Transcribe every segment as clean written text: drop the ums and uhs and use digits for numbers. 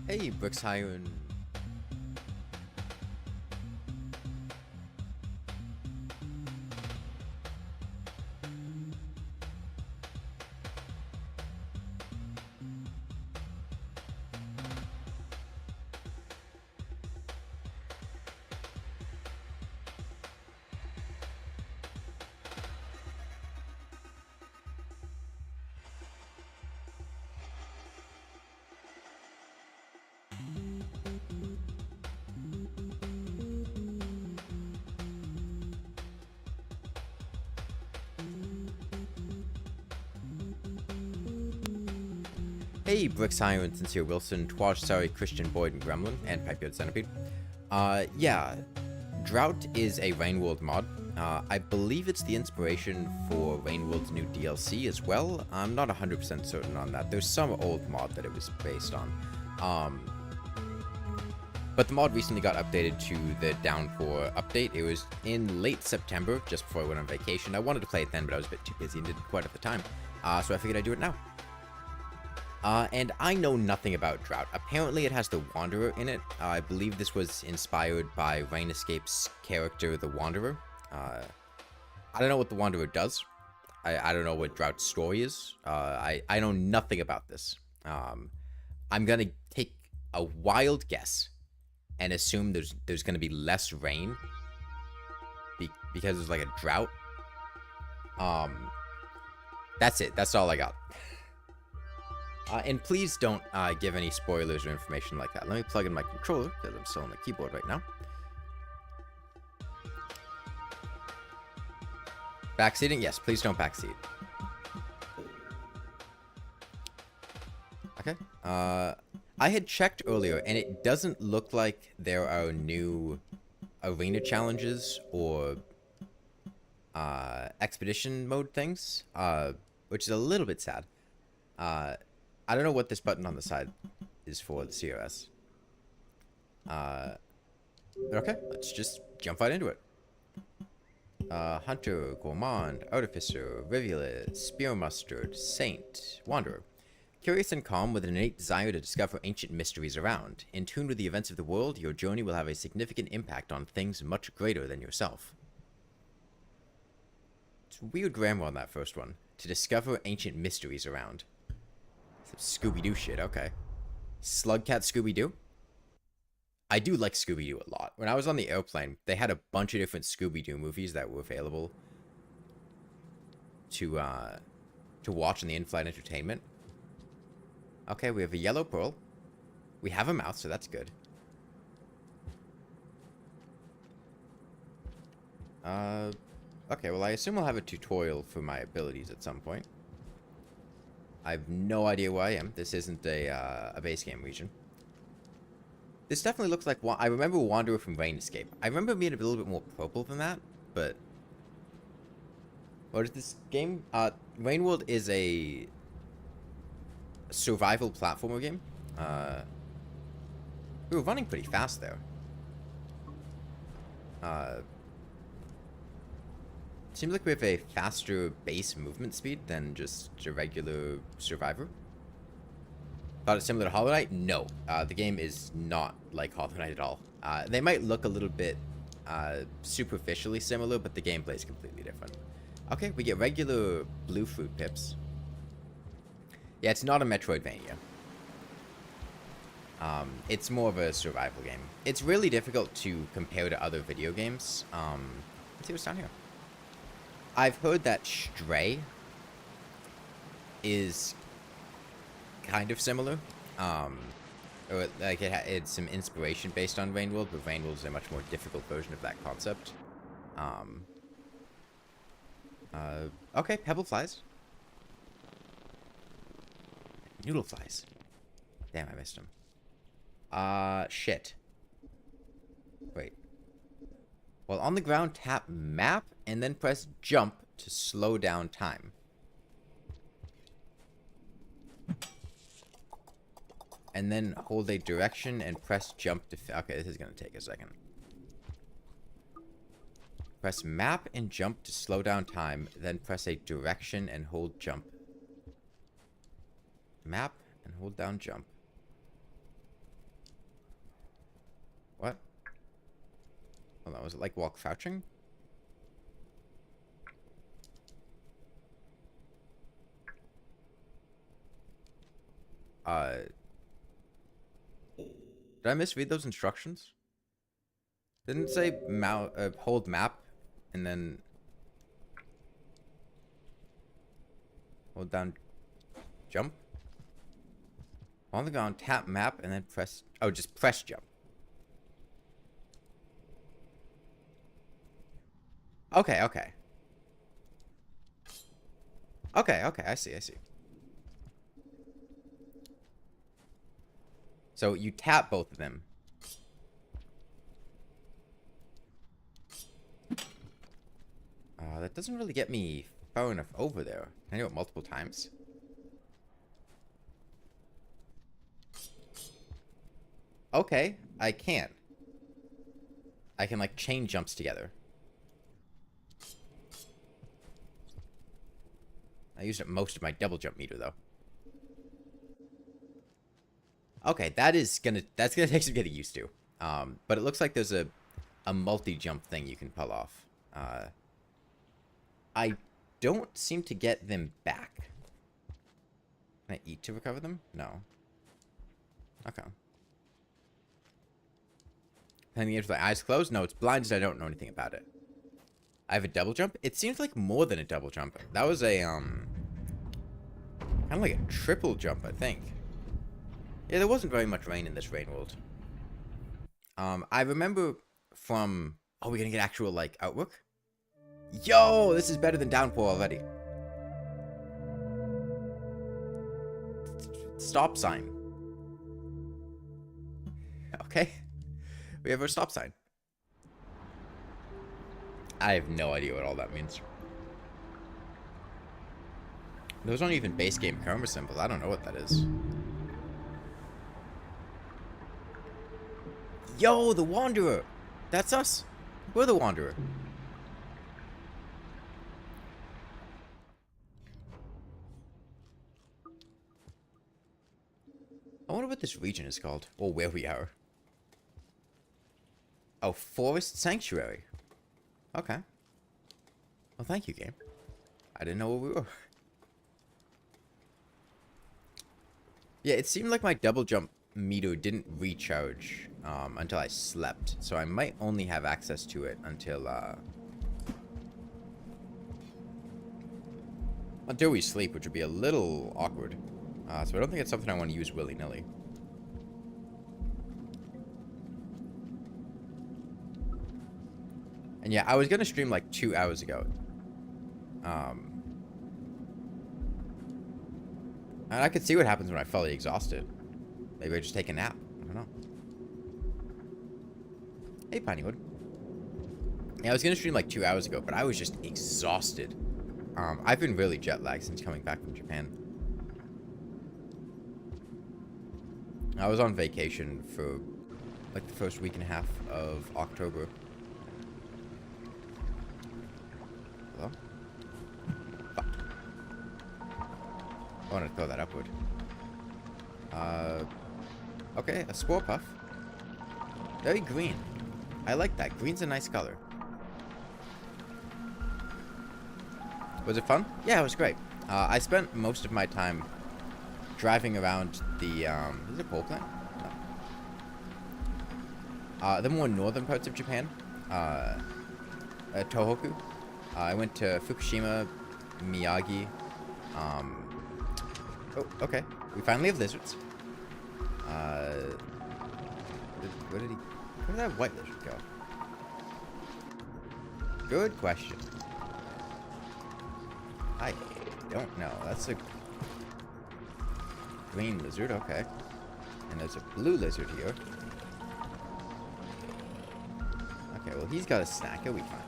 Hey, Brooks Hiron. Hey, Brooks Hiron, Sincere Wilson, Twash, Sorry, Christian Boyd, and Gremlin, and Pipegoat Centipede. Yeah, Drought is a Rainworld mod. I believe it's the inspiration for Rainworld's new DLC as well. I'm not 100% certain on that. There's some old mod that it was based on. But the mod recently got updated to the Downpour update. It was in late September, just before I went on vacation. I wanted to play it then, but I was a bit too busy and didn't quite have the time. So I figured I'd do it now. And I know nothing about Drought. Apparently it has the Wanderer in it. I believe this was inspired by Rain Escape's character, the Wanderer. I don't know what the Wanderer does. I don't know what Drought's story is. I know nothing about this. I'm gonna take a wild guess and assume there's gonna be less rain because there's like a drought. That's it. That's all I got. And please don't give any spoilers or information like that. Let me plug in my controller, because I'm still on the keyboard right now. Backseating? Yes, please don't backseat. Okay. I had checked earlier, and it doesn't look like there are new arena challenges or expedition mode things, which is a little bit sad. I don't know what this button on the side is for, the CRS. But okay, let's just jump right into it. Hunter, Gourmand, Artificer, Rivulet, Spear Mustard, Saint, Wanderer. Curious and calm with an innate desire to discover ancient mysteries around. In tune with the events of the world, your journey will have a significant impact on things much greater than yourself. It's weird grammar on that first one. To discover ancient mysteries around. Scooby-Doo shit, okay. Slugcat Scooby-Doo? I do like Scooby-Doo a lot. When I was on the airplane, they had a bunch of different Scooby-Doo movies that were available to watch in the in-flight entertainment. Okay, we have a yellow pearl. We have a mouth, so that's good. Okay, well, I assume I'll have a tutorial for my abilities at some point. I have no idea where I am. This isn't a base game region. This definitely looks like... I remember Wanderer from Rain Escape. I remember being a little bit more purple than that, but... What is this game? Rainworld is a survival platformer game. We were running pretty fast there. Seems like we have a faster base movement speed than just a regular Survivor. Thought it's similar to Hollow Knight? No. The game is not like Hollow Knight at all. They might look a little bit superficially similar, but the gameplay is completely different. Okay, we get regular blue fruit pips. Yeah, it's not a Metroidvania. It's more of a survival game. It's really difficult to compare to other video games. Let's see what's down here. I've heard that Stray is kind of similar, or like it's some inspiration based on Rainworld, but Rainworld is a much more difficult version of that concept. Okay, pebble flies. Noodle flies. Damn, I missed him. Shit. Wait. While on the ground, tap map and then press jump to slow down time. And then hold a direction and press jump to... Okay, this is going to take a second. Press map and jump to slow down time, then press a direction and hold jump. Map and hold down jump. What? Hold on, was it like while crouching? Did I misread those instructions? Didn't it say hold map and then hold down jump? On the ground, tap map and then press. Oh, just press jump. Okay, okay. Okay, okay, I see, I see. So you tap both of them. That doesn't really get me far enough over there. Can I do it multiple times? Okay, I can. I can, like, chain jumps together. I used up most of my double jump meter, though. Okay, that's gonna take some getting used to. But it looks like there's a multi-jump thing you can pull off. I don't seem to get them back. Can I eat to recover them? No. Okay. Playing the game with my eyes closed? No, it's blinded. I don't know anything about it. I have a double jump? It seems like more than a double jump. That was a, kind of like a triple jump, I think. Yeah, there wasn't very much rain in this rain world. I remember from... Oh, we're gonna get actual, like, outlook? Yo, this is better than downpour already. Stop sign. Okay. We have our stop sign. I have no idea what all that means. Those aren't even base game camera symbols. I don't know what that is. Yo, the Wanderer! That's us. We're the Wanderer. I wonder what this region is called. Or where we are. Oh, Forest Sanctuary. Okay. Well, thank you, game. I didn't know where we were. Yeah, it seemed like my double jump meter didn't recharge until I slept. So I might only have access to it until we sleep, which would be a little awkward. So I don't think it's something I want to use willy-nilly. And yeah, I was going to stream like 2 hours ago. And I could see what happens when I'm fully exhausted. Maybe I just take a nap. I don't know. Hey, Pinewood. Yeah, I was going to stream like 2 hours ago, but I was just exhausted. I've been really jet lagged since coming back from Japan. I was on vacation for like the first week and a half of October. Hello? Fuck. I wanted to throw that upward. Okay, a Spore Puff. Very green. I like that. Green's a nice color. Was it fun? Yeah, it was great. I spent most of my time driving around the, is it a coal plant? No. The more northern parts of Japan. Tohoku. I went to Fukushima, Miyagi. Oh, okay. We finally have lizards. Where did that white lizard go? Good question. I don't know. That's a green lizard, okay. And there's a blue lizard here. Okay, well, he's got a snack. He'll be fine.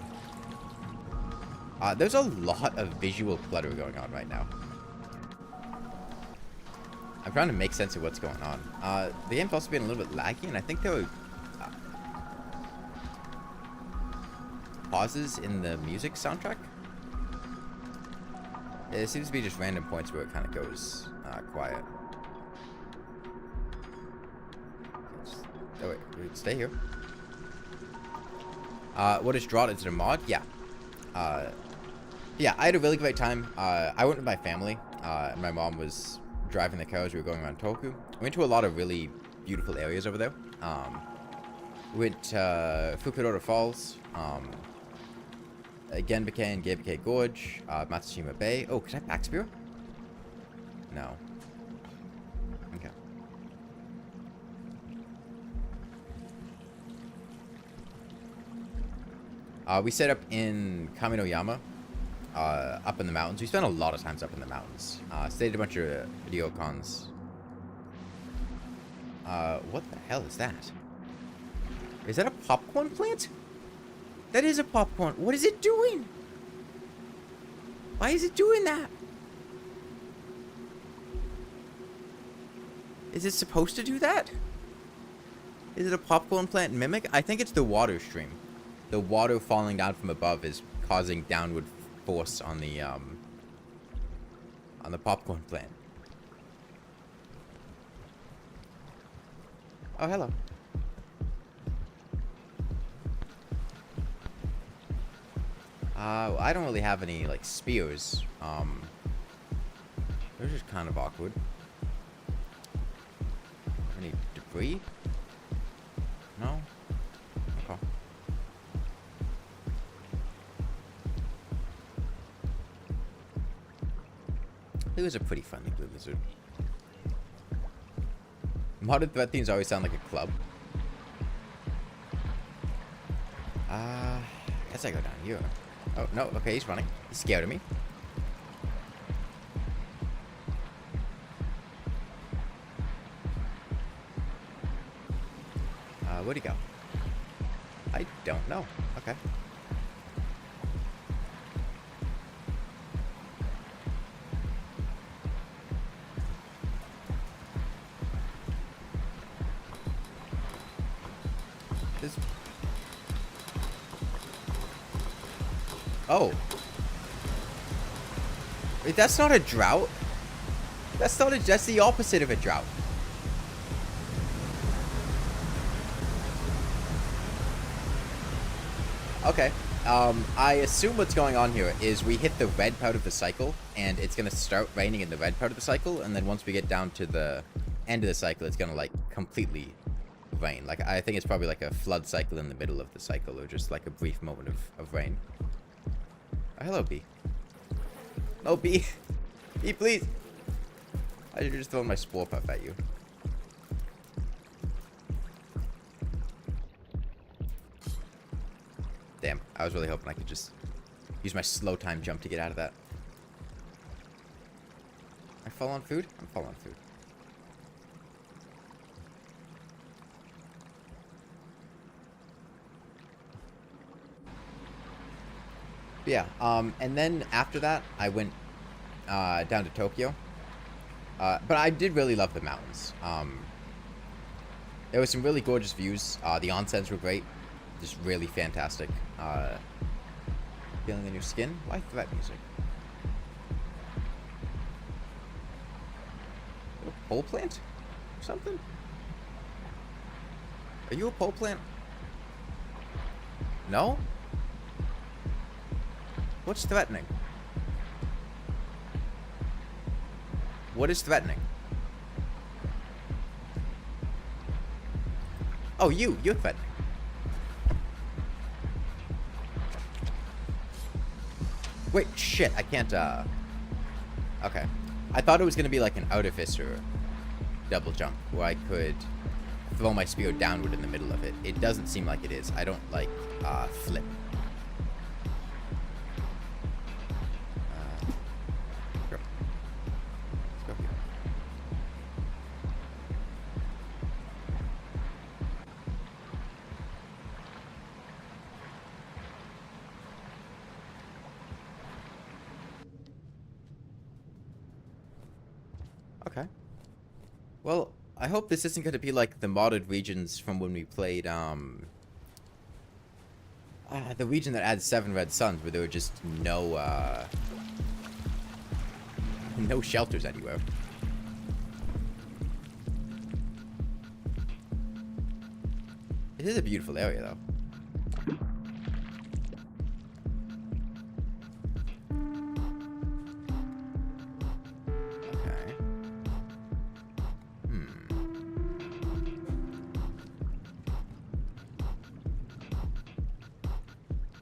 There's a lot of visual clutter going on right now. I'm trying to make sense of what's going on. The game's also been a little bit laggy, and I think there were pauses in the music soundtrack. It seems to be just random points where it kind of goes quiet. Oh wait, stay here. What is Drought? Is it a mod? Yeah. Yeah, I had a really great time. I went with my family. My mom was driving the car as we were going around Toku. We went to a lot of really beautiful areas over there. We went to Fukuroda Falls, Genbeke and Geibeke Gorge, Matsushima Bay. Oh, can I backspear? No. Okay. We set up in Kaminoyama, up in the mountains. We spent a lot of times up in the mountains. Stayed at a bunch of ryokans. What the hell is that? Is that a popcorn plant? That is a popcorn. What is it doing? Why is it doing that? Is it supposed to do that? Is it a popcorn plant mimic? I think it's the water stream. The water falling down from above is causing downward force on the popcorn plant. Oh, hello. I don't really have any, like, spears. They're just kind of awkward. Any debris? No? Okay. It was a pretty friendly blue lizard. Modded threat themes always sound like a club. Guess I go down here. Oh, no, okay, he's running. He's scared of me. Where'd he go? I don't know. Okay. This... Oh. Wait, that's not a drought? That's not a... That's the opposite of a drought. Okay. I assume what's going on here is we hit the red part of the cycle, and it's going to start raining in the red part of the cycle, and then once we get down to the end of the cycle, it's going to, like, completely rain. Like, I think it's probably like a flood cycle in the middle of the cycle, or just like a brief moment of rain. Oh, hello, bee. No, bee. Bee, please. I should just throw my spore puff at you. Damn, I was really hoping I could just use my slow time jump to get out of that. I fall on food? I'm falling on food. But yeah, and then after that, I went down to Tokyo. But I did really love the mountains. There was some really gorgeous views. The onsens were great. Just really fantastic. Feeling in your skin? Why threat music? A pole plant? Or something? Are you a pole plant? No? What's threatening? What is threatening? Oh, you're threatening. Wait, shit, I can't, okay. I thought it was gonna be like an artificer double jump, where I could throw my spear downward in the middle of it. It doesn't seem like it is. I don't, like, flip. Sure. Let's go here. Okay. Well, I hope this isn't going to be like the modded regions from when we played, the region that adds 7 red suns, where there were just no, no shelters anywhere. It is a beautiful area, though.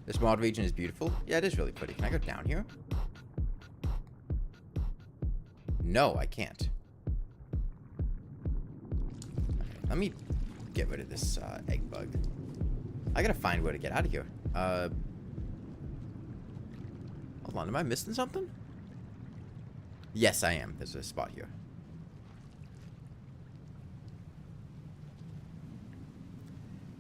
This mod region is beautiful. Yeah, it is really pretty. Can I go down here? No, I can't. Okay, let me get rid of this egg bug. I gotta find where to get out of here. Hold on, am I missing something? Yes, I am. There's a spot here.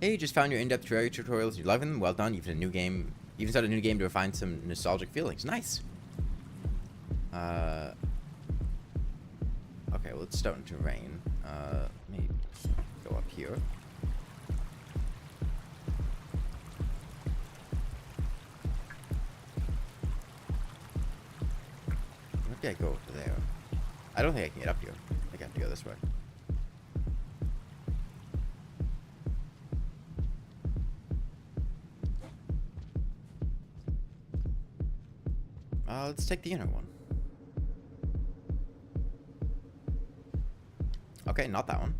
Hey, just found your in-depth Terraria tutorials. You're loving them. Well done. Even a new game. Even started a new game to find some nostalgic feelings. Nice. Okay, well, it's starting to rain. Let me go up here. Maybe I go over there. I don't think I can get up here. I think I have to go this way. Let's take the inner one. Okay, not that one.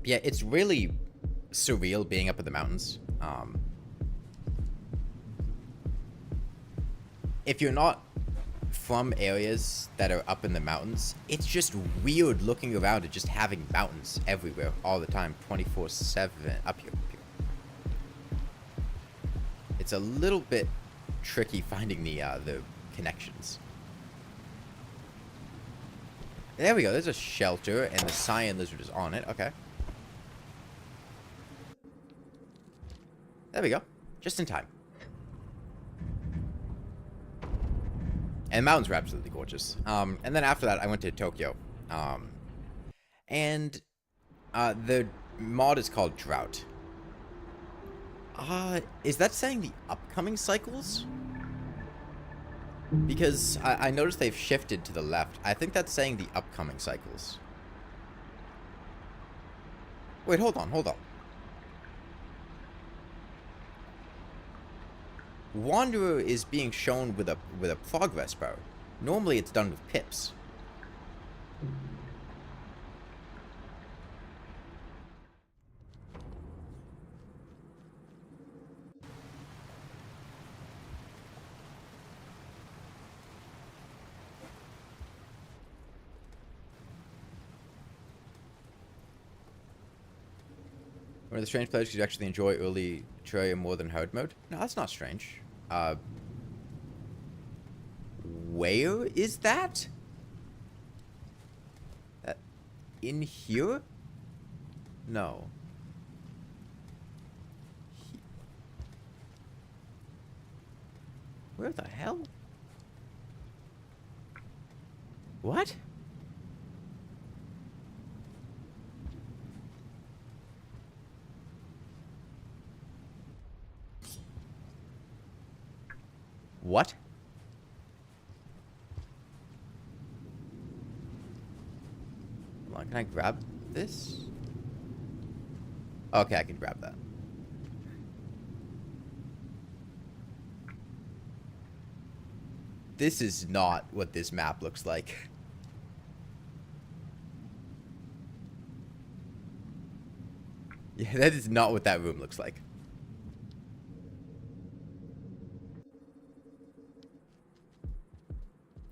Yeah, it's really surreal being up in the mountains. If you're not from areas that are up in the mountains, it's just weird looking around and just having mountains everywhere all the time, 24/7. Up here. It's a little bit tricky finding the connections. There we go. There's a shelter, and the cyan lizard is on it. Okay. There we go. Just in time. And the mountains were absolutely gorgeous. And then after that, I went to Tokyo. And the mod is called Drought. Is that saying the upcoming cycles? Because I noticed they've shifted to the left. I think that's saying the upcoming cycles. Wait, hold on. Wanderer is being shown with a progress bar. Normally it's done with pips. One of the strange players who actually enjoy early Terraria more than hard mode. No, that's not strange. Where is that? In here? No. Where the hell? What? What? Hold on, can I grab this? Okay, I can grab that. This is not what this map looks like. Yeah, that is not what that room looks like.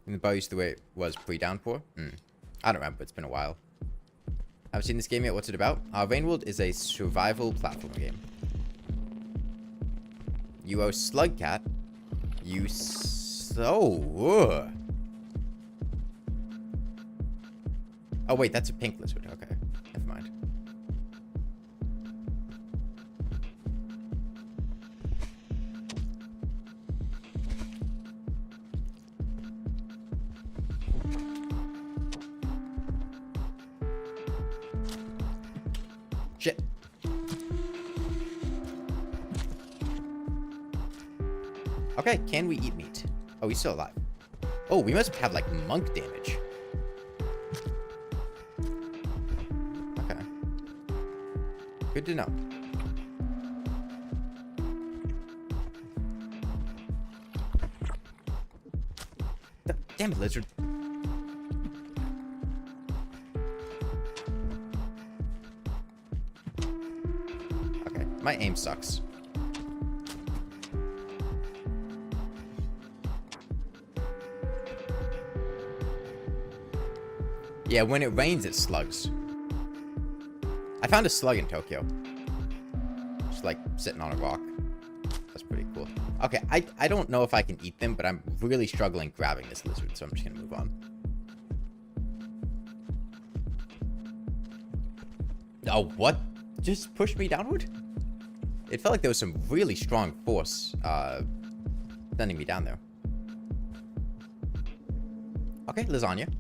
And the bar used the way it was pre-downpour? I don't remember, it's been a while. Haven't seen this game yet, what's it about? Rainworld is a survival platform game. You are Slugcat. You Oh wait, that's a pink lizard, okay. Never mind. Shit. Okay, can we eat meat? Oh, he's still alive. Oh, we must have, like, monk damage. Okay. Good to know. Damn it, lizard. My aim sucks. Yeah, when it rains, it slugs. I found a slug in Tokyo. Just like sitting on a rock. That's pretty cool. Okay, I don't know if I can eat them, but I'm really struggling grabbing this lizard, so I'm just gonna move on. Oh, what? Just pushed me downward? It felt like there was some really strong force sending me down there. Okay, lasagna.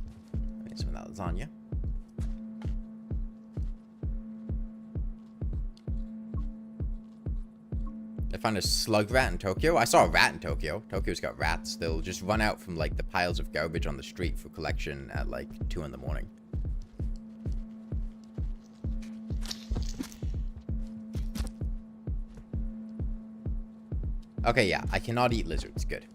Make some of that lasagna. I found a slug rat in Tokyo. I saw a rat in Tokyo. Tokyo's got rats. They'll just run out from like the piles of garbage on the street for collection at like 2 in the morning. Okay, yeah, I cannot eat lizards. Good.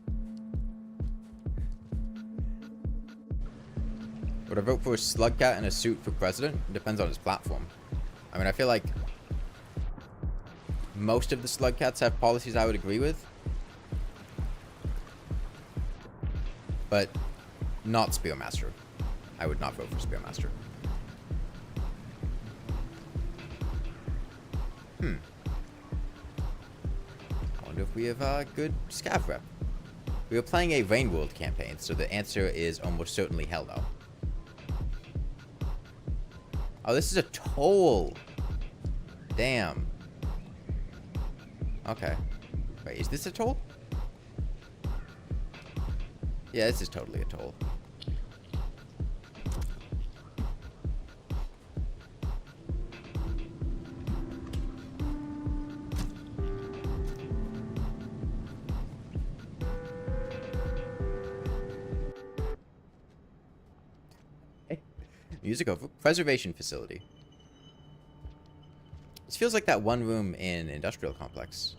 Would I vote for a slug cat in a suit for president? It depends on his platform. I mean, I feel like most of the slug cats have policies I would agree with. But not Spearmaster. I would not vote for Spearmaster. I wonder if we have a good scav rep. We were playing a Rain World campaign, so the answer is almost certainly hello. Oh, this is a toll. Damn. Okay. Wait, is this a toll? Yeah, this is totally a toll. Music over. Preservation facility. This feels like that one room in Industrial Complex.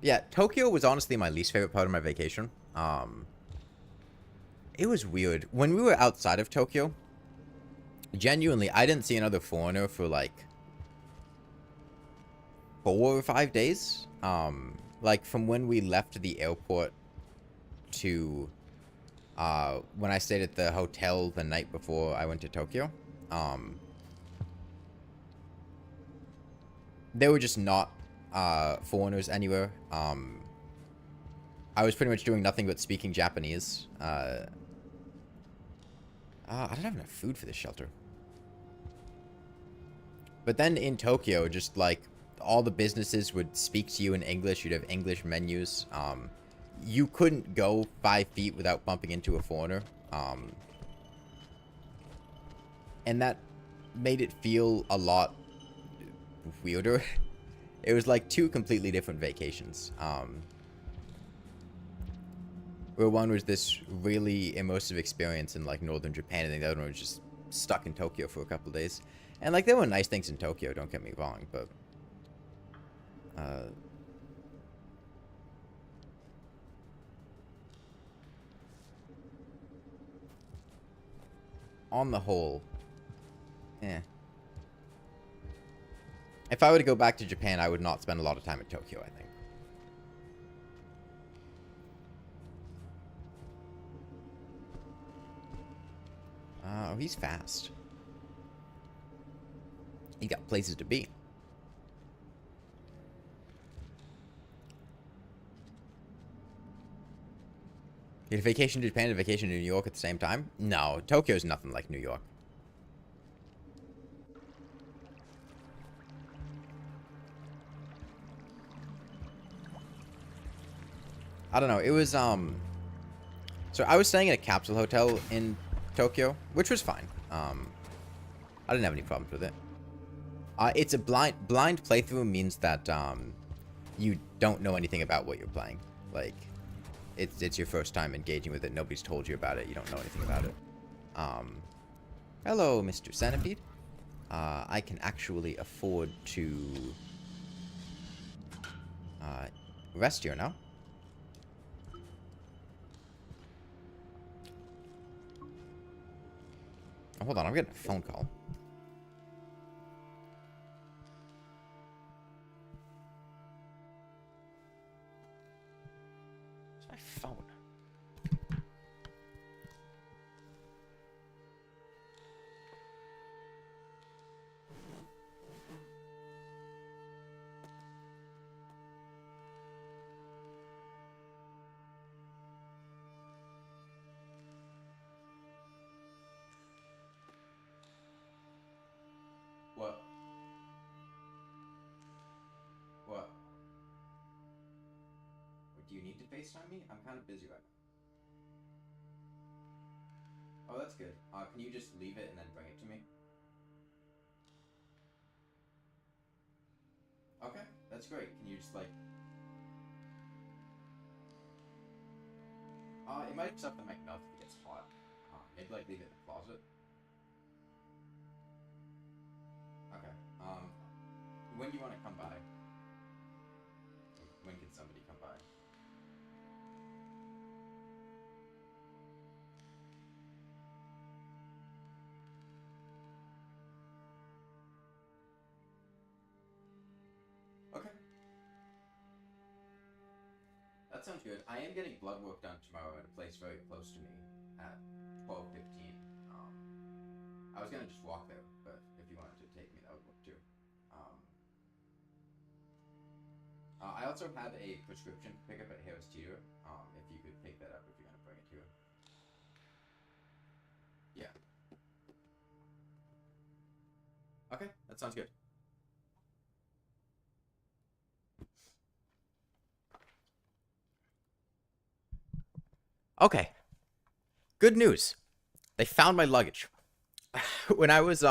Yeah, Tokyo was honestly my least favorite part of my vacation. It was weird. When we were outside of Tokyo, genuinely, I didn't see another foreigner for like 4 or 5 days. Like from when we left the airport to when I stayed at the hotel the night before I went to Tokyo. There were just not foreigners anywhere. I was pretty much doing nothing but speaking Japanese. I don't have enough food for this shelter. But then in Tokyo, just like all the businesses would speak to you in English. You'd have English menus. You couldn't go 5 feet without bumping into a foreigner. And that made it feel a lot weirder. It was like 2 completely different vacations. Where one was this really immersive experience in like northern Japan, and the other one was just stuck in Tokyo for a couple of days. And like there were nice things in Tokyo, don't get me wrong, but on the whole, if I were to go back to Japan, I would not spend a lot of time in Tokyo, I think. Oh, he's fast. He got places to be. You had a vacation to Japan and a vacation to New York at the same time? No, Tokyo's nothing like New York. I don't know, it was, so I was staying at a capsule hotel in Tokyo, which was fine. I didn't have any problems with it. It's a blind playthrough means that, you don't know anything about what you're playing. Like, it's your first time engaging with it. Nobody's told you about it. You don't know anything about it. Hello, Mr. Centipede. I can actually afford to, rest here now. Oh, hold on, I'm getting a phone call. Where's my phone? What? What? Do you need to FaceTime me? I'm kind of busy right now. Oh, that's good. Can you just leave it and then bring it to me? Okay, that's great. Can you just, like... it might accept the mic melt if it gets hot. Maybe, like, leave it in the closet. Okay, when do you want to come by? When can somebody come by? Okay. That sounds good. I am getting blood work done tomorrow at a place very close to me at 12:15. I was gonna just walk there, but if you wanted to take me, that would work too. I also had a prescription to pick up at Harris Teeter. If you could pick that up if you're gonna bring it here. Yeah. Okay, that sounds good. Okay. Good news. They found my luggage. When I was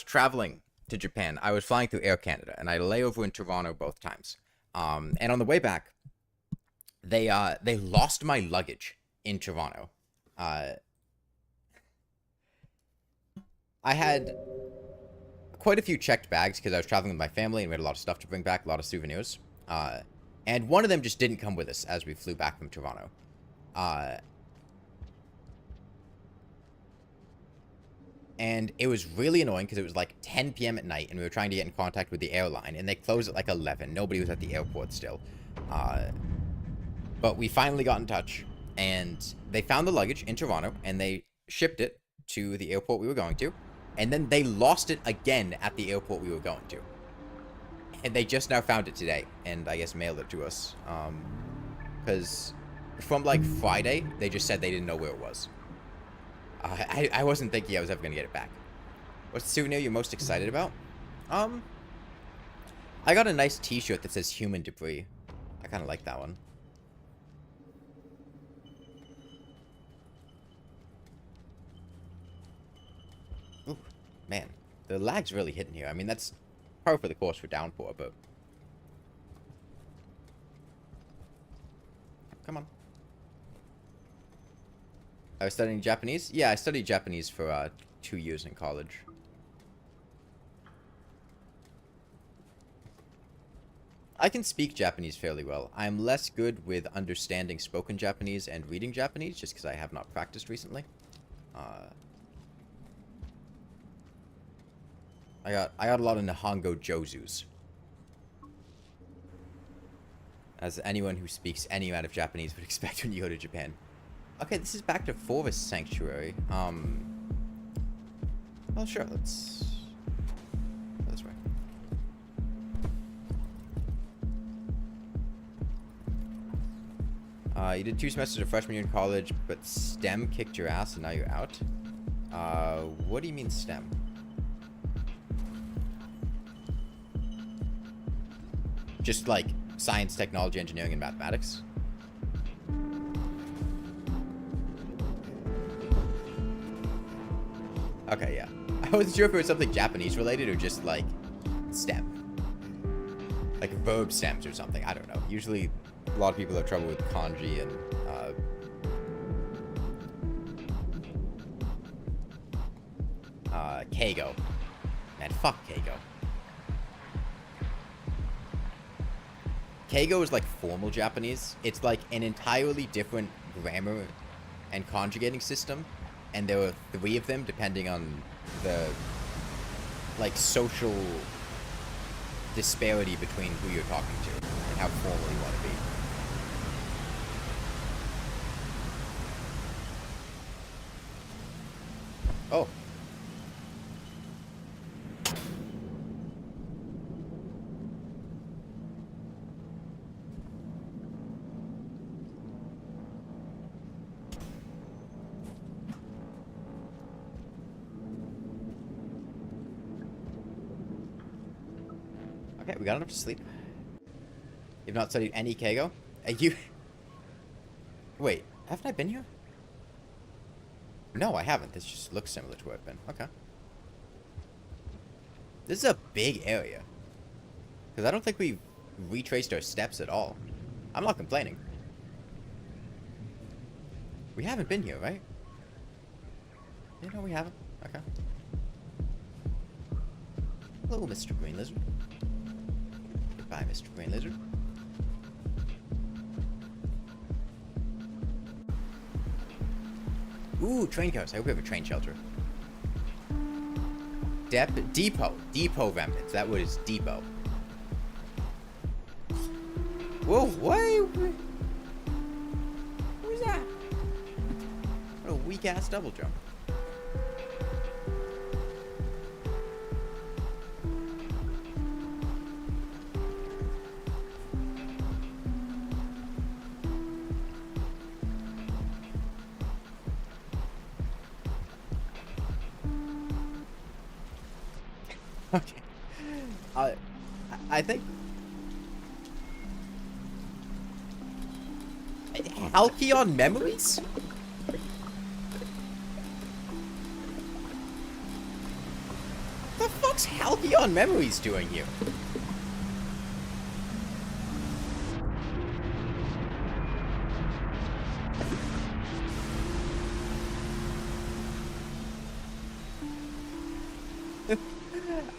traveling to Japan, I was flying through Air Canada, and I had a layover in Toronto both times. And on the way back, they lost my luggage in Toronto. I had quite a few checked bags because I was traveling with my family and we had a lot of stuff to bring back, a lot of souvenirs. And one of them just didn't come with us as we flew back from Toronto. And it was really annoying because it was like 10 p.m. at night and we were trying to get in contact with the airline and they closed at like 11. Nobody was at the airport still. But we finally got in touch and they found the luggage in Toronto and they shipped it to the airport we were going to. And then they lost it again at the airport we were going to. And they just now found it today and I guess mailed it to us. Because from like Friday, they just said they didn't know where it was. I wasn't thinking I was ever going to get it back. What's the souvenir you're most excited about? I got a nice t-shirt that says human debris. I kind of like that one. Ooh, man. The lag's really hitting here. I mean, that's par for the course for downpour, but... Come on. I was studying Japanese? Yeah, I studied Japanese for 2 years in college. I can speak Japanese fairly well. I'm less good with understanding spoken Japanese and reading Japanese, just because I have not practiced recently. I got a lot of Nihongo Jozus. As anyone who speaks any amount of Japanese would expect when you go to Japan. Okay, this is back to Forest Sanctuary. Well, sure, let's go this way. You did 2 semesters of freshman year in college, but STEM kicked your ass and now you're out? What do you mean STEM? Just like science, technology, engineering, and mathematics? Okay, yeah. I wasn't sure if it was something Japanese related or just like STEM. Like verb stems or something. I don't know. Usually a lot of people have trouble with kanji and keigo. Man, fuck keigo. Keigo is like formal Japanese. It's like an entirely different grammar and conjugating system and there were 3 of them depending on the, like, social disparity between who you're talking to and how formal you want to be. Oh. Okay, we got enough to sleep. You've not studied any Kago? You... Wait, haven't I been here? No, I haven't. This just looks similar to where I've been. Okay. This is a big area. Because I don't think we've retraced our steps at all. I'm not complaining. We haven't been here, right? You know we haven't. Okay. Hello, Mr. Green Lizard. Goodbye, Mr. Green Lizard. Ooh, train cars. I hope we have a train shelter. Depot. Depot remnants. That was depot. Whoa, what? Who's that? What a weak-ass double jump. Okay. I think... Halcyon Memories? The fuck's Halcyon Memories doing here?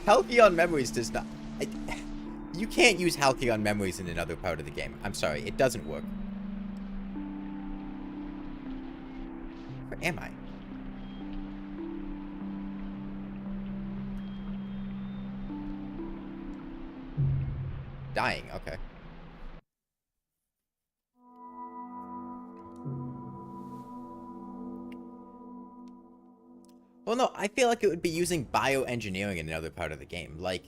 Halcyon Memories does not... you can't use Halcyon Memories in another part of the game. I'm sorry, it doesn't work. Where am I? Dying, okay. Well, no, I feel like it would be using bioengineering in another part of the game. Like,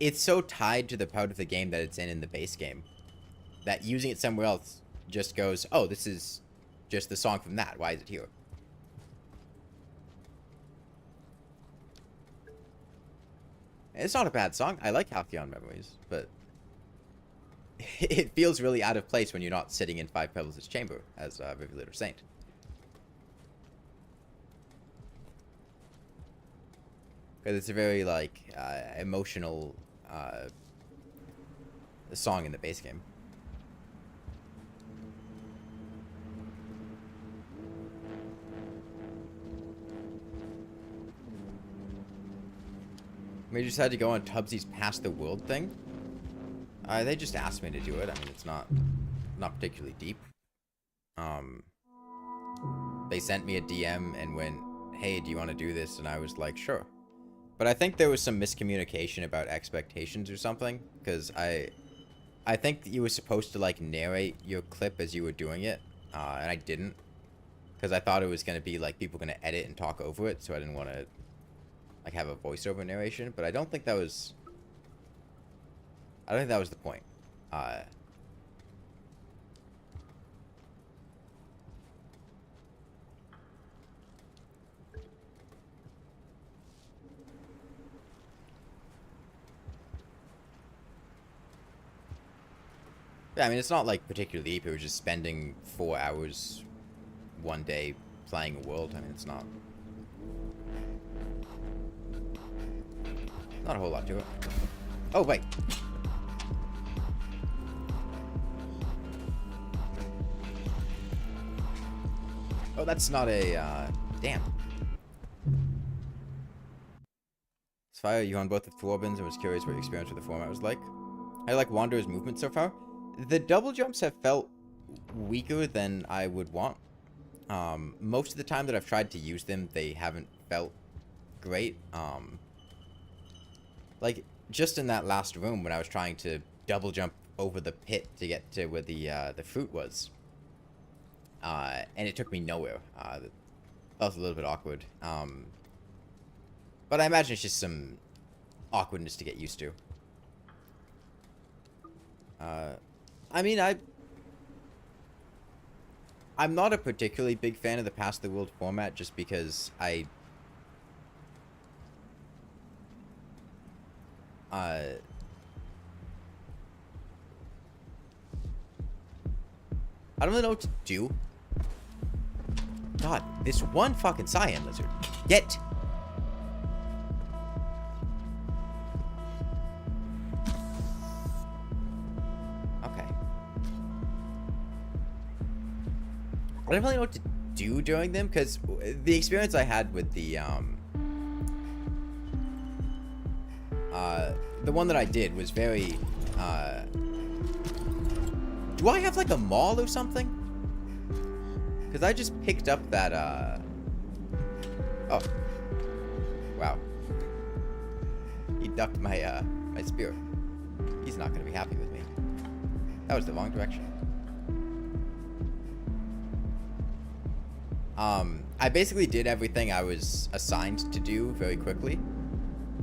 it's so tied to the part of the game that it's in the base game that using it somewhere else just goes, oh, this is just the song from that. Why is it here? It's not a bad song. I like Halcyon Memories, but it feels really out of place when you're not sitting in Five Pebbles' chamber as Rivulet or Saint. Because it's a very, like, emotional song in the base game. We just had to go on Tubbsy's Past the World thing. They just asked me to do it. I mean, it's not particularly deep. They sent me a DM and went, hey, do you want to do this? And I was like, sure. But I think there was some miscommunication about expectations or something, because I think you were supposed to, like, narrate your clip as you were doing it, and I didn't, because I thought it was going to be, like, people going to edit and talk over it, so I didn't want to, like, have a voiceover narration, but I don't think that was the point. Yeah, I mean, it's not, like, particularly deep. It was just spending 4 hours one day playing a world. I mean, it's not a whole lot to it. Oh, wait. Oh, that's not a, damn. Fire, you on both the Thworbins and was curious what your experience with the format was like. I like Wanderer's movement so far. The double jumps have felt weaker than I would want. Most of the time that I've tried to use them, they haven't felt great. Like, just in that last room when I was trying to double jump over the pit to get to where the fruit was. And it took me nowhere. That was a little bit awkward. But I imagine it's just some awkwardness to get used to. I mean, I'm not a particularly big fan of the Pass the World format just because I don't really know what to do. God, this one fucking cyan lizard. Get! Okay. I don't really know what to do during them, because the experience I had with the one that I did was very, do I have, like, a maul or something? Because I just picked up that, oh. Wow. He ducked my, my spear. He's not going to be happy with me. That was the wrong direction. I basically did everything I was assigned to do very quickly.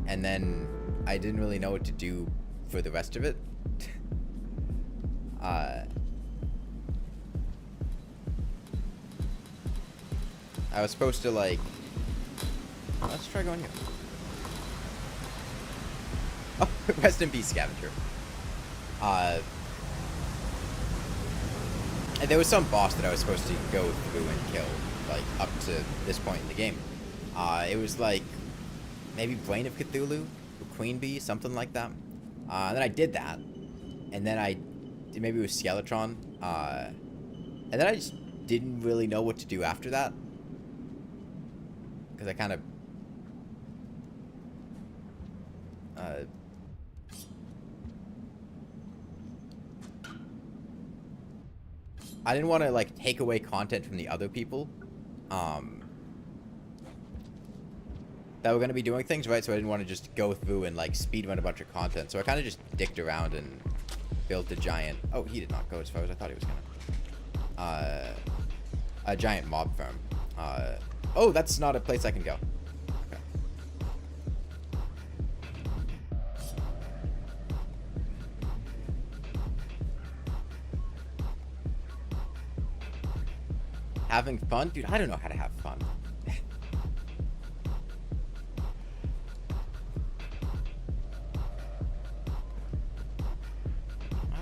And then I didn't really know what to do for the rest of it. I was supposed to, like... Let's try going here. Oh, rest in peace, scavenger. And there was some boss that I was supposed to go through and kill, like, up to this point in the game. It was, like, maybe Brain of Cthulhu? Or Queen Bee? Something like that. And then I did that. And then maybe it was Skeletron. And then I just didn't really know what to do after that. Because I kind of... I didn't want to, like, take away content from the other people. That were going to be doing things, right? So I didn't want to just go through and, like, speedrun a bunch of content. So I kind of just dicked around and built a giant... Oh, he did not go as far as I thought he was going to. A giant mob farm. Oh, that's not a place I can go. Okay. Having fun? Dude, I don't know how to have fun.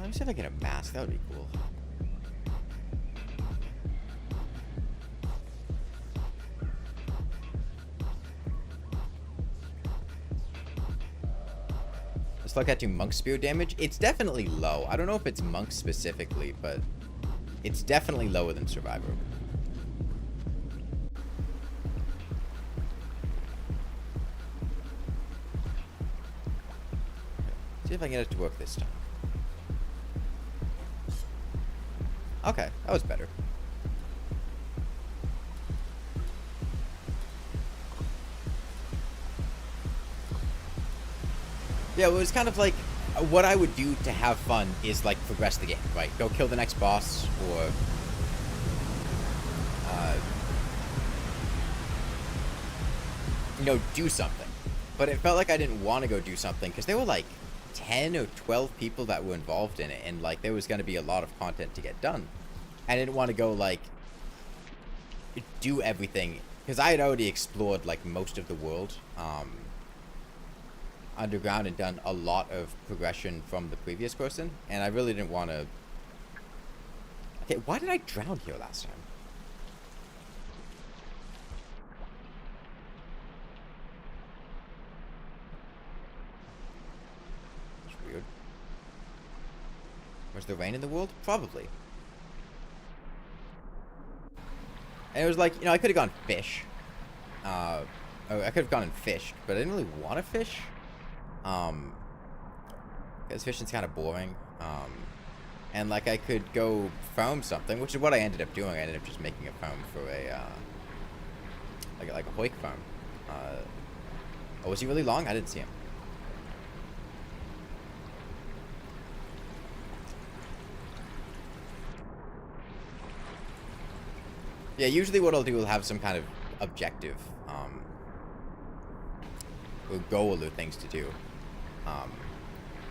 Let me see if I get a mask. That would be cool. Let's look at do monk spear damage. It's definitely low. I don't know if it's monk specifically, but it's definitely lower than survivor. See if I can get it to work this time. Okay, that was better. Yeah, it was kind of like what I would do to have fun is like progress the game, right? Go kill the next boss or you know, do something. But it felt like I didn't want to go do something because there were like 10 or 12 people that were involved in it, and like there was going to be a lot of content to get done. I didn't want to go like do everything because I had already explored like most of the world underground and done a lot of progression from the previous person, and I really didn't want to. Okay, why did I drown here last time? Weird. Was there rain in the world? Probably. And it was like, you know, I could have gone fish. I could have gone and fished, but I didn't really want to fish. Because fishing's kind of boring. And, like, I could go foam something, which is what I ended up doing. I ended up just making a foam for a, like a hoik foam. Oh, was he really long? I didn't see him. Yeah, usually what I'll do will have some kind of objective, or goal or things to do.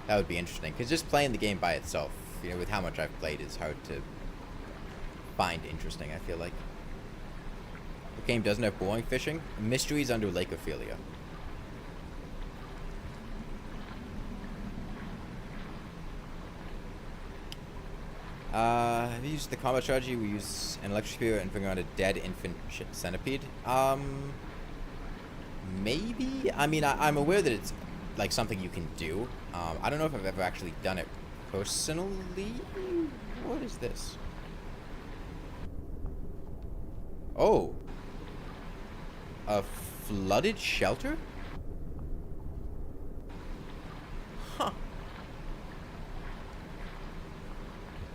That would be interesting, because just playing the game by itself, you know, with how much I've played, is hard to find interesting, I feel like. The game doesn't have boring fishing. Mysteries under Lake Ophelia. Have you used the combat strategy? We use an electric spear and bring around a dead infant centipede. Maybe? I mean, I'm aware that it's, like, something you can do. I don't know if I've ever actually done it personally. What is this? Oh. A flooded shelter? Huh.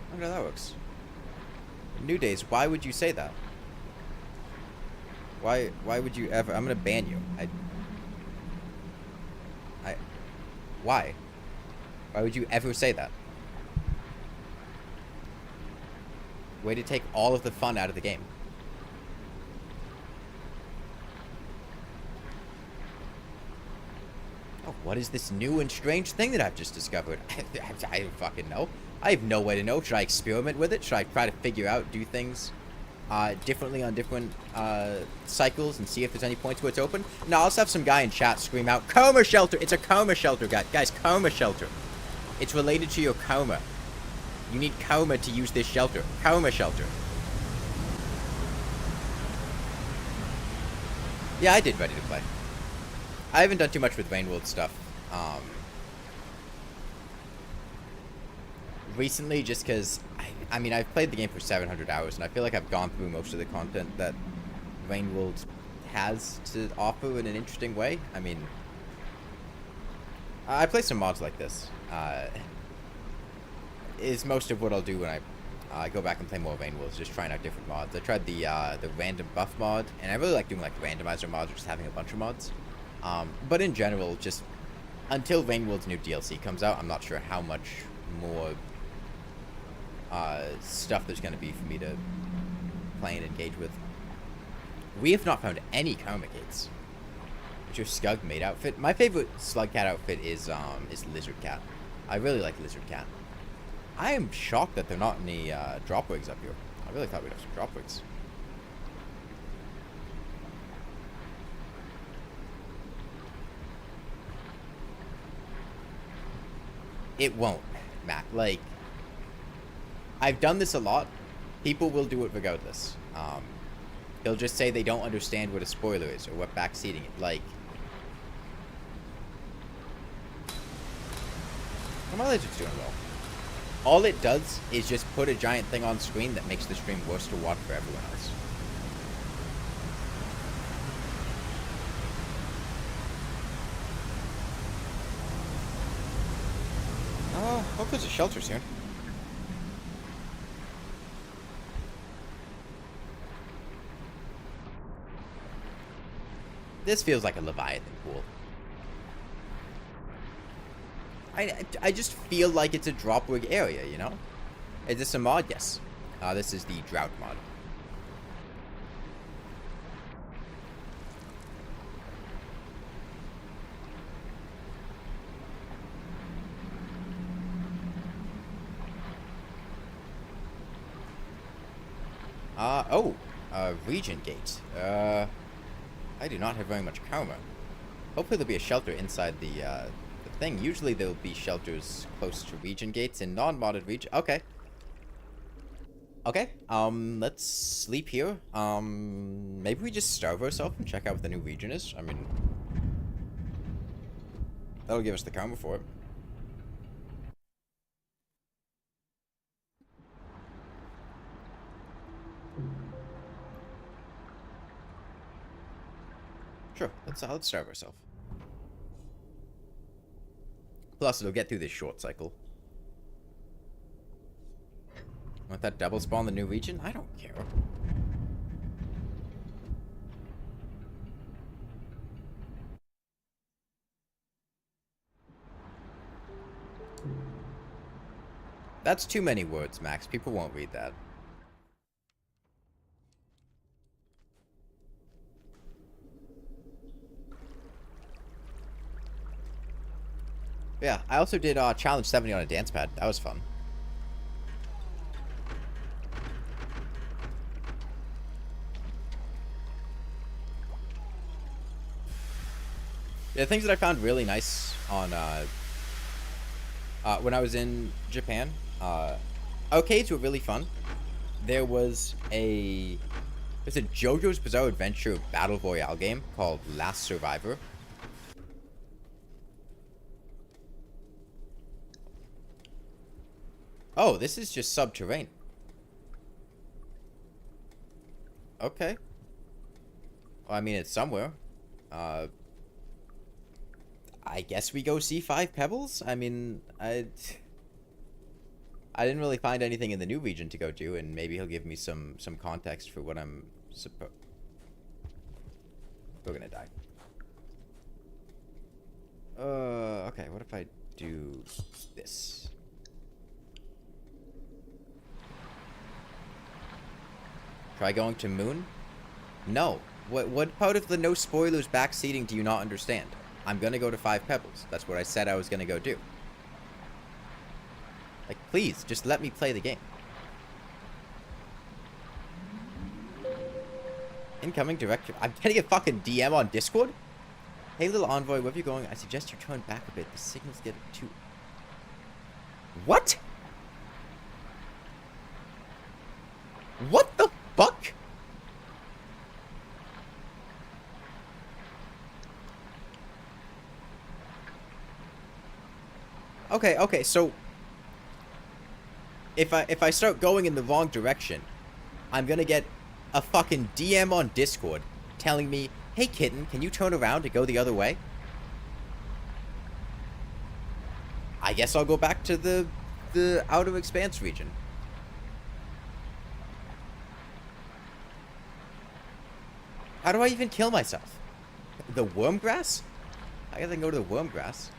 I wonder how that works. New Days, why would you say that? Why would you ever... I'm gonna ban you. Why? Why would you ever say that? Way to take all of the fun out of the game. Oh, what is this new and strange thing that I've just discovered? I don't fucking know. I have no way to know. Should I experiment with it? Should I try to figure out, do things differently on different cycles and see if there's any points where it's open? No, I'll just have some guy in chat scream out, coma shelter! It's a coma shelter, guys. Coma shelter. It's related to your coma. You need coma to use this shelter. Coma shelter. Yeah, I did ready to play. I haven't done too much with Rainworld stuff. Recently, just because, I mean, I've played the game for 700 hours, and I feel like I've gone through most of the content that Rainworld has to offer in an interesting way. I mean, I play some mods like this. Is most of what I'll do when I go back and play more Rainworld, just trying out different mods. I tried the random buff mod, and I really like doing, like, randomizer mods, or just having a bunch of mods. But in general, just until Rainworld's new DLC comes out, I'm not sure how much more stuff there's going to be for me to play and engage with. We have not found any coma gates. It's your Skug Mate outfit. My favorite Slug Cat outfit is Lizard Cat. I really like Lizard Cat. I am shocked that there are not any drop wigs up here. I really thought we'd have some drop wigs. It won't, Mac. Like, I've done this a lot. People will do it regardless. They'll just say they don't understand what a spoiler is or what backseating is. Like, my lasers doing well. All it does is just put a giant thing on screen that makes the stream worse to watch for everyone else. Oh, hope there's a shelter soon. This feels like a Leviathan pool. I just feel like it's a drop rig area, you know? Is this a mod? Yes. This is the Drought mod. Region gate. I do not have very much coma. Hopefully there'll be a shelter inside the thing. Usually there'll be shelters close to region gates in non-modded region. Okay. Okay, let's sleep here. Maybe we just starve ourselves and check out what the new region is. I mean, that'll give us the coma for it. Sure, let's starve ourselves. Plus, it'll get through this short cycle. Want that double spawn the new region? I don't care. That's too many words, Max. People won't read that. Yeah, I also did Challenge 70 on a dance pad. That was fun. Yeah, things that I found really nice on when I was in Japan, arcades were really fun. There's a JoJo's Bizarre Adventure Battle Royale game called Last Survivor. Oh, this is just subterranean. Okay. Well, I mean, it's somewhere. I guess we go see Five Pebbles? I mean, I didn't really find anything in the new region to go do, and maybe he'll give me some context for what I'm supposed... We're gonna die. Okay, what if I do this? Try going to Moon? No. What part of the no spoilers backseating do you not understand? I'm gonna go to Five Pebbles. That's what I said I was gonna go do. Like, please, just let me play the game. Incoming director. I'm getting a fucking DM on Discord? Hey, little envoy, wherever you're going, I suggest you turn back a bit. The signals get too... What? What the fuck? Okay, so if I start going in the wrong direction, I'm gonna get a fucking DM on Discord telling me, "Hey kitten, can you turn around to go the other way?" I guess I'll go back to the Outer Expanse region. How do I even kill myself? The Wormgrass? I guess I can go to the Wormgrass.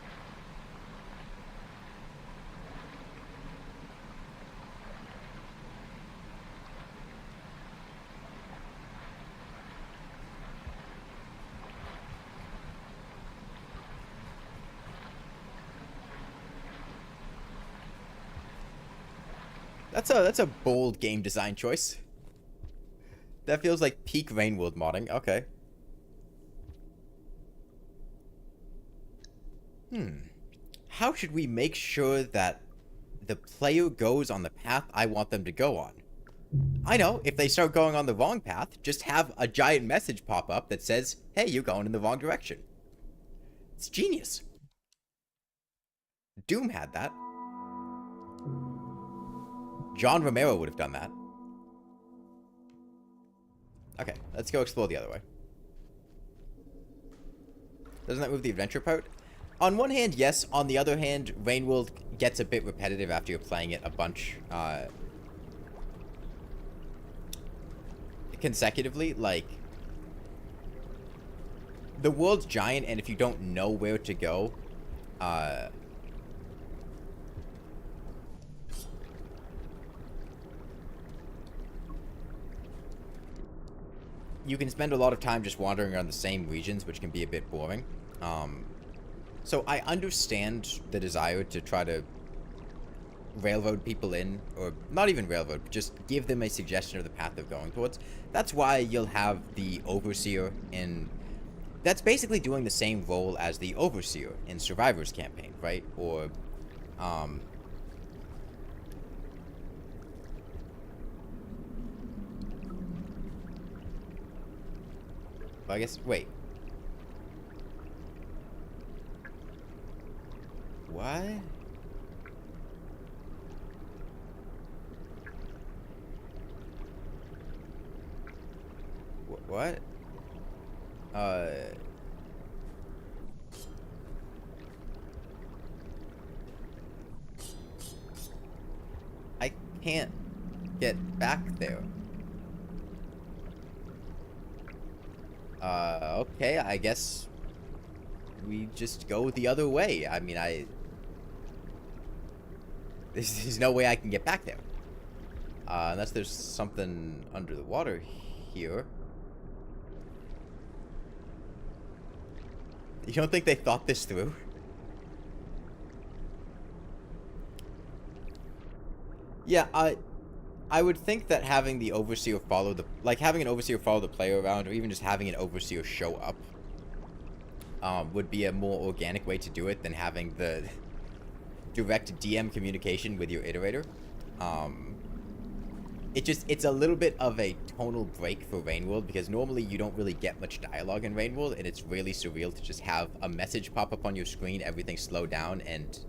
That's a bold game design choice. That feels like peak Rainworld modding. Okay. How should we make sure that the player goes on the path I want them to go on? I know, if they start going on the wrong path, just have a giant message pop up that says, "Hey, you're going in the wrong direction." It's genius. Doom had that. John Romero would have done that. Okay, let's go explore the other way. Doesn't that move the adventure part? On one hand, yes. On the other hand, Rainworld gets a bit repetitive after you're playing it a bunch consecutively. Like, the world's giant, and if you don't know where to go, you can spend a lot of time just wandering around the same regions, which can be a bit boring. So I understand the desire to try to railroad people in, or not even railroad, but just give them a suggestion of the path they're going towards. That's why you'll have the Overseer in... That's basically doing the same role as the Overseer in Survivor's campaign, right? Or, I guess, wait. What? What? I can't get back there? Okay, I guess we just go the other way. I mean, there's no way I can get back there. Unless there's something under the water here. You don't think they thought this through? Yeah, I would think that having the overseer follow the, like having an overseer follow the player around, or even just having an overseer show up, would be a more organic way to do it than having the direct DM communication with your iterator. It's a little bit of a tonal break for Rainworld, because normally you don't really get much dialogue in Rainworld, and it's really surreal to just have a message pop up on your screen, everything slow down, and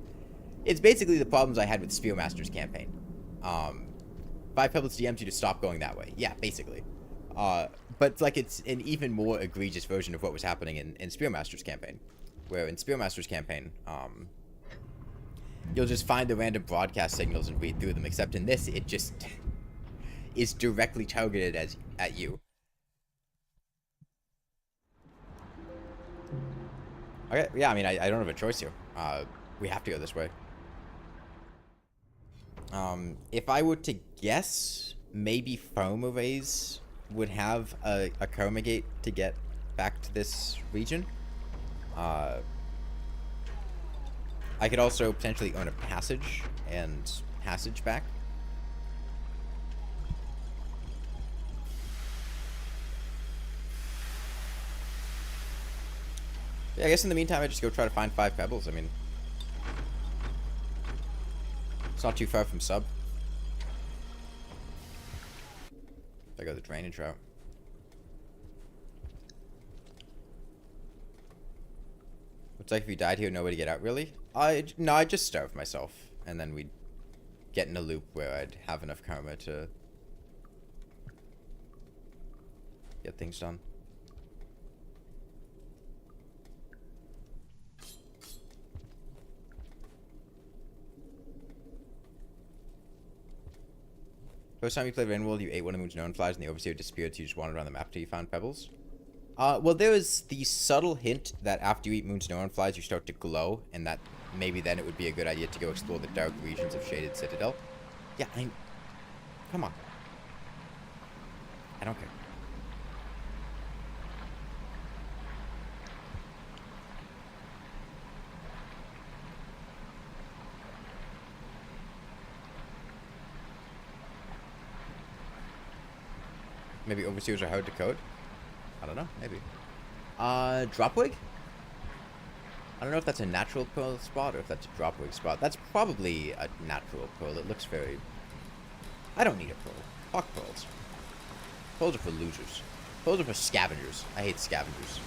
it's basically the problems I had with Spearmaster's campaign. Five Pebbles DMs you to stop going that way. Yeah, basically. But like it's an even more egregious version of what was happening in Spearmaster's campaign, where in Spearmaster's campaign, you'll just find the random broadcast signals and read through them, except in this, it just is directly targeted at you. Okay, yeah, I mean, I don't have a choice here. We have to go this way. If I were to guess, maybe foam arrays would have a chroma gate to get back to this region. I could also potentially own a passage and passage back. Yeah, I guess in the meantime, I just go try to find Five Pebbles. I mean, it's not too far from sub. There go the drainage route. Looks like if you died here, nobody get out, really? No, I'd just starve myself. And then we'd get in a loop where I'd have enough karma to get things done. First time you played Rainworld, you ate one of the moon's known flies and the overseer disappeared, so you just wandered around the map till you found pebbles? Well, there is the subtle hint that after you eat moon's known flies, you start to glow, and that maybe then it would be a good idea to go explore the dark regions of Shaded Citadel. Yeah, come on. I don't care. Maybe overseers are hard to code? I don't know, maybe. Dropwig? I don't know if that's a natural pearl spot or if that's a dropwig spot. That's probably a natural pearl. It looks very... I don't need a pearl. Fuck pearls. Pearls are for losers. Pearls are for scavengers. I hate scavengers.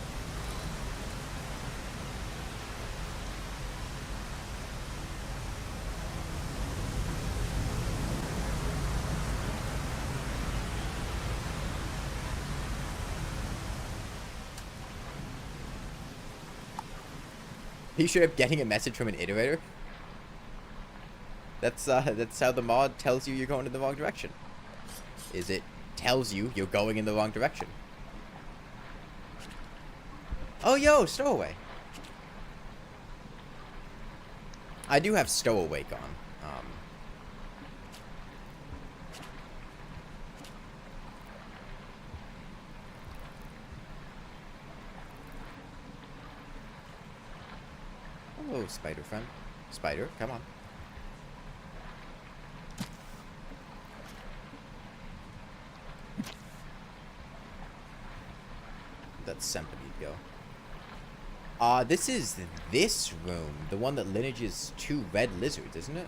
You should have getting a message from an iterator. That's how the mod tells you you're going in the wrong direction. Is it tells you you're going in the wrong direction. Oh, yo, stowaway. I do have stowaway on. Hello, spider friend. Spider, come on. That's Centipede go. This is this room. The one that lineages 2 red lizards, isn't it?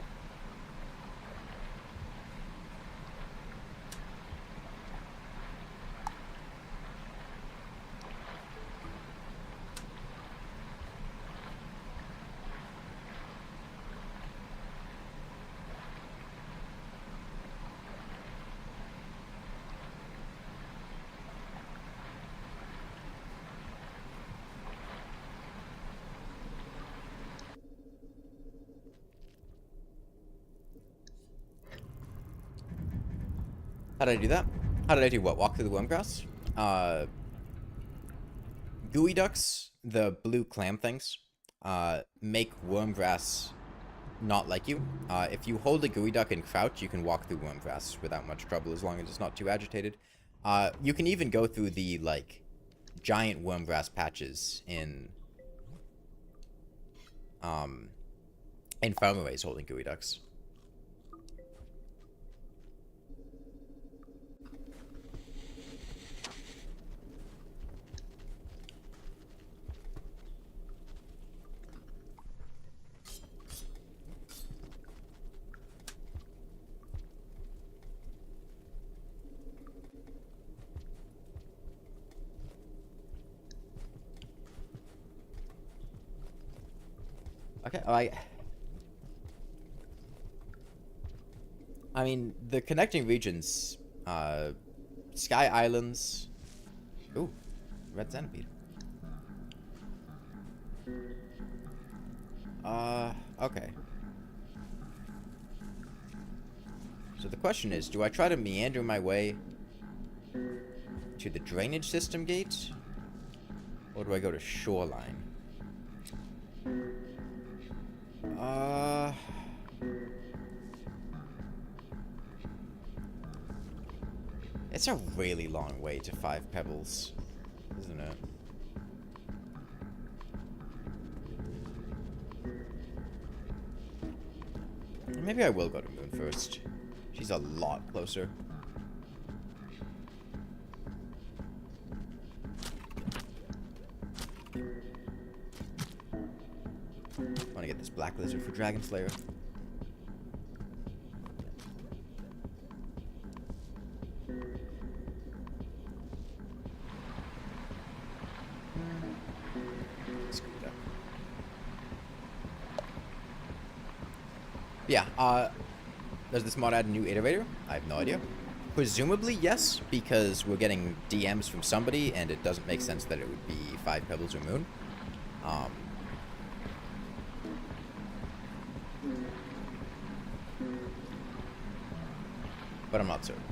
How did I do that? How did I do what? Walk through the worm grass? Gooey ducks, the blue clam things, make worm grass not like you. If you hold a gooey duck and crouch, you can walk through worm grass without much trouble as long as it's not too agitated. You can even go through the, like, giant worm grass patches in farmways holding gooey ducks. Okay, I mean, the connecting regions, Sky Islands. Ooh, red centipede. Okay. So the question is, do I try to meander my way to the drainage system gate? Or do I go to shoreline? It's a really long way to Five Pebbles, isn't it? Maybe I will go to Moon first. She's a lot closer. I want to get this black lizard for Dragon Slayer. Yeah, does this mod add a new iterator? I have no idea. Presumably, yes, because we're getting DMs from somebody, and it doesn't make sense that it would be Five Pebbles or Moon. But I'm not certain.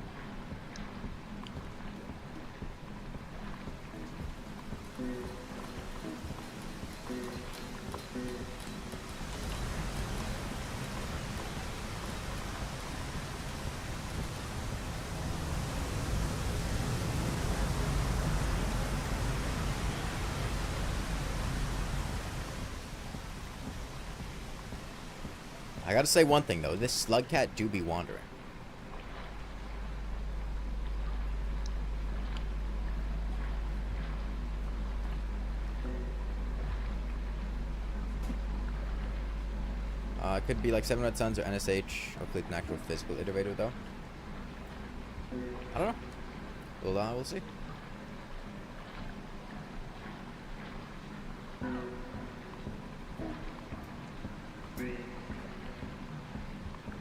I gotta say one thing, though. This slug cat do be wandering. It could be like 7 Red Suns or NSH, or click an actual physical iterator, though. I don't know. We'll see.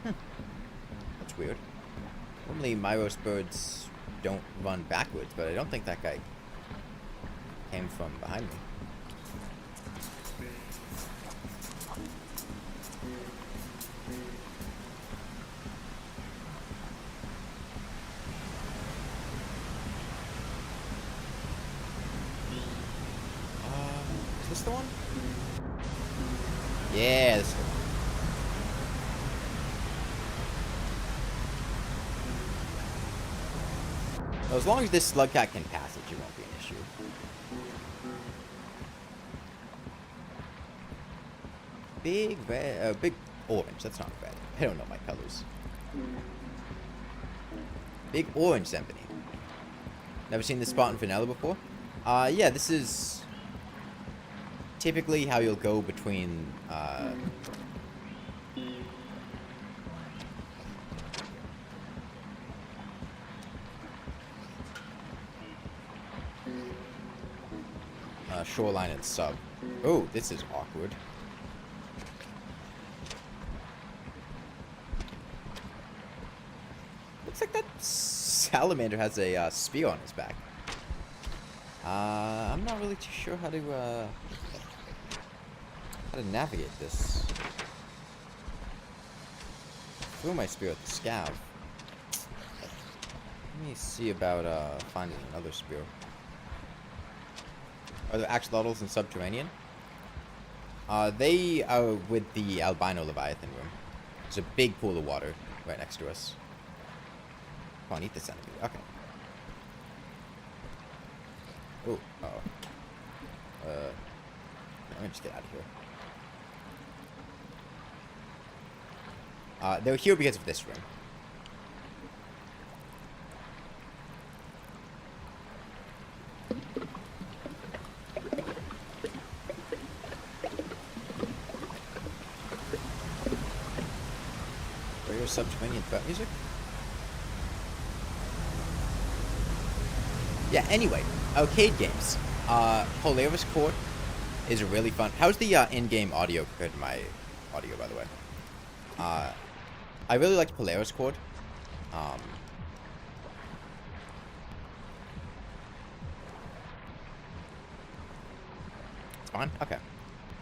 That's weird. Normally, Myros birds don't run backwards, but I don't think that guy came from behind me. Is this the one? Yeah, this is the one. So as long as this slug cat can pass it, it won't be an issue. Big red, big orange. That's not red. I don't know my colors. Big orange Zempany. Never seen this spot in vanilla before? Yeah, this is typically how you'll go between, shoreline and sub. Oh, this is awkward. Looks like that salamander has a spear on his back. I'm not really too sure how to navigate this. Threw my spear at the scav. Let me see about finding another spear. Are there axolotls in Subterranean? They are with the albino leviathan room. There's a big pool of water right next to us. Come on, eat the centipede. Okay. Oh, uh-oh. Let me just get out of here. They're here because of this room. Where's Subterranean threat music? Yeah, anyway, arcade games. Polaris Court is really fun. How's the in-game audio compared to my audio, by the way? I really liked Polaris Court. It's fine? Okay.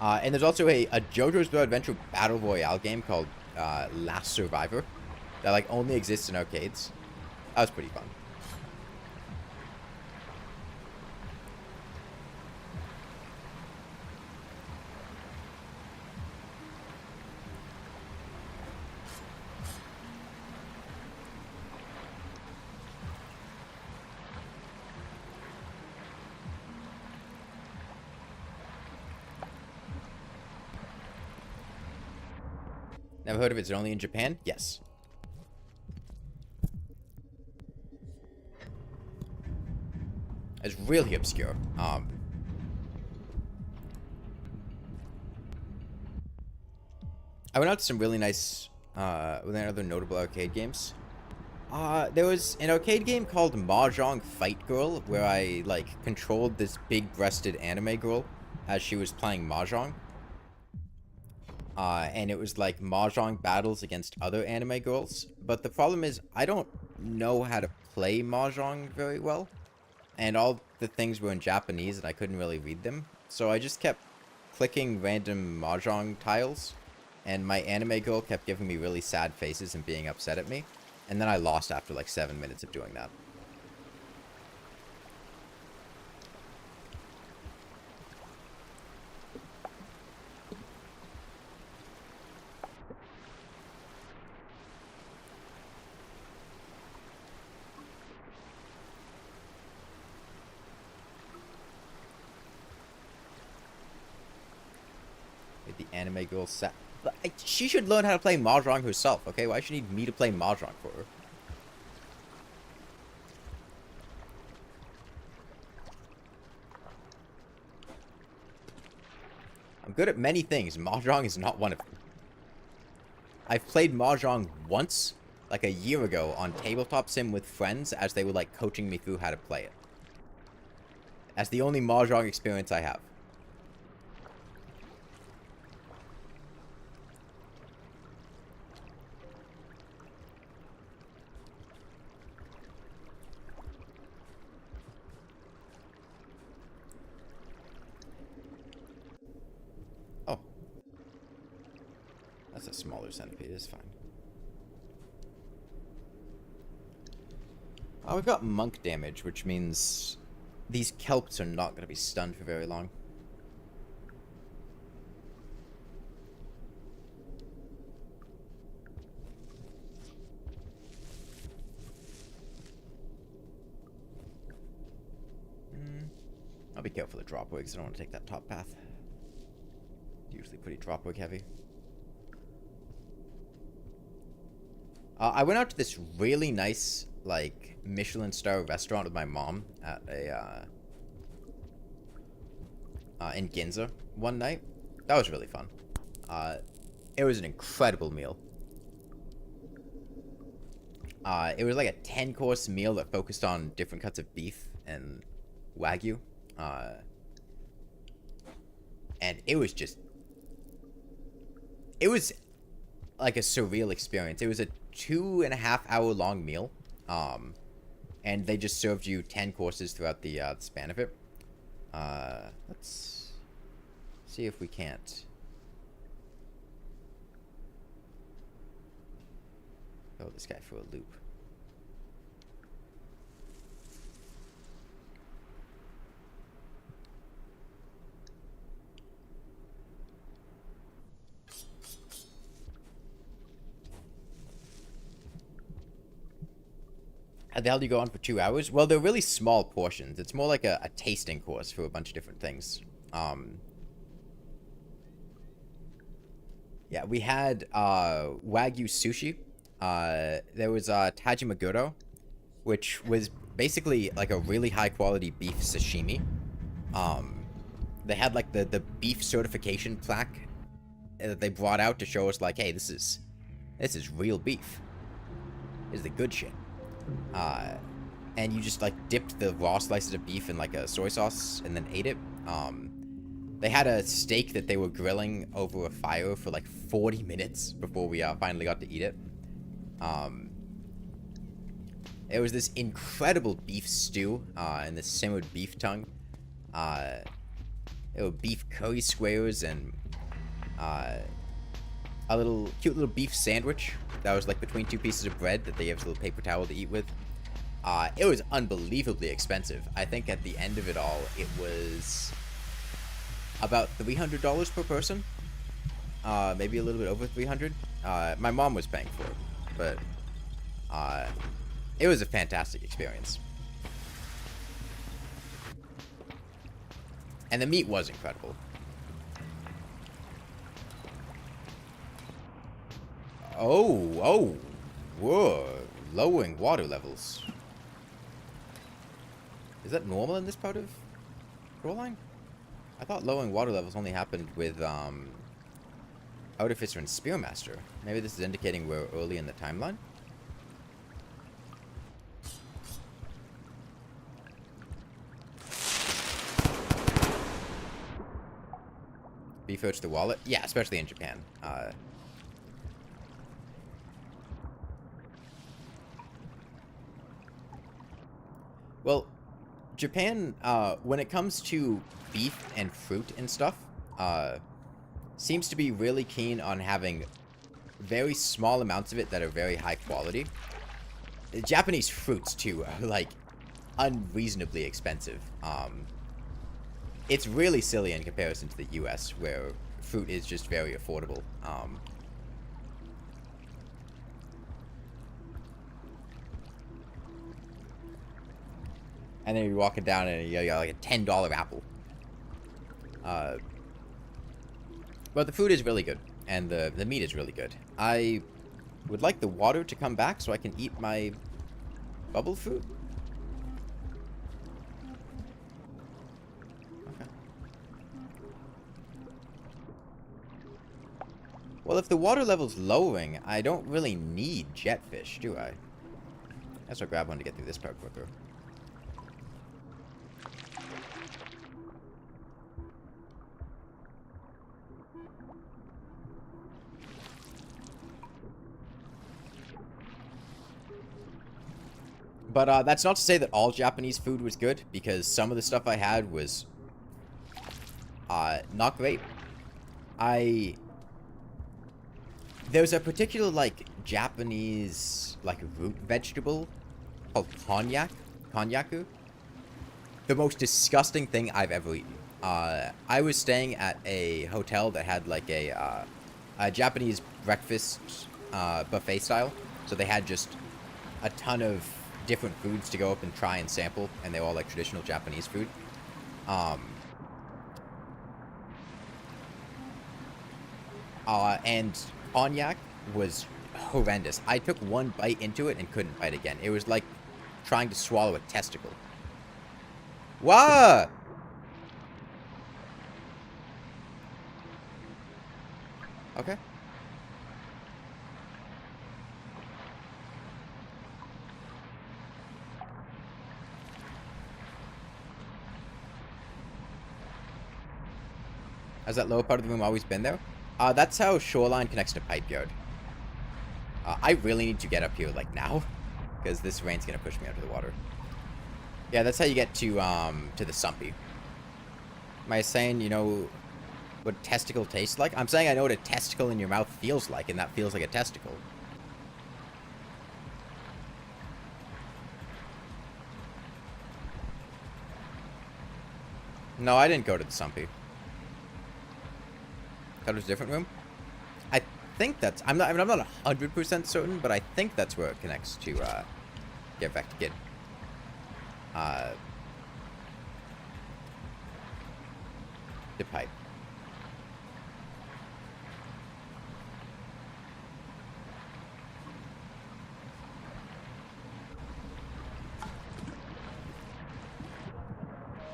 And there's also a JoJo's Bizarre Adventure Battle Royale game called Last Survivor that like only exists in arcades. That was pretty fun. Never heard of it? Is it only in Japan? Yes. It's really obscure. I went out to some really nice, other notable arcade games. There was an arcade game called Mahjong Fight Girl, where I, like, controlled this big-breasted anime girl as she was playing Mahjong. And it was like Mahjong battles against other anime girls. But the problem is, I don't know how to play Mahjong very well. And all the things were in Japanese and I couldn't really read them. So I just kept clicking random Mahjong tiles. And my anime girl kept giving me really sad faces and being upset at me. And then I lost after like 7 minutes of doing that. The anime girl set. She should learn how to play Mahjong herself, okay? Why should she need me to play Mahjong for her? I'm good at many things. Mahjong is not one of them. I've played Mahjong once, like a year ago, on Tabletop Sim with friends as they were, like, coaching me through how to play it. That's the only Mahjong experience I have. That's a smaller centipede, it's fine. Oh, we've got monk damage, which means these kelps are not going to be stunned for very long. I'll be careful of dropwigs, I don't want to take that top path. Usually pretty dropwig heavy. I went out to this really nice, like, Michelin-star restaurant with my mom at a, in Ginza one night. That was really fun. It was an incredible meal. It was like a 10-course meal that focused on different cuts of beef and Wagyu. And it was just... It was like a surreal experience. It was a 2.5-hour long meal. And they just served you 10 courses throughout the span of it. Let's see if we can't throw this guy for a loop. the hell do you go on for 2 hours? Well, they're really small portions. It's more like a tasting course for a bunch of different things. Yeah, we had Wagyu sushi. There was Tajimaguro, which was basically like a really high quality beef sashimi. They had like the beef certification plaque that they brought out to show us like, hey, this is real beef. This is the good shit. And you just like dipped the raw slices of beef in like a soy sauce and then ate it. They had a steak that they were grilling over a fire for like 40 minutes before we finally got to eat it. It was this incredible beef stew and this simmered beef tongue. There were beef curry squares and a cute little beef sandwich that was like between two pieces of bread that they gave us a little paper towel to eat with. It was unbelievably expensive. I think at the end of it all, it was about $300 per person. Maybe a little bit over 300. My mom was paying for it, but it was a fantastic experience. And the meat was incredible. Oh, whoa, lowering water levels. Is that normal in this part of Shoreline? I thought lowering water levels only happened with, Artificer and Spearmaster. Maybe this is indicating we're early in the timeline? Beef hurts the wallet? Yeah, especially in Japan. Well, Japan, when it comes to beef and fruit and stuff, seems to be really keen on having very small amounts of it that are very high quality. The Japanese fruits, too, are, like, unreasonably expensive. It's really silly in comparison to the US, where fruit is just very affordable. And then you're walking down and you got like a $10 apple. But the food is really good, and the meat is really good. I would like the water to come back so I can eat my bubble fruit. Okay. Well, if the water level's lowering, I don't really need jetfish, do I? Guess I'll grab one to get through this part quicker. But that's not to say that all Japanese food was good, because some of the stuff I had was not great. There's a particular, like, Japanese, like, root vegetable called konyaku. The most disgusting thing I've ever eaten. I was staying at a hotel that had, like, a Japanese breakfast buffet style, so they had just a ton of different foods to go up and try and sample, and they're all like traditional Japanese food. And konjac was horrendous. I took one bite into it and couldn't bite again. It was like trying to swallow a testicle. What? Okay. Has that lower part of the room always been there? That's how Shoreline connects to Pipe Yard. I really need to get up here, like, now. Because this rain's gonna push me under the water. Yeah, that's how you get to the Sumpy. Am I saying, you know, what a testicle tastes like? I'm saying I know what a testicle in your mouth feels like, and that feels like a testicle. No, I didn't go to the Sumpy. Thought it was a different room? I think that's... I'm not 100% certain, but I think that's where it connects to get back to get the pipe.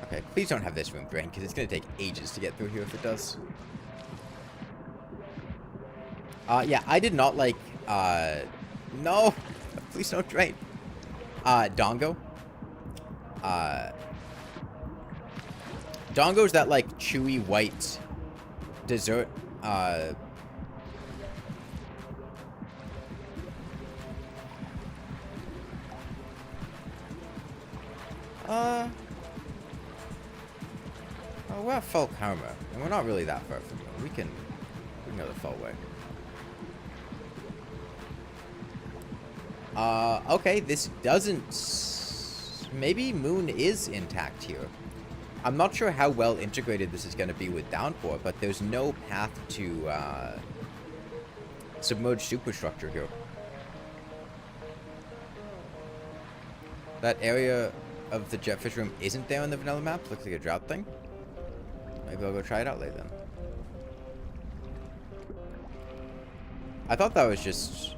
Okay, please don't have this room drained, because it's going to take ages to get through here if it does. Yeah, I did not like, no, please don't drain. Dongo. Dongo's that, like, chewy white dessert, oh, we're at Fall Karma, and we're not really that far from here. We can go the Fall way. Okay, this doesn't... Maybe Moon is intact here. I'm not sure how well integrated this is going to be with Downpour, but there's no path to, submerged superstructure here. That area of the Jetfish room isn't there on the vanilla map. Looks like a Drought thing. Maybe I'll go try it out later then. I thought that was just...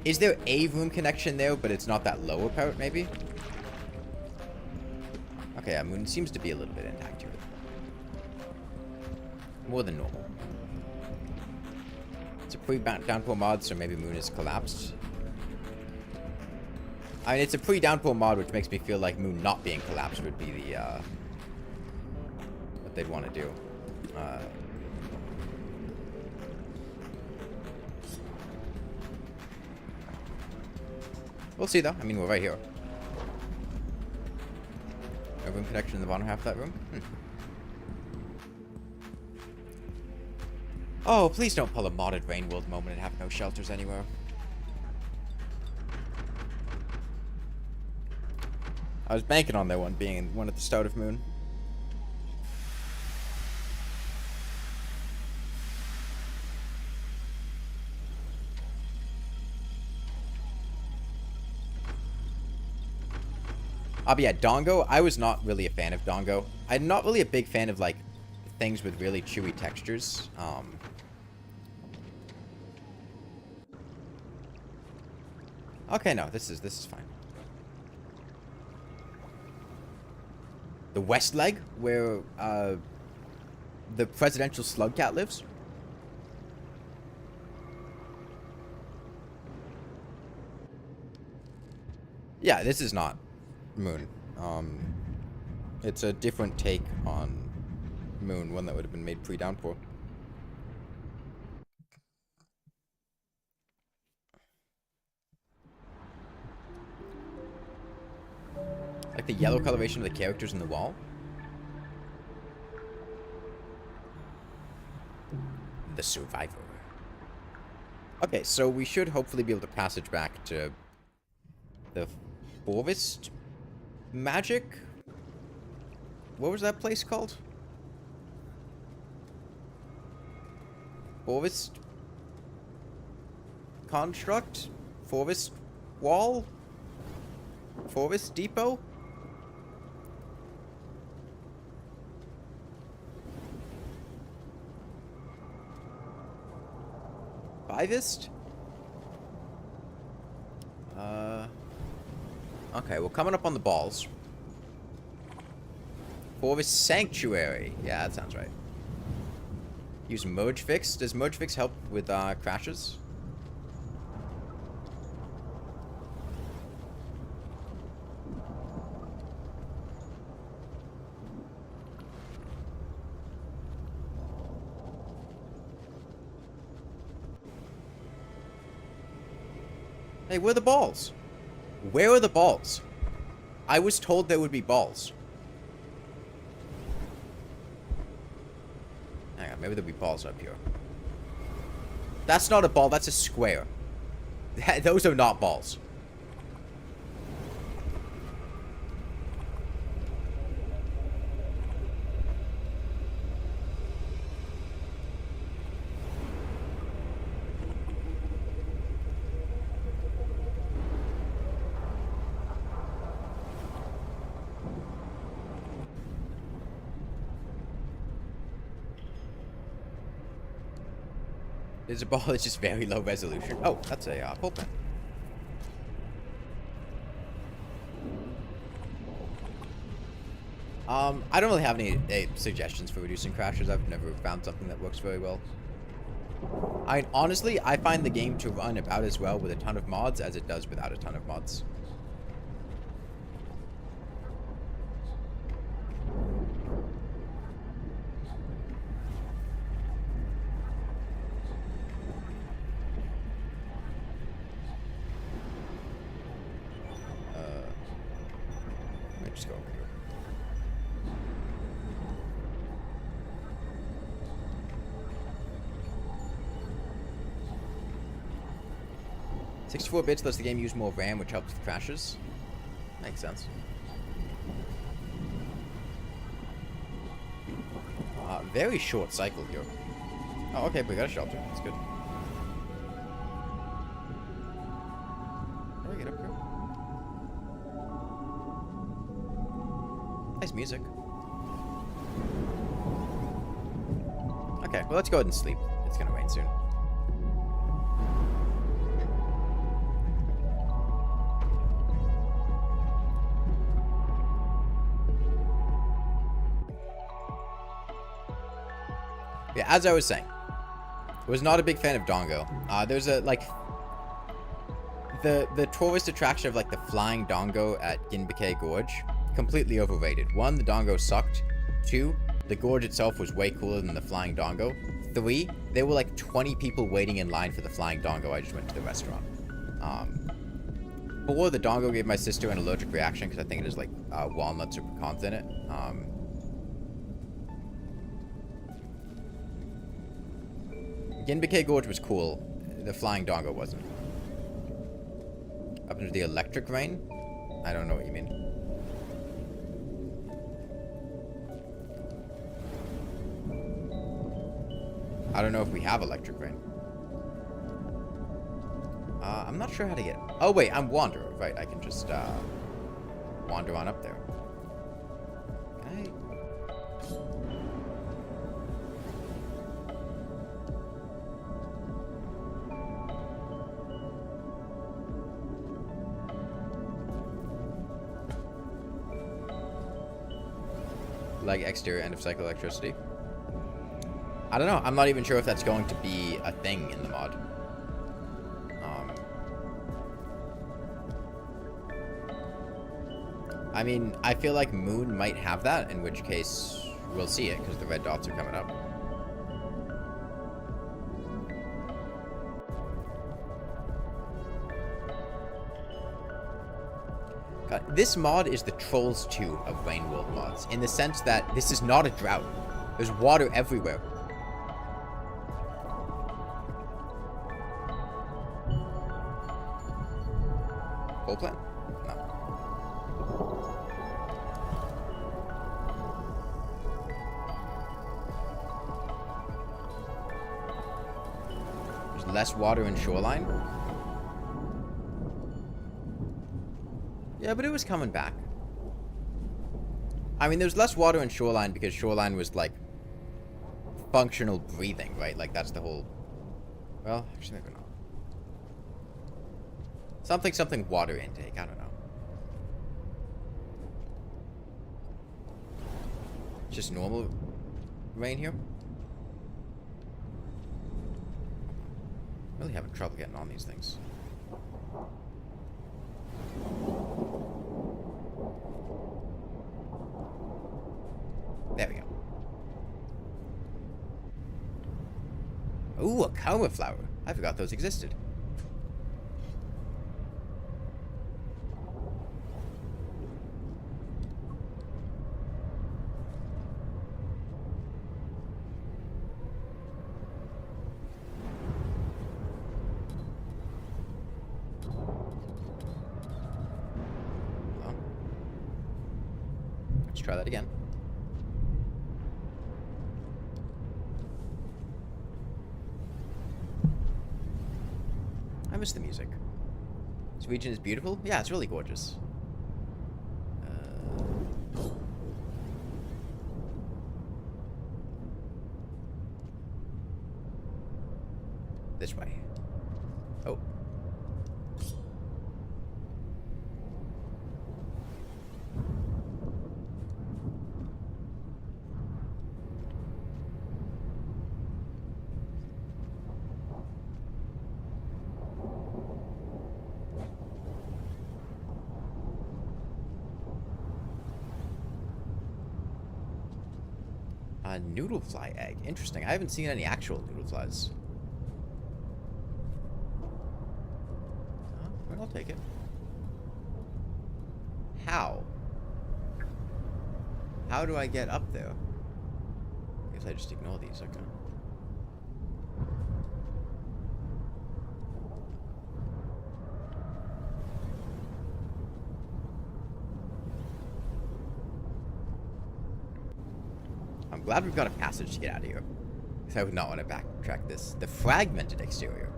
Is there a room connection there, but it's not that lower part, maybe? Okay, yeah, Moon seems to be a little bit intact here. More than normal. It's a pre-downpour mod, so maybe Moon is collapsed. I mean, it's a pre-downpour mod, which makes me feel like Moon not being collapsed would be the, what they'd want to do. We'll see, though. I mean, we're right here. A room connection in the bottom half of that room? Oh, please don't pull a modded Rain World moment and have no shelters anywhere. I was banking on that one being one at the start of Moon. But yeah, Dongo, I was not really a fan of Dongo. I'm not really a big fan of, like, things with really chewy textures. Okay, no, this is fine. The west leg, where, the presidential slug cat lives. Yeah, this is not Moon. It's a different take on Moon, one that would have been made pre-downpour. Like the yellow coloration of the characters in the wall. The Survivor. Okay, so we should hopefully be able to passage back to the Forest Magic? What was that place called? Forest Construct? Forest Wall? Forest Depot? Fivest? Okay, we're coming up on the balls. Forest Sanctuary. Yeah, that sounds right. Use Merge Fix. Does Merge Fix help with crashes? Hey, where are the balls? Where are the balls? I was told there would be balls. Hang on, maybe there'll be balls up here. That's not a ball, that's a square. Those are not balls. There's a ball that's just very low resolution. Oh, that's a pole plant. I don't really have any suggestions for reducing crashes. I've never found something that works very well. Honestly, I find the game to run about as well with a ton of mods as it does without a ton of mods. Let me just go over here. "64 bits lets the game use more RAM, which helps with crashes." Makes sense. Very short cycle here. Oh, okay, we got a shelter. That's good. How do I get up here? Nice music. Okay, well, let's go ahead and sleep. It's gonna rain soon. Yeah, as I was saying, was not a big fan of Dongo. There's a, like, the tourist attraction of, like, the flying Dongo at Ginbeke Gorge, completely overrated. 1, the Dongo sucked. 2, the gorge itself was way cooler than the flying Dongo. 3, there were, like, 20 people waiting in line for the flying Dongo. I just went to the restaurant. 4, the Dongo gave my sister an allergic reaction because I think it has, like, walnuts or pecans in it. Ginbeke Gorge was cool. The flying Dongo wasn't. Up into the electric rain? I don't know what you mean. I don't know if we have electric rain. I'm not sure how to get... Oh, wait, I'm Wanderer. Right, I can just, wander on up there. Can I... Like exterior end of cycle electricity. I don't know. I'm not even sure if that's going to be a thing in the mod. I mean, I feel like Moon might have that, in which case we'll see it because the red dots are coming up. God, this mod is the Trolls 2 of Rain World mods, in the sense that this is not a drought. There's water everywhere. Coal plant? No. There's less water in Shoreline? Yeah, but it was coming back. I mean, there's less water in Shoreline because Shoreline was, like, functional breathing, right? Like, that's the whole... Well, actually, maybe not. Something water intake. I don't know. Just normal rain here? Really having trouble getting on these things. There we go. Ooh, a coma flower. I forgot those existed. Hello? Let's try that again. I miss the music. This region is beautiful? Yeah, it's really gorgeous. Noodle fly egg. Interesting. I haven't seen any actual noodle flies. I'll take it. How? How do I get up there? I guess I just ignore these, okay. I'm glad we've got a passage to get out of here. Because I would not want to backtrack this. The fragmented exterior.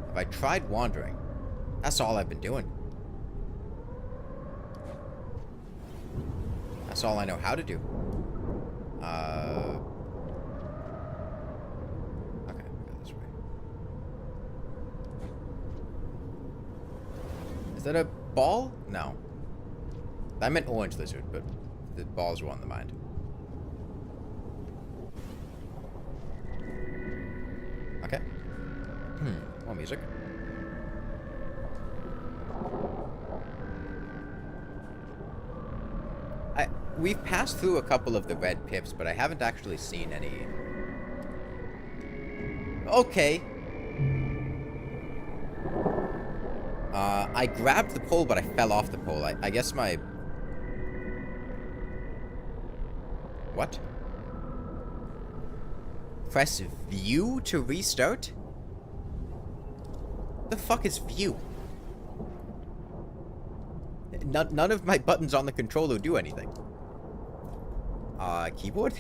Have I tried wandering? That's all I've been doing. That's all I know how to do. Okay, go this way. Is that a ball? No. I meant orange lizard, but the balls were on the mind. Okay. More music. We've passed through a couple of the red pips, but I haven't actually seen any. Okay. I grabbed the pole, but I fell off the pole. I guess my... What? Press view to restart? The fuck is view? None of my buttons on the controller do anything. Keyboard?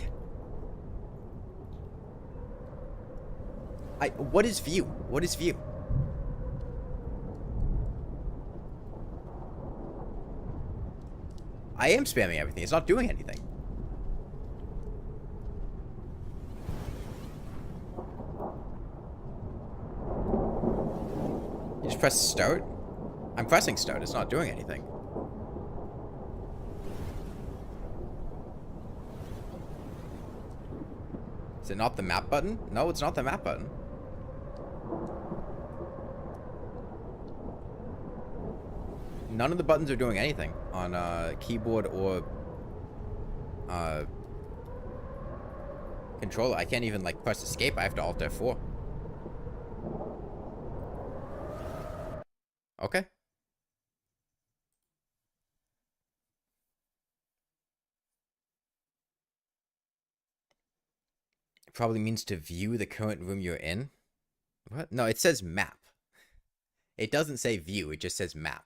What is view? What is view? I am spamming everything. It's not doing anything. You just press start? I'm pressing start. It's not doing anything. Is it not the map button? No, it's not the map button. None of the buttons are doing anything on keyboard or controller. I can't even like press escape. I have to Alt F4. Okay. It probably means to view the current room you're in. What? No, it says map. It doesn't say view, it just says map.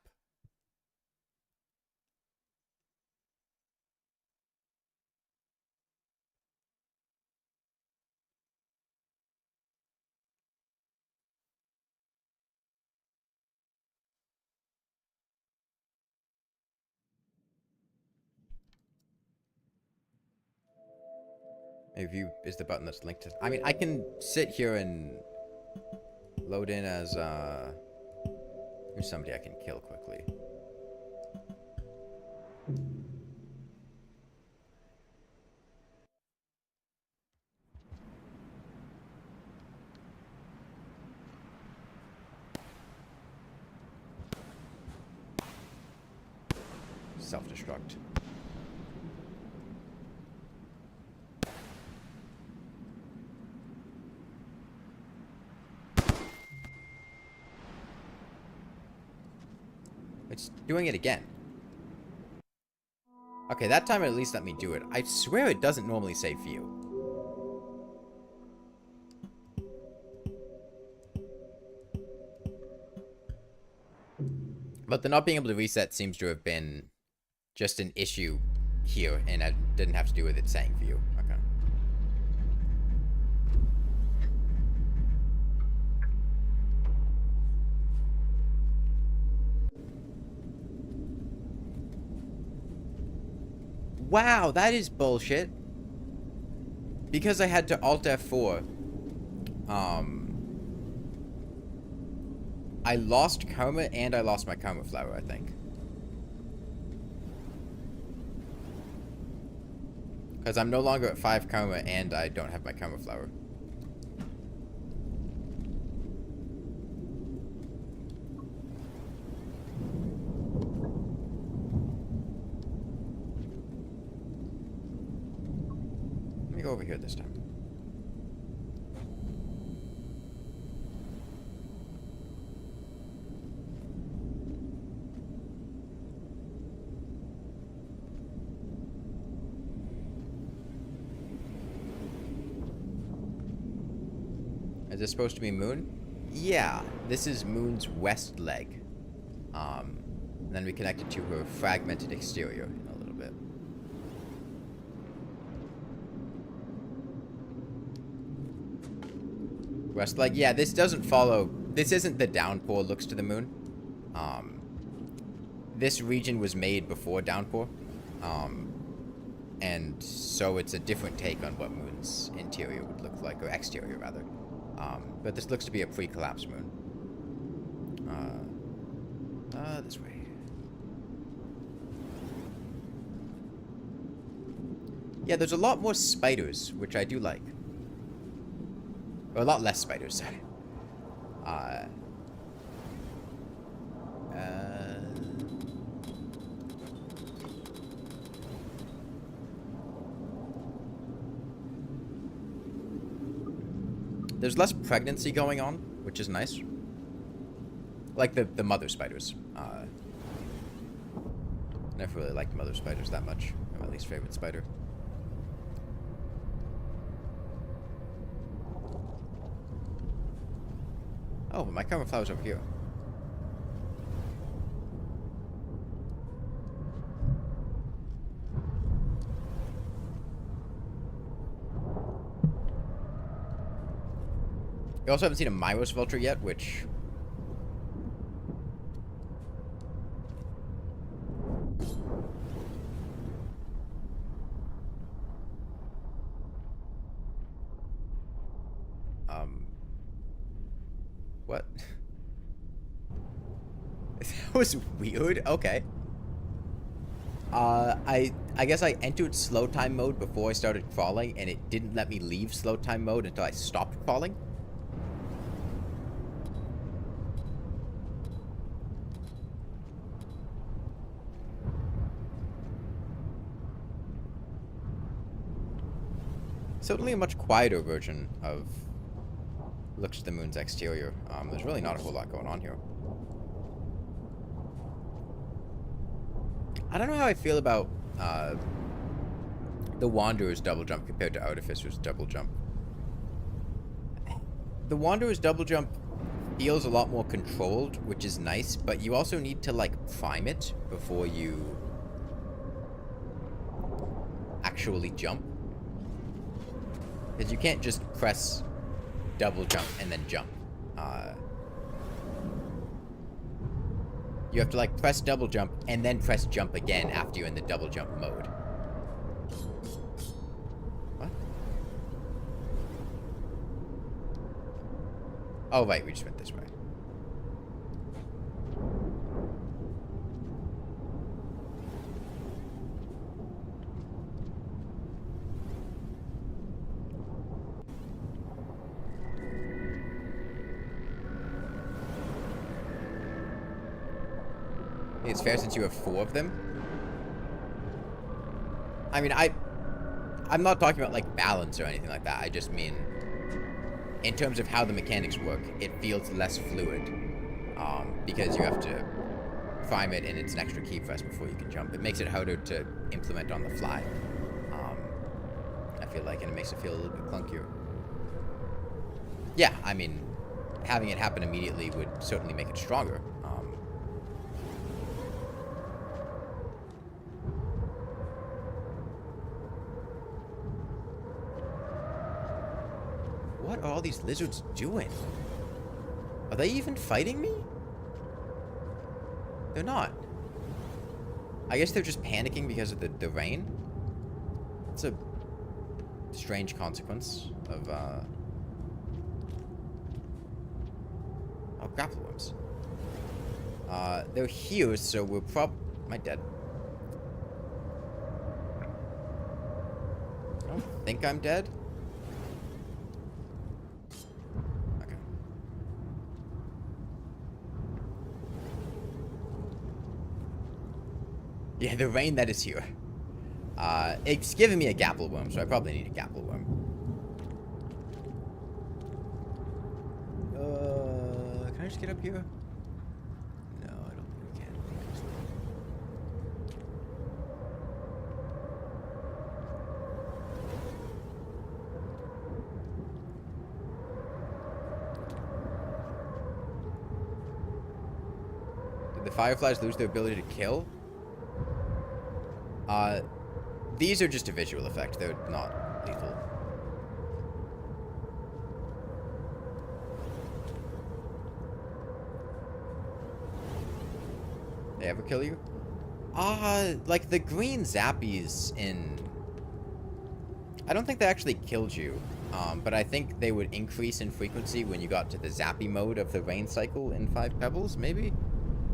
Maybe view is the button that's linked to... I mean, I can sit here and load in as, who's somebody I can kill quickly. Self-destruct. It's doing it again. Okay, that time it at least let me do it. I swear it doesn't normally say view. But the not being able to reset seems to have been just an issue here, and it didn't have to do with it saying view. Okay. Wow, that is bullshit. Because I had to Alt F4, I lost coma and I lost my coma flower, I think. Because I'm no longer at 5 coma and I don't have my coma flower. go over here this time. Is this supposed to be Moon? Yeah, this is Moon's west leg. And then we connect it to her fragmented exterior in a little bit. West leg, yeah, this doesn't follow. This isn't the downpour looks to the Moon. This region was made before downpour. And so it's a different take on what Moon's interior would look like, or exterior rather. But this looks to be a pre-collapse Moon. This way. Yeah, there's a lot more spiders, which I do like. Or a lot less spiders, sorry. There's less pregnancy going on, which is nice. Like the mother spiders. Never really liked mother spiders that much. My least favorite spider. Oh, my camera flower's over here. We also haven't seen a Myros vulture yet, which... What? That was weird. Okay. I guess I entered slow time mode before I started crawling, and it didn't let me leave slow time mode until I stopped crawling. Certainly a much quieter version of looks to the Moon's exterior. There's really not a whole lot going on here. I don't know how I feel about the Wanderer's double jump compared to Artificer's double jump. The Wanderer's double jump feels a lot more controlled, which is nice, but you also need to, like, prime it before you actually jump. Because you can't just press double jump and then jump. You have to, like, press double jump and then press jump again after you're in the double jump mode. What? Oh, right, we just went this way. It's fair since you have 4 of them. I mean, I'm not talking about, like, balance or anything like that. I just mean, in terms of how the mechanics work, it feels less fluid. Because you have to prime it and it's an extra key press before you can jump. It makes it harder to implement on the fly. I feel like, and it makes it feel a little bit clunkier. Yeah, I mean, having it happen immediately would certainly make it stronger. What are all these lizards doing? Are they even fighting me? They're not. I guess they're just panicking because of the rain. It's a strange consequence of, oh, grapple worms. They're here, so we're am I dead? I don't think I'm dead. Yeah, the rain that is here. It's giving me a gapple worm, so I probably need a gapple worm. Can I just get up here? No, I don't think we can. Did the fireflies lose their ability to kill? These are just a visual effect. They're not lethal. They ever kill you? Like the green zappies in... I don't think they actually killed you. But I think they would increase in frequency when you got to the zappy mode of the rain cycle in Five Pebbles, maybe?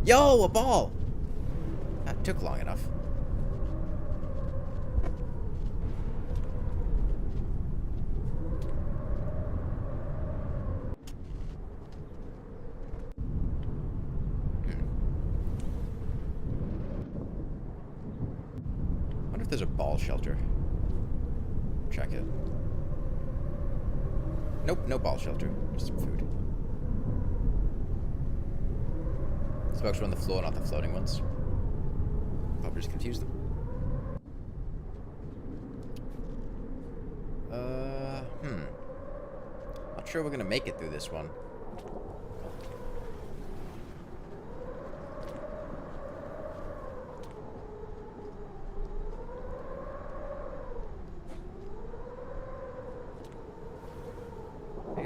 Yo, a ball! That took long enough. There's a ball shelter. Check it. Nope, no ball shelter. Just some food. Smokes are on the floor, not the floating ones. Probably just confuse them. Not sure we're gonna make it through this one.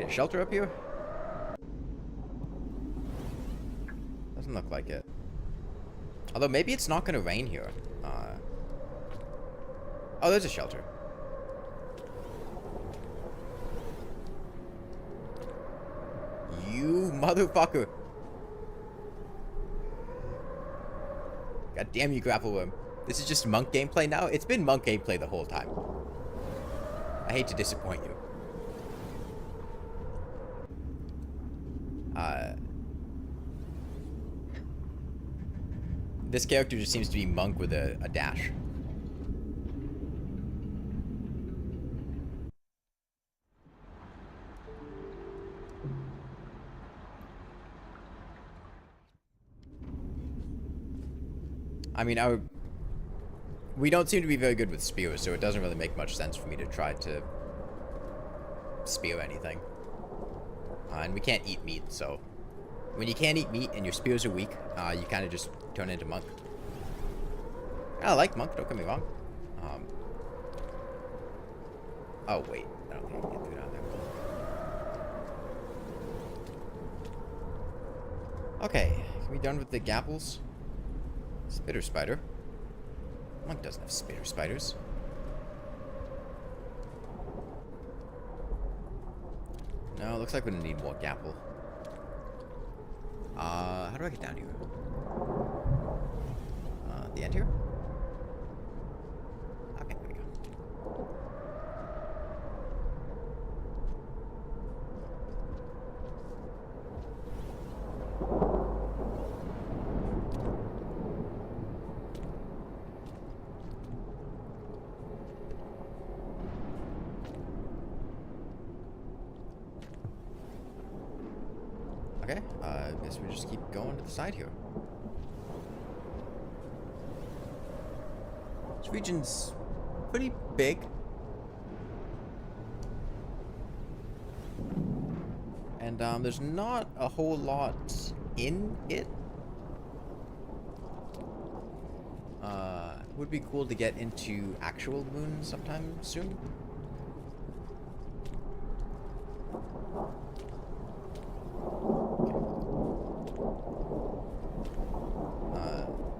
Shelter up here? Doesn't look like it. Although maybe it's not gonna rain here. Oh, there's a shelter. You motherfucker. God damn you, grapple worm. This is just monk gameplay now? It's been monk gameplay the whole time. I hate to disappoint you. This character just seems to be monk with a dash. I mean, we don't seem to be very good with spears, so it doesn't really make much sense for me to try to spear anything. And we can't eat meat, so... When you can't eat meat and your spears are weak, you kind of just turn into monk. I like monk, don't get me wrong. Oh, wait. I don't think I can get through down there. Okay, can we be done with the gapples? Spitter spider. Monk doesn't have spitter spiders. No, looks like we're gonna need more gapple. How do I get down here? The end here? Okay, there we go. Okay, I guess we just keep going to the side here. This region's pretty big. And there's not a whole lot in it. Would be cool to get into actual moon sometime soon.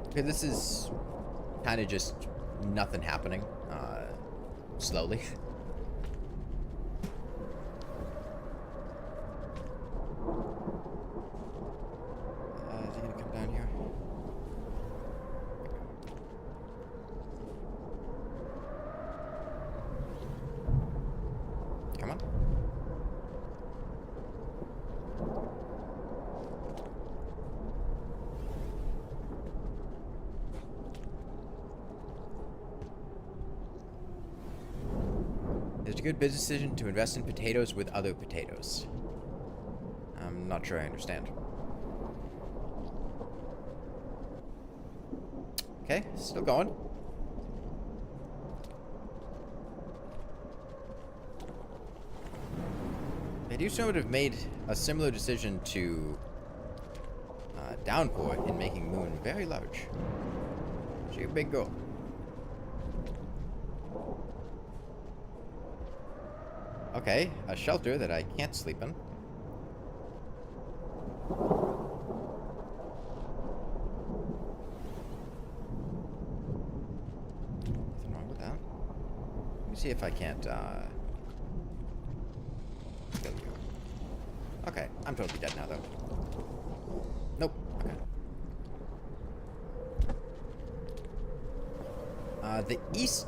Okay, this is kind of just nothing happening, slowly. Is he gonna come down here? Come on. a good business decision to invest in potatoes with other potatoes. I'm not sure I understand. Okay, still going. They do sort of made a similar decision to Downpour in making Moon very large. She's a big girl. Okay, a shelter that I can't sleep in. Nothing wrong with that. Let me see if I can't, kill you. Okay, I'm totally dead now, though. Nope. Okay. The east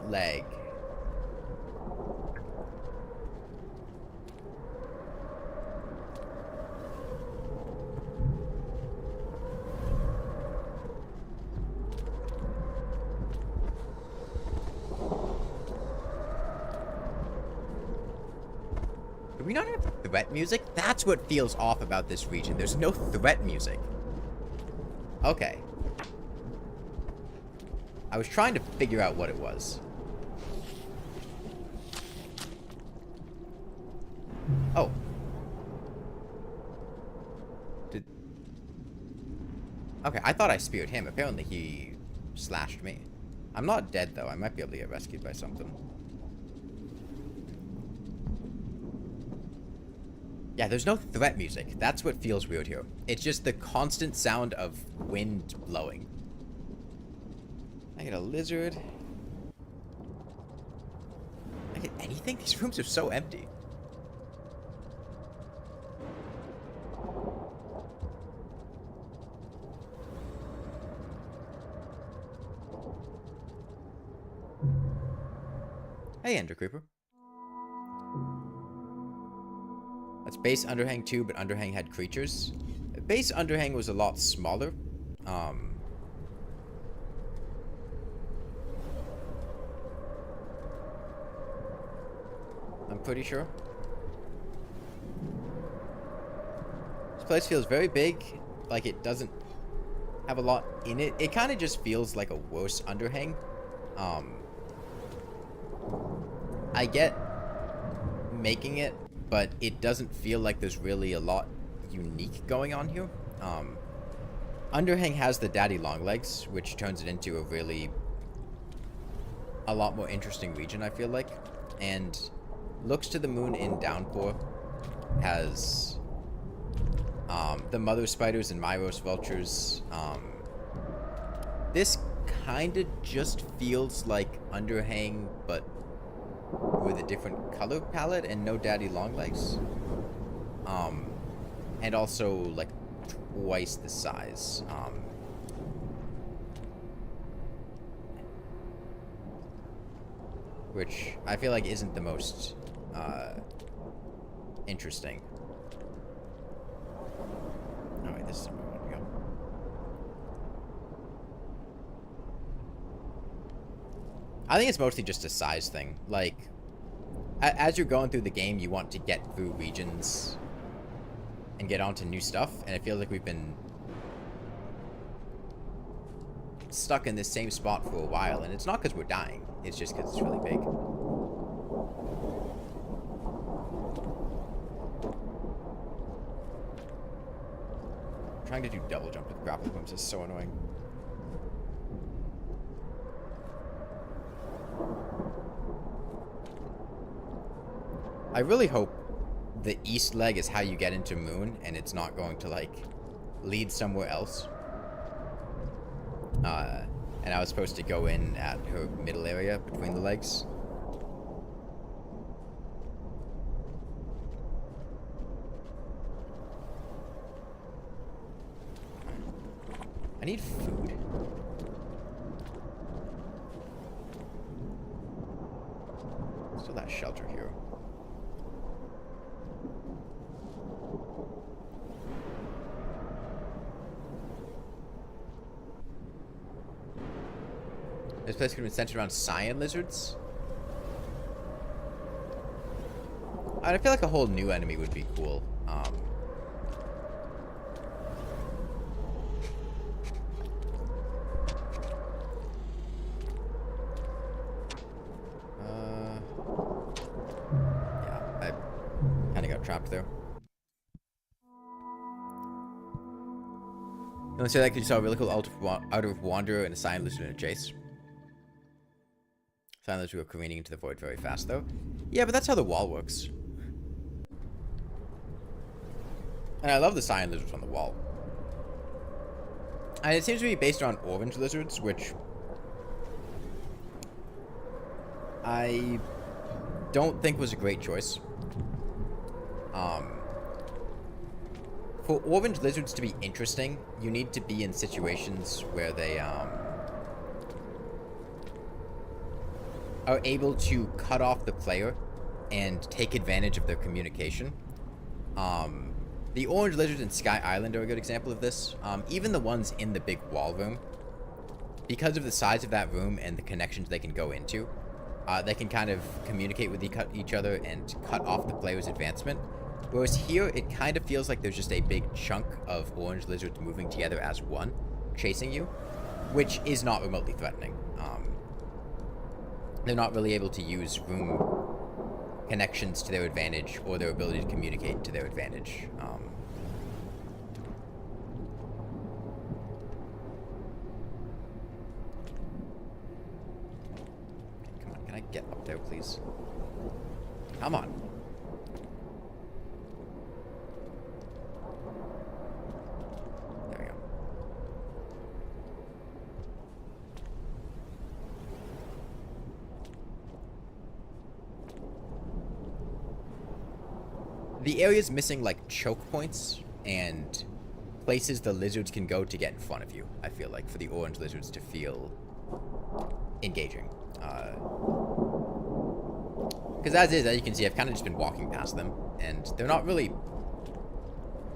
leg. Do we not have threat music? That's what feels off about this region. There's no threat music. Okay. I was trying to figure out what it was. Oh. Okay, I thought I speared him. Apparently he slashed me. I'm not dead, though. I might be able to get rescued by something. Yeah, there's no threat music. That's what feels weird here. It's just the constant sound of wind blowing. I get a lizard. I get anything? These rooms are so empty. Hey, Ender Creeper. That's base Underhang 2, but Underhang had creatures. Base Underhang was a lot smaller. I'm pretty sure. This place feels very big. Like it doesn't have a lot in it. It kind of just feels like a worse Underhang. I get making it, but it doesn't feel like there's really a lot unique going on here. Underhang has the daddy longlegs, which turns it into a lot more interesting region, I feel like. And Looks to the Moon in Downpour has the mother spiders and Myros vultures. This kind of just feels like Underhang, but with a different color palette and no daddy longlegs. And also like twice the size. Which I feel like isn't the most interesting. Oh wait, this is where we want to go. I think it's mostly just a size thing. Like, as you're going through the game, you want to get through regions and get onto new stuff, and it feels like we've been stuck in this same spot for a while, and it's not because we're dying, it's just because it's really big. Trying to do double jump with grapple hooks is so annoying. I really hope the east leg is how you get into Moon, and it's not going to, like, lead somewhere else. And I was supposed to go in at her middle area between the legs. I need food. Still that shelter here. This place could have been centered around cyan lizards. I feel like a whole new enemy would be cool. Yeah, I kind of got trapped there. You want to say that because you saw a really cool out of Wanderer and a Cyan Lizard and a Jace. Cyan Lizard go careening into the void very fast, though. Yeah, but that's how the wall works. And I love the Cyan Lizards on the wall. And it seems to be based on orange lizards, which I don't think was a great choice. For orange lizards to be interesting, you need to be in situations where they are able to cut off the player and take advantage of their communication. The orange lizards in Sky Island are a good example of this. Even the ones in the big wall room, because of the size of that room and the connections they can go into, they can kind of communicate with each other and cut off the player's advancement. Whereas here, it kind of feels like there's just a big chunk of orange lizards moving together as one, chasing you, which is not remotely threatening. They're not really able to use room connections to their advantage or their ability to communicate to their advantage. Come on, can I get up there, please? Come on. There we go. The area's missing, like, choke points and places the lizards can go to get in front of you, I feel like, for the orange lizards to feel engaging. Because as you can see, I've kind of just been walking past them, and they're not really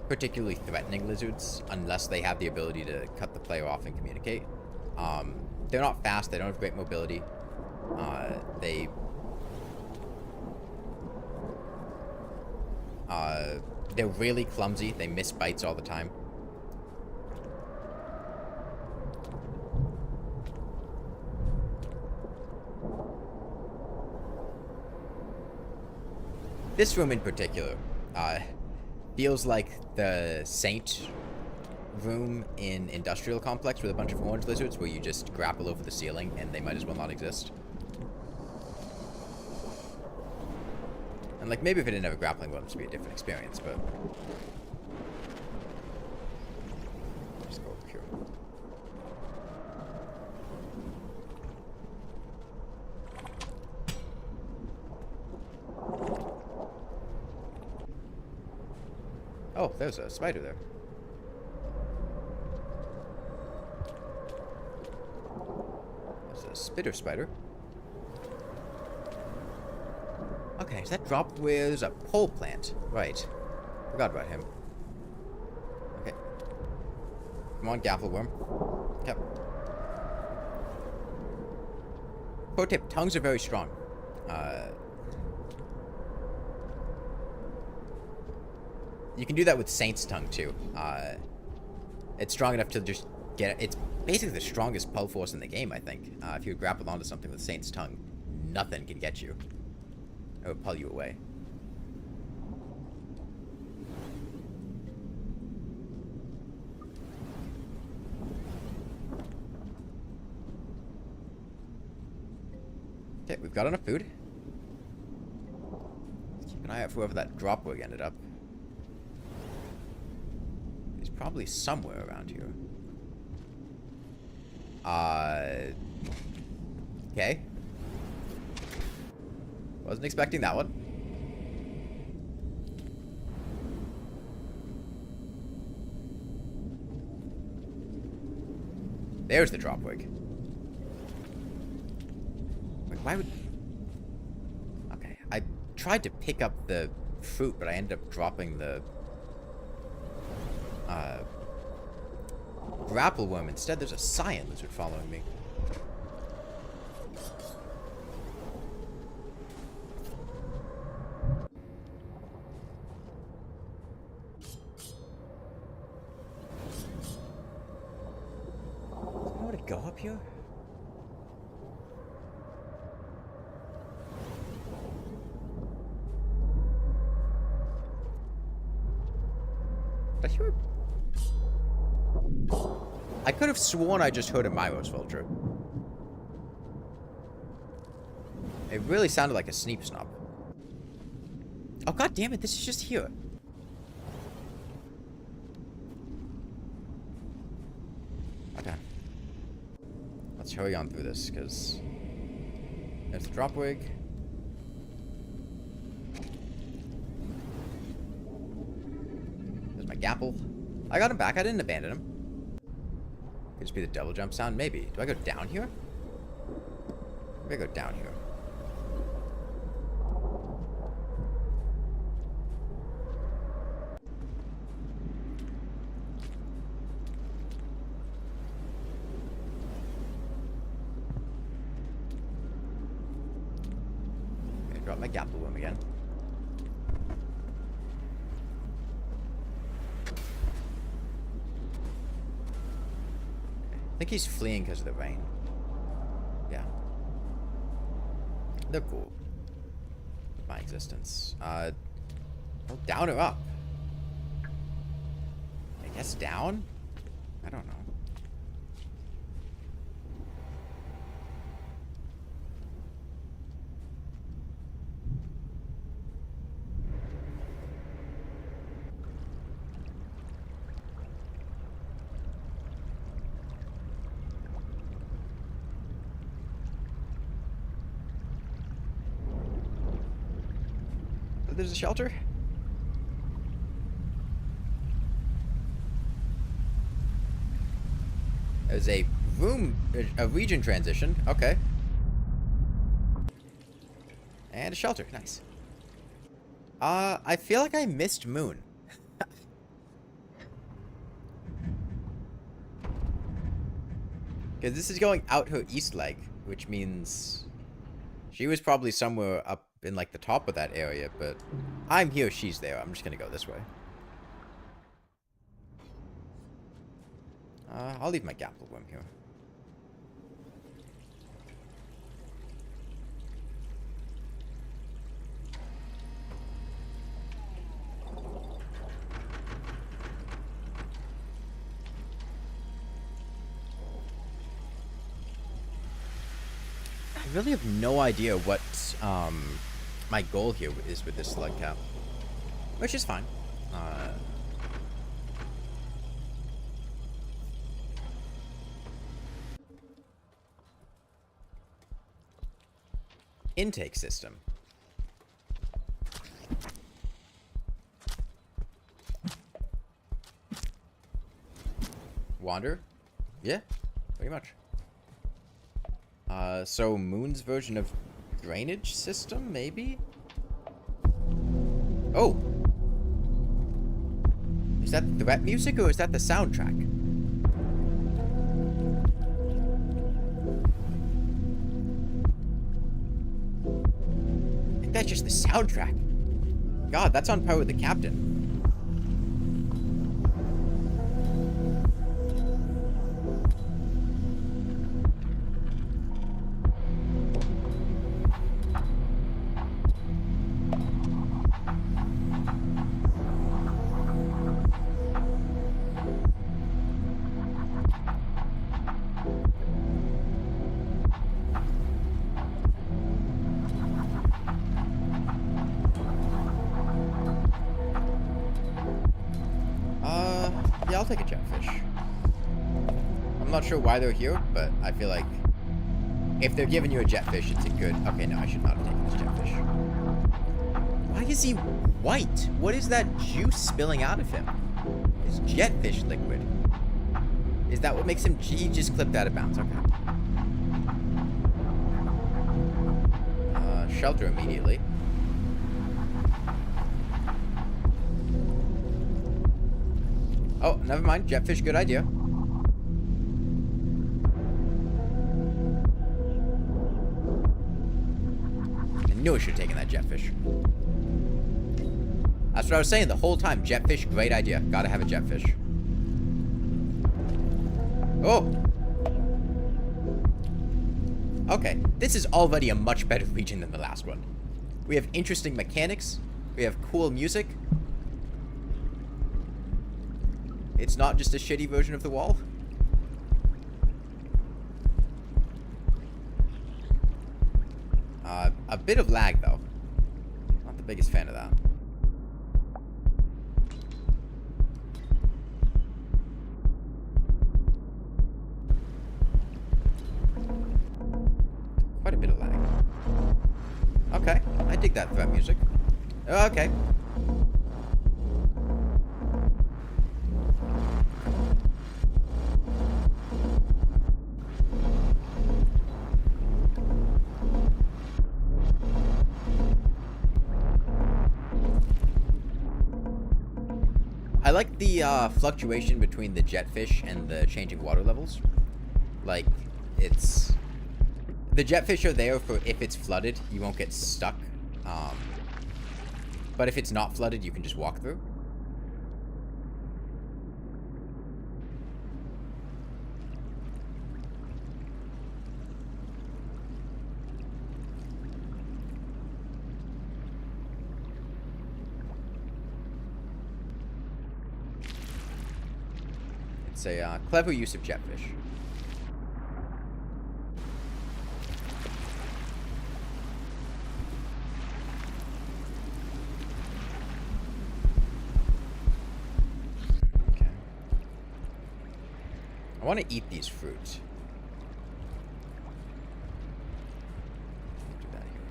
particularly threatening lizards unless they have the ability to cut the player off and communicate. They're not fast, they don't have great mobility. They're really clumsy. They miss bites all the time. This room in particular feels like the Saint room in Industrial Complex with a bunch of orange lizards where you just grapple over the ceiling and they might as well not exist. And, like, maybe if it didn't have a grappling one, this would be a different experience, but... Let's go over here. Oh, there's a spider there. There's a spitter spider. Okay, is that drop where there's a pole plant? Right. Forgot about him. Okay. Come on, Gaffleworm. Yep. Pro tip, tongues are very strong. You can do that with Saint's tongue, too. It's strong enough to just get... It's basically the strongest pull force in the game, I think. If you grapple onto something with Saint's tongue, nothing can get you. It would pull you away. Okay, we've got enough food. Let's keep an eye out for wherever that drop wig ended up. He's probably somewhere around here. Okay. Wasn't expecting that one. There's the drop wig. Wait, why would... Okay, I tried to pick up the fruit, but I ended up dropping the... grapple worm. Instead, there's a cyan lizard following me. go up here? Did I hear? I could have sworn I just heard a Myros vulture. It really sounded like a sneep snop. Oh god damn it, this is just here. Okay. Let's hurry on through this, because there's the drop wig. There's my Gapple. I got him back, I didn't abandon him. Could just be the double jump sound, maybe. Do I go down here? Maybe I go down here. Drop my Gapple Worm again. I think he's fleeing because of the rain. Yeah. They're cool. With my existence. Well, down or up? I guess down? I don't know. There's a shelter. There's a region transition. Okay. And a shelter. Nice. I feel like I missed Moon. Because this is going out her east leg, which means she was probably somewhere up in like the top of that area, but I'm here, she's there. I'm just gonna go this way. I'll leave my Gapple Worm here. I really have no idea what my goal here is with this slug cap, which is fine. Intake system. Wander? Yeah, pretty much. So Moon's version of drainage system, maybe? Oh! Is that threat music or is that the soundtrack? I think that's just the soundtrack. God, that's on par with the captain. Yeah, I'll take a jetfish. I'm not sure why they're here, but I feel like if they're giving you a jetfish, it's a good... Okay, no, I should not have taken this jetfish. Why is he white? What is that juice spilling out of him? It's jetfish liquid. Is that what makes him... He just clipped out of bounds. Okay. Shelter immediately. Oh, never mind. Jetfish, good idea. I knew I should have taken that jetfish. That's what I was saying the whole time. Jetfish, great idea. Gotta have a jetfish. Oh! Okay, this is already a much better region than the last one. We have interesting mechanics. We have cool music. It's not just a shitty version of the wall. A bit of lag, though. Not the biggest fan of that. Quite a bit of lag. Okay, I dig that threat music. Okay. I like the fluctuation between the jetfish and the changing water levels. Like, it's... The jetfish are there for if it's flooded, you won't get stuck. But if it's not flooded, you can just walk through. It's a clever use of jetfish. Okay. I want to eat these fruits. Do that here.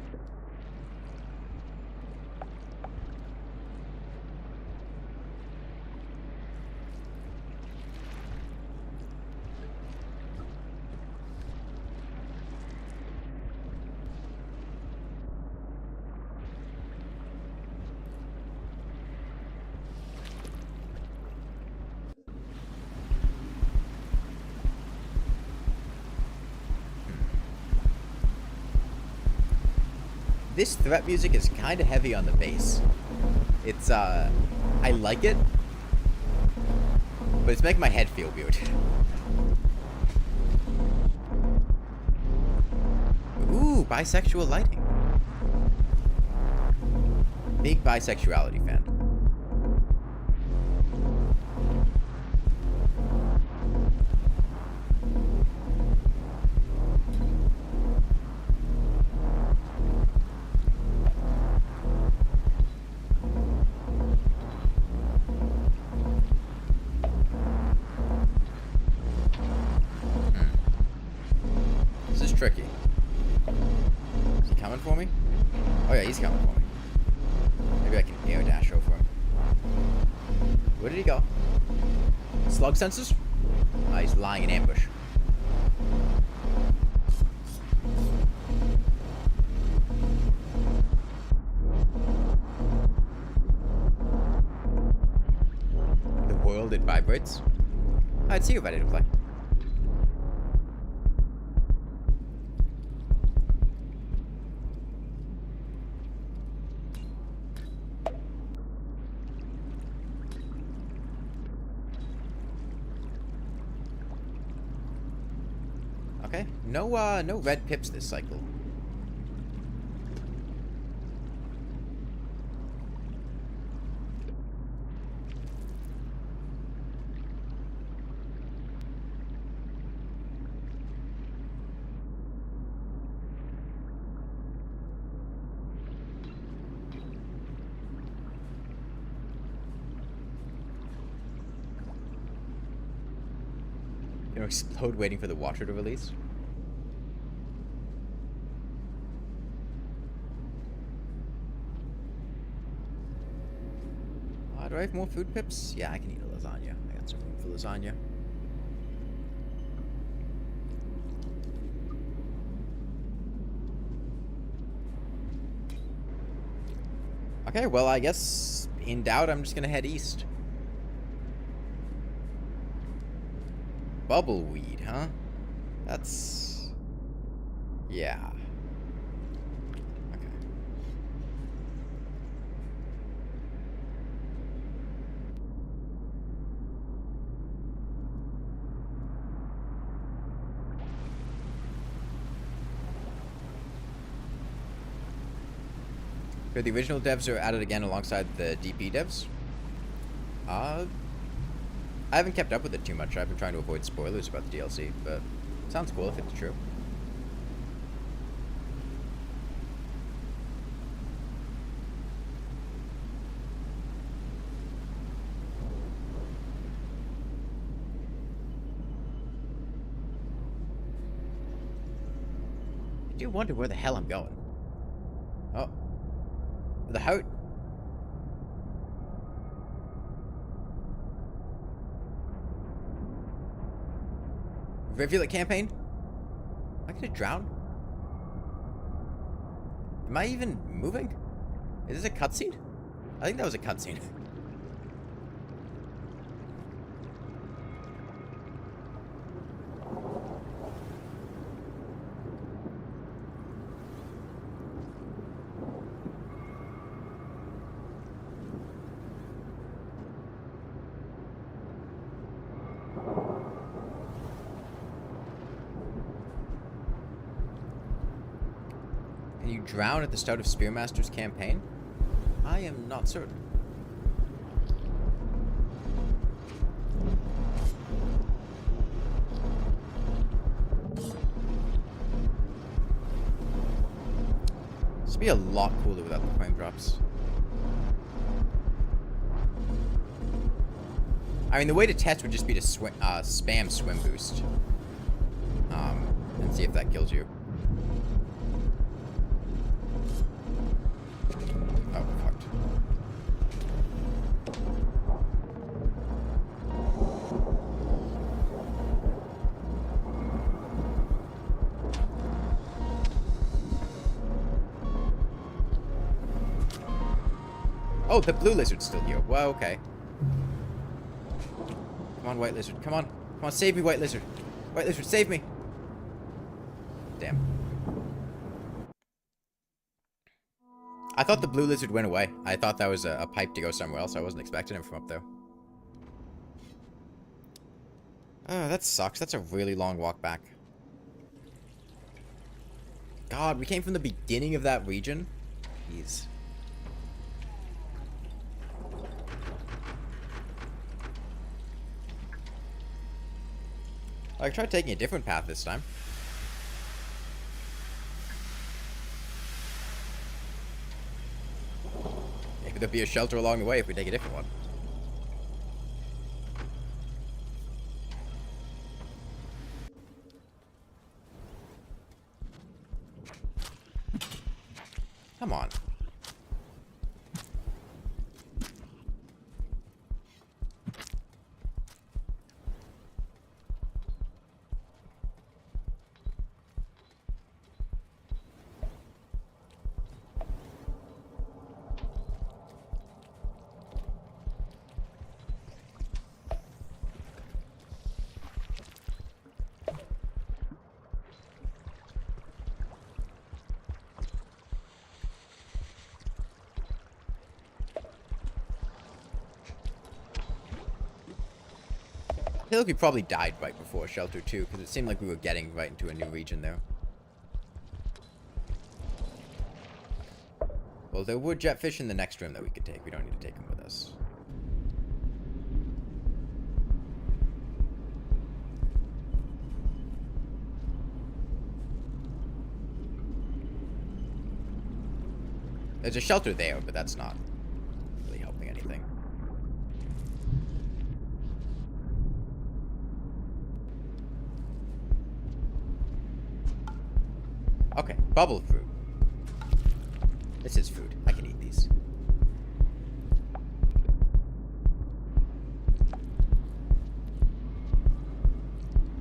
This threat music is kind of heavy on the bass. It's, I like it, but it's making my head feel weird. Ooh, bisexual lighting. Big bisexuality fan. Tricky. Is he coming for me? Oh yeah, he's coming for me. Maybe I can air dash over him. Where did he go? Slug sensors? Oh, he's lying in ambush. The world, it vibrates. I'd see you ready to play. Okay, no red pips this cycle. Gonna explode waiting for the water to release. Do I have more food pips? Yeah, I can eat a lasagna. I got some room for lasagna. Okay, well, I guess in doubt, I'm just gonna head east. Bubbleweed, huh? That's... yeah. The original devs are added again alongside the DP devs. I haven't kept up with it too much. I've been trying to avoid spoilers about the DLC, but it sounds cool if it's true. I do wonder where the hell I'm going. Oh. The hout. Rivulet campaign? Am I gonna drown? Am I even moving? Is this a cutscene? I think that was a cutscene. Can you drown at the start of Spearmaster's campaign? I am not certain. This would be a lot cooler without the frame drops. I mean, the way to test would just be to spam swim boost. And see if that kills you. Oh, fucked. Oh, the blue lizard's still here. Well, okay. Come on, white lizard. Come on. Come on, save me, white lizard. White lizard, save me. Damn. I thought the blue lizard went away. I thought that was a pipe to go somewhere else. I wasn't expecting him from up there. Oh, that sucks. That's a really long walk back. God, we came from the beginning of that region. Jeez. I tried taking a different path this time. Maybe there'll be a shelter along the way if we take a different one. Come on. I feel like we probably died right before Shelter 2, because it seemed like we were getting right into a new region there. Well, there were jetfish in the next room that we could take. We don't need to take them with us. There's a shelter there, but that's not really helping anything. Okay, bubble fruit. This is food. I can eat these.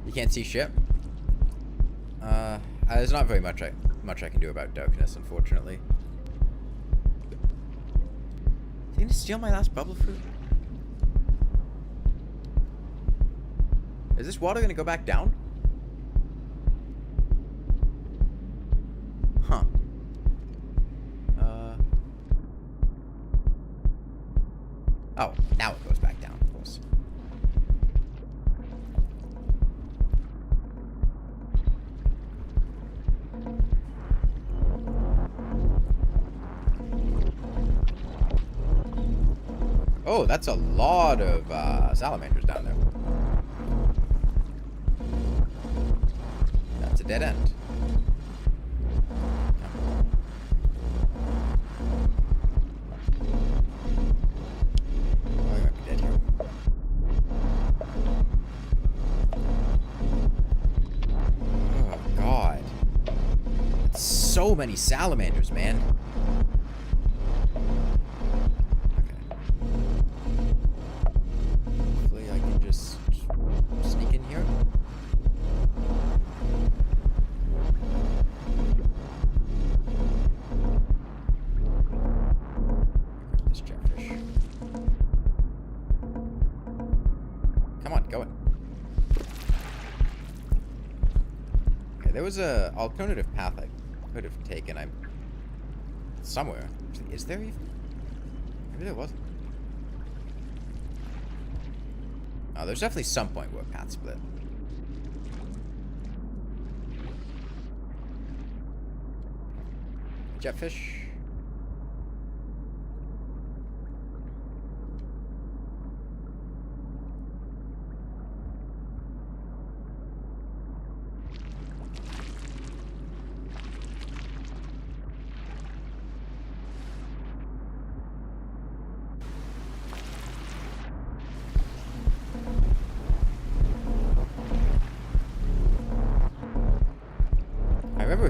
You can't see shit? There's not very much I can do about darkness, unfortunately. Is he gonna steal my last bubble fruit? Is this water gonna go back down? Huh. Oh, now it goes back down, of course. Oh, that's a lot of salamanders down there. That's a dead end. Oh, you might be dead here. Oh, God. So many salamanders, man. There was a alternative path I could have taken. I'm somewhere. Is there even? Maybe there wasn't. Oh, there's definitely some point where paths split. Jetfish.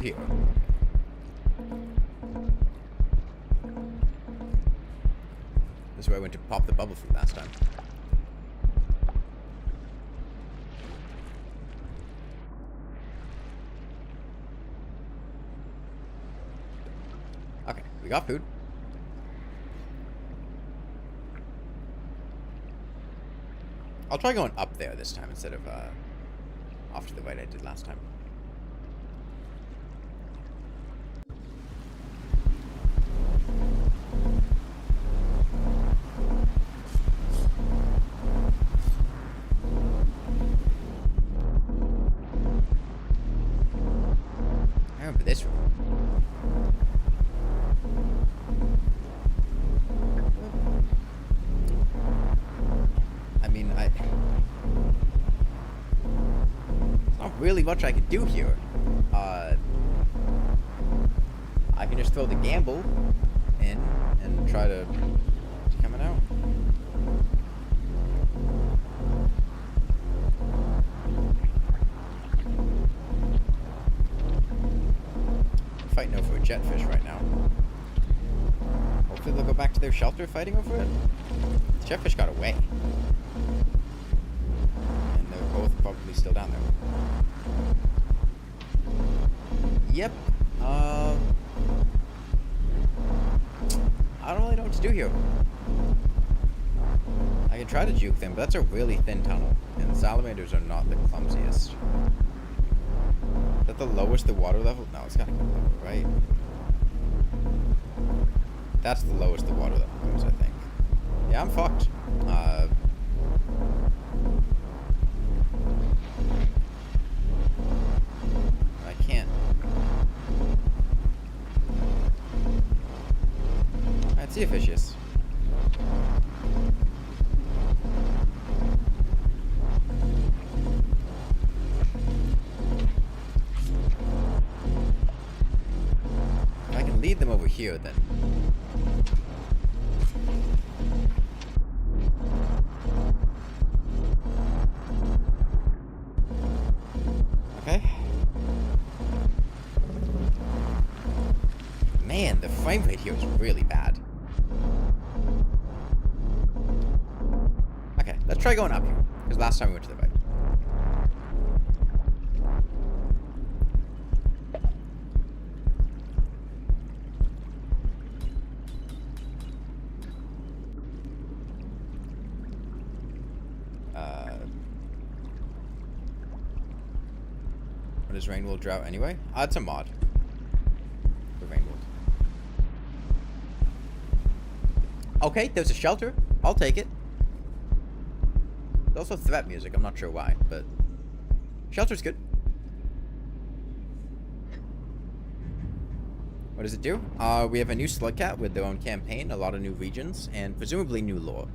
Here. This is where I went to pop the bubble from last time. Okay, we got food. I'll try going up there this time instead of off to the right I did last time. This room. I mean, there's not really much I can do here. I can just throw the gamble in and try to come out. Fighting over a jetfish right now. Hopefully they'll go back to their shelter fighting over it. The jetfish got away. And they're both probably still down there. Yep. I don't really know what to do here. I can try to juke them, but that's a really thin tunnel. And salamanders are not the clumsiest. Is that the lowest the water level? No, it's gotta go lower, right? That's the lowest the water level goes, I think. Yeah, I'm fucked. I can't. Alright, see you, fishes. Lead them over here then. Okay. Man, the frame rate here is really bad. Okay, let's try going up here. Because last time we went to the right. What is Rainworld Drought anyway? It's a mod for Rainworld. Okay, there's a shelter. I'll take it. There's also threat music. I'm not sure why, but shelter's good. What does it do? We have a new slug cat with their own campaign, a lot of new regions, and presumably new lore.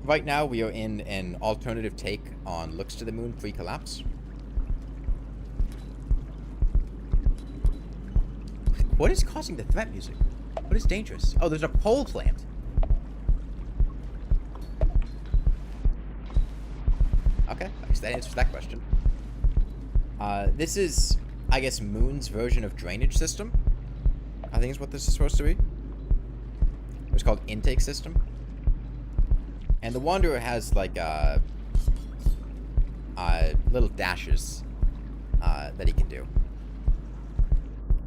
Right now, we are in an alternative take on Looks to the Moon pre-collapse. What is causing the threat music? What is dangerous? Oh, there's a pole plant. Okay, I guess that answers that question. This is, I guess, Moon's version of drainage system. I think is what this is supposed to be. It's called intake system. And the Wanderer has, like, little dashes that he can do.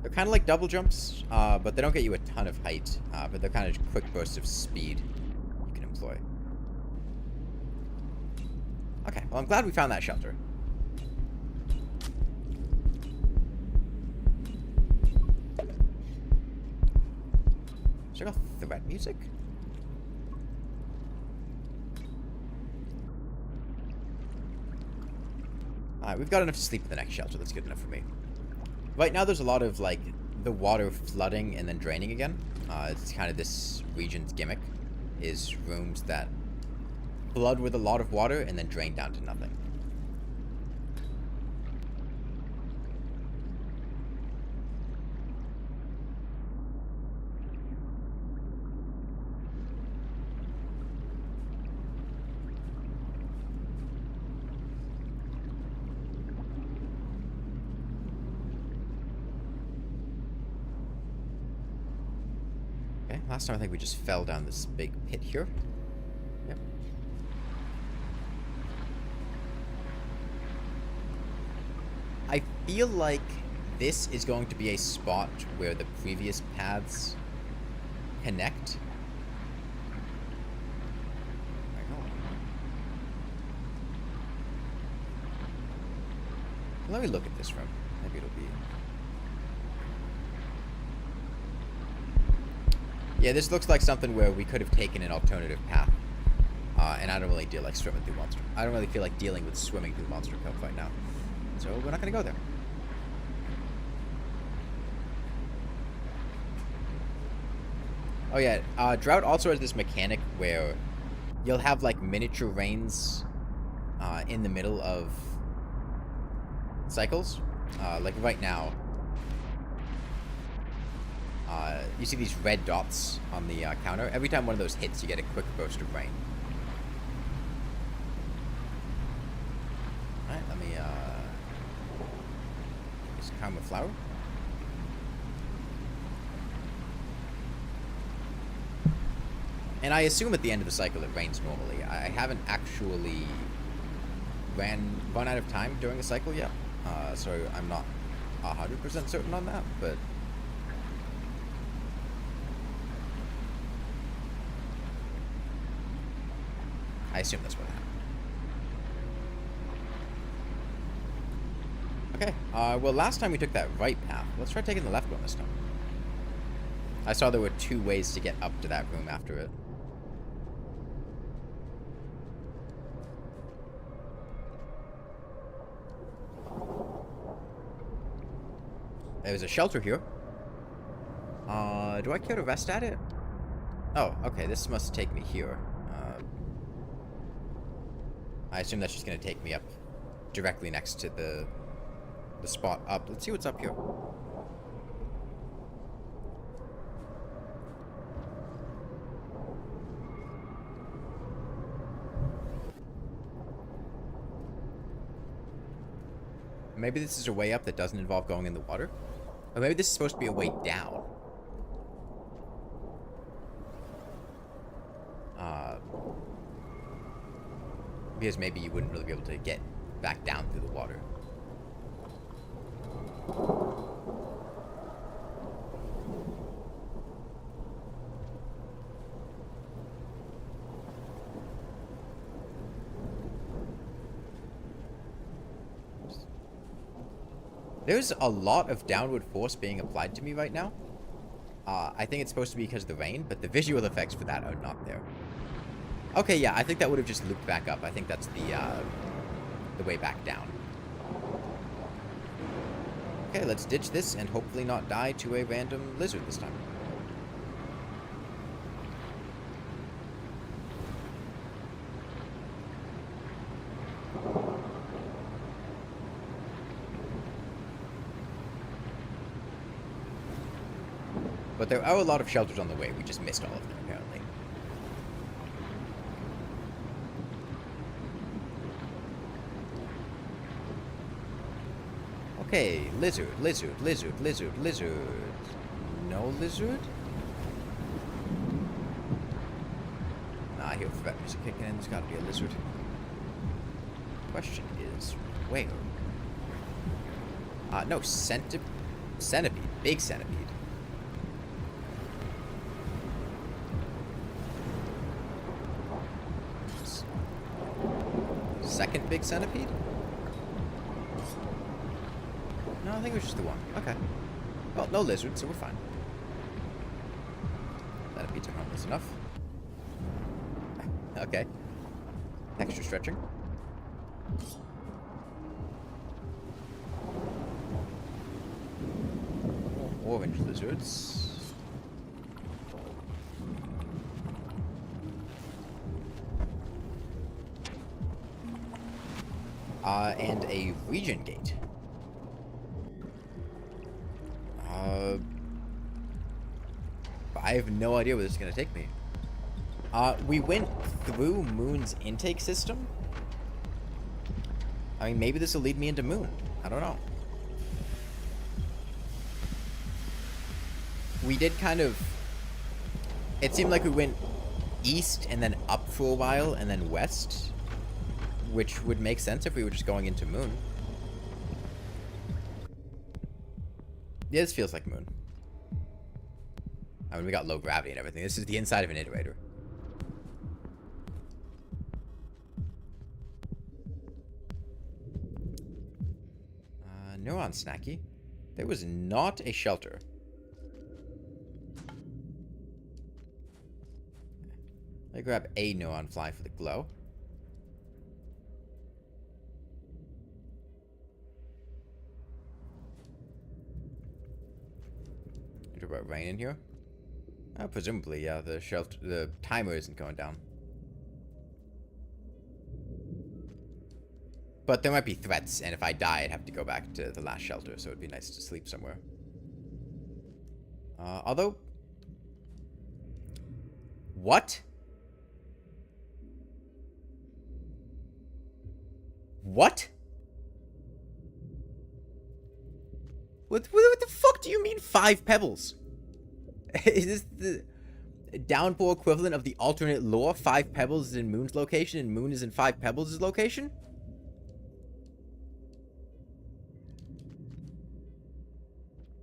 They're kind of like double jumps, but they don't get you a ton of height, but they're kind of quick bursts of speed you can employ. Okay, well, I'm glad we found that shelter. Is there a threat music? Alright, we've got enough to sleep in the next shelter. That's good enough for me. Right now, there's a lot of, like, the water flooding and then draining again. It's kind of this region's gimmick, is rooms that flood with a lot of water and then drain down to nothing. Okay, last time I think we just fell down this big pit here. Yep. I feel like this is going to be a spot where the previous paths connect. Let me look at this room. Maybe it'll be... Yeah, this looks like something where we could have taken an alternative path. And I don't really feel like swimming through monster. I don't really feel like dealing with swimming through Monster Cove right now. So we're not going to go there. Oh yeah, Drought also has this mechanic where you'll have like miniature rains in the middle of cycles. Like right now, you see these red dots on the counter. Every time one of those hits, you get a quick burst of rain. Alright, let me just calm a flower. And I assume at the end of the cycle it rains normally. I haven't actually run out of time during a cycle yet, so I'm not 100% certain on that, but... I assume that's what happened. Okay, well last time we took that right path. Let's try taking the left one this time. I saw there were 2 ways to get up to that room after it. There's a shelter here. Do I care to rest at it? Oh, okay, this must take me here. I assume that's just going to take me up directly next to the spot up. Let's see what's up here. Maybe this is a way up that doesn't involve going in the water. Or maybe this is supposed to be a way down. Because maybe you wouldn't really be able to get back down through the water. There's a lot of downward force being applied to me right now. I think it's supposed to be because of the rain, but the visual effects for that are not there. Okay, yeah, I think that would have just looped back up. I think that's the way back down. Okay, let's ditch this and hopefully not die to a random lizard this time. But there are a lot of shelters on the way. We just missed all of them, apparently. Okay, lizard, lizard, lizard, lizard, lizard. No lizard? Nah, I hear threat music kicking in. There's gotta be a lizard. Question is, where? No, centipede. Big centipede. Second big centipede? No, I think it was just the one. Okay. Well, no lizard, so we're fine. Centipedes are harmless enough. Okay. Extra stretching. Orange lizards. And a region gate. I have no idea where this is going to take me. We went through Moon's intake system. I mean, maybe this will lead me into Moon. I don't know. We did kind of... It seemed like we went east and then up for a while and then west. Which would make sense if we were just going into Moon. Yeah, this feels like Moon. I mean, we got low gravity and everything. This is the inside of an iterator. Neuron snacky. There was not a shelter. Let me grab a neuron fly for the glow. Is there rain in here? Presumably, yeah. The timer isn't going down. But there might be threats, and if I die, I'd have to go back to the last shelter, so it'd be nice to sleep somewhere. Although... What? What? What the fuck do you mean 5 pebbles? Is this the downpour equivalent of the alternate lore? 5 pebbles is in Moon's location, and Moon is in 5 pebbles' location?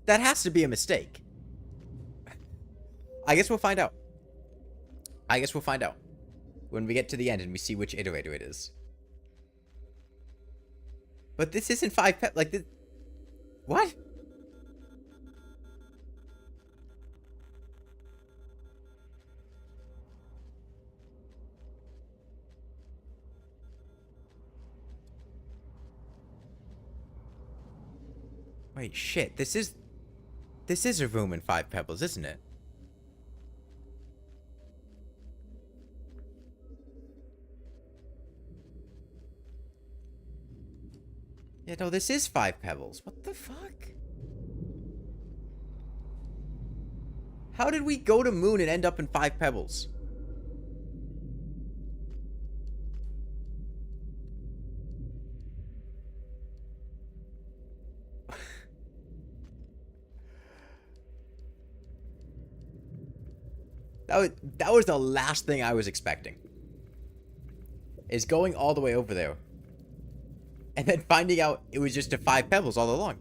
That has to be a mistake. I guess we'll find out. I guess we'll find out when we get to the end and we see which iterator it is. But this isn't 5 pebbles. Like, this... What? Wait, shit. This is a room in 5 pebbles, isn't it? Yeah, no, this is 5 pebbles. What the fuck? How did we go to Moon and end up in 5 pebbles? That was the last thing I was expecting. Is going all the way over there. And then finding out it was just a 5 pebbles all along.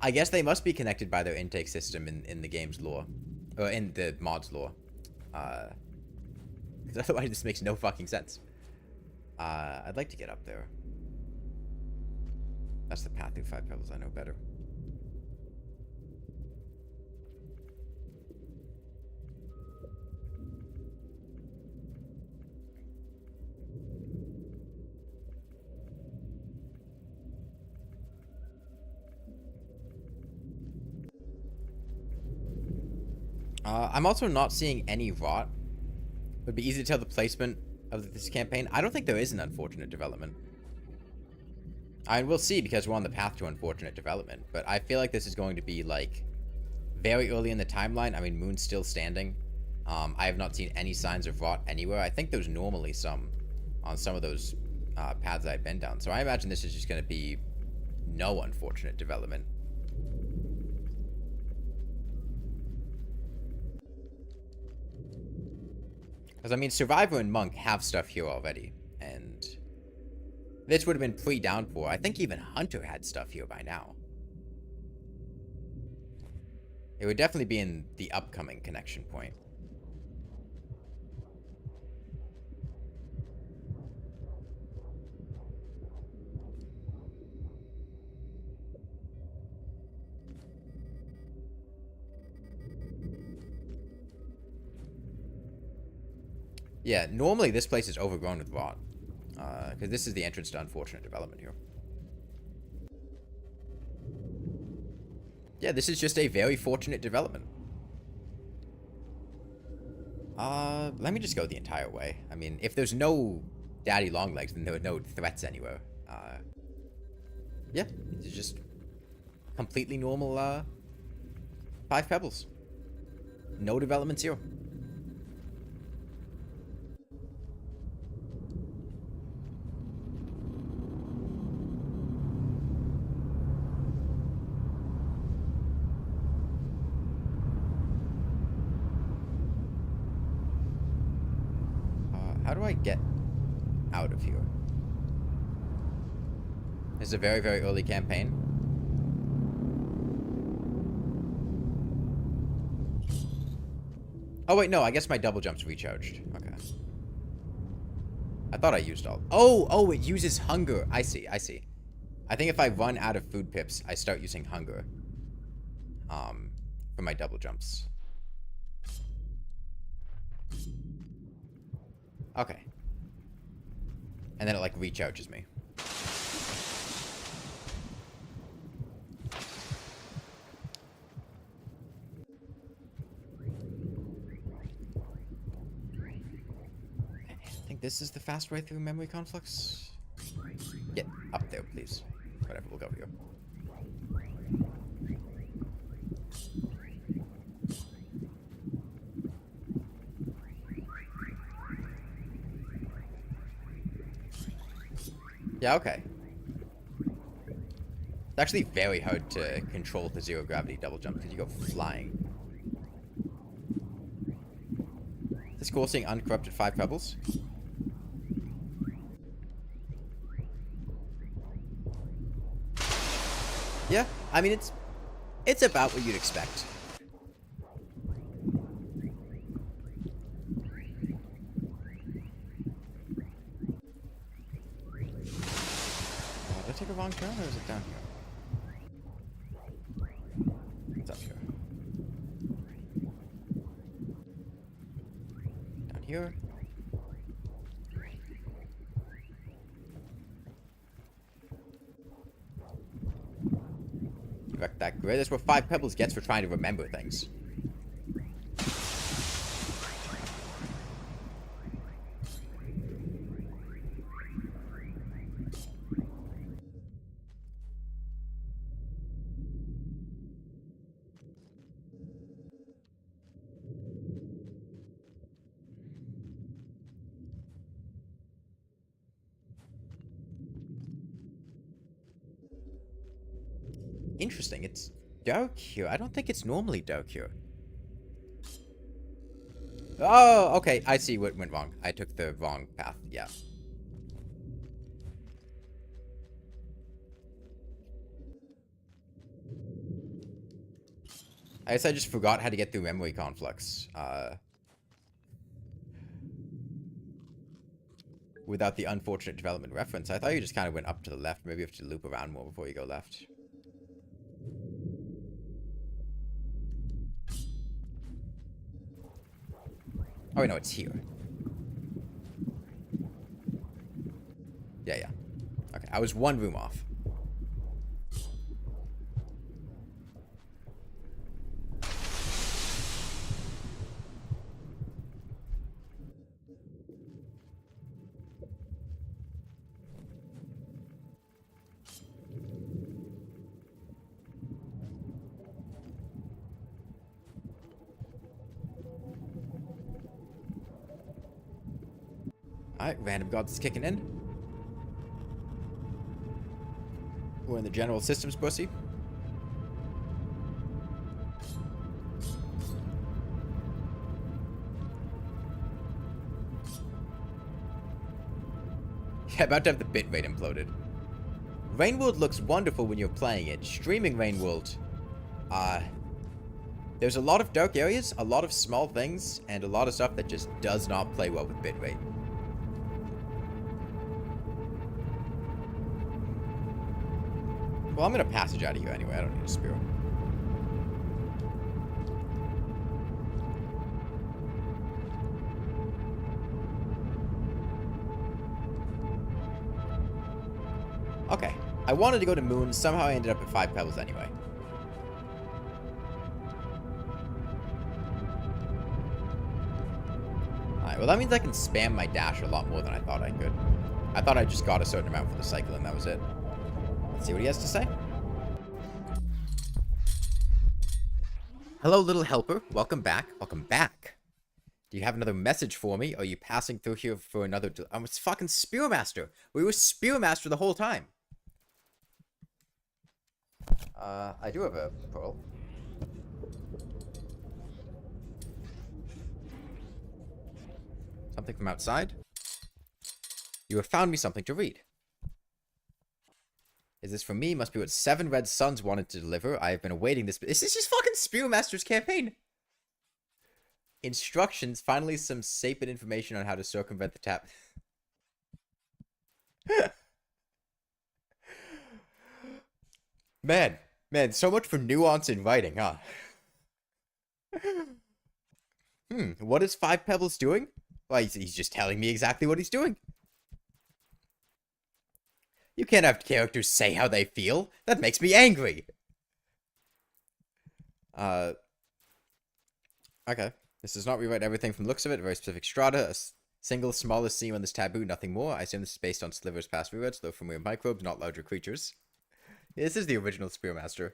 I guess they must be connected by their intake system in the game's lore. Or in the mod's lore. Because otherwise this makes no fucking sense. I'd like to get up there. That's the path through 5 pebbles I know better. I'm also not seeing any rot. It would be easy to tell the placement of this campaign. I don't think there is an unfortunate development. I mean, we'll see because we're on the path to unfortunate development. But I feel like this is going to be like very early in the timeline. I mean, Moon's still standing. I have not seen any signs of rot anywhere. I think there's normally some on some of those paths I've been down. So I imagine this is just going to be no unfortunate development. Because, I mean, Survivor and Monk have stuff here already. And this would have been pre-downpour. I think even Hunter had stuff here by now. It would definitely be in the upcoming connection point. Yeah, normally this place is overgrown with rot. Because this is the entrance to unfortunate development here. Yeah, this is just a very fortunate development. Let me just go the entire way. I mean, if there's no daddy longlegs, then there are no threats anywhere. Yeah, it's just completely normal, Five Pebbles. No developments here. How do I get out of here? This is a very, very early campaign. Oh, wait, no. I guess my double jump's recharged. Okay. I thought I used all... Oh, it uses hunger. I see. I think if I run out of food pips, I start using hunger. For my double jumps. Okay. And then it, like, recharges me. I think this is the fast way through memory conflicts. Get up there, please. Whatever, we'll go here. Yeah, okay. It's actually very hard to control the zero gravity double jump because you go flying. Is this cool seeing uncorrupted Five Pebbles? Yeah, I mean, it's about what you'd expect. Did I take a wrong turn, or is it down here? It's up here. Down here. Wreck that grid. That's what Five Pebbles gets for trying to remember things. Interesting. It's dark here. I don't think it's normally dark here. Oh, okay. I see what went wrong. I took the wrong path. Yeah. I guess I just forgot how to get through memory conflicts. Without the unfortunate development reference. I thought you just kind of went up to the left. Maybe you have to loop around more before you go left. Oh, wait, no, it's here. Yeah. Okay, I was one room off. Alright, random gods is kicking in. We're in the general systems pussy. Yeah, about to have the bitrate imploded. Rainworld looks wonderful when you're playing it. Streaming Rainworld, there's a lot of dark areas, a lot of small things, and a lot of stuff that just does not play well with bitrate. Well, I'm gonna passage out of here anyway. I don't need a spear. Okay. I wanted to go to Moon. Somehow I ended up at Five Pebbles anyway. Alright, well that means I can spam my dash a lot more than I thought I could. I thought I just got a certain amount for the cycle and that was it. Let's see what he has to say. Hello, little helper. Welcome back. Welcome back. Do you have another message for me? Are you passing through here for another... I'm fucking Spearmaster. We were Spearmaster the whole time. I do have a pearl. Something from outside? You have found me something to read. Is this for me? Must be what 7 red suns wanted to deliver. I have been awaiting this. Is this just fucking Spearmaster's campaign? Instructions. Finally, some sapid information on how to circumvent the tap. Man, so much for nuance in writing, huh? What is Five Pebbles doing? Well, he's just telling me exactly what he's doing. You can't have characters say how they feel. That makes me angry. Okay. This does not rewrite everything from the looks of it. A very specific strata. A single smallest seam on this taboo, nothing more. I assume this is based on Sliver's past rewrites, though from weird microbes, not larger creatures. This is the original Spearmaster.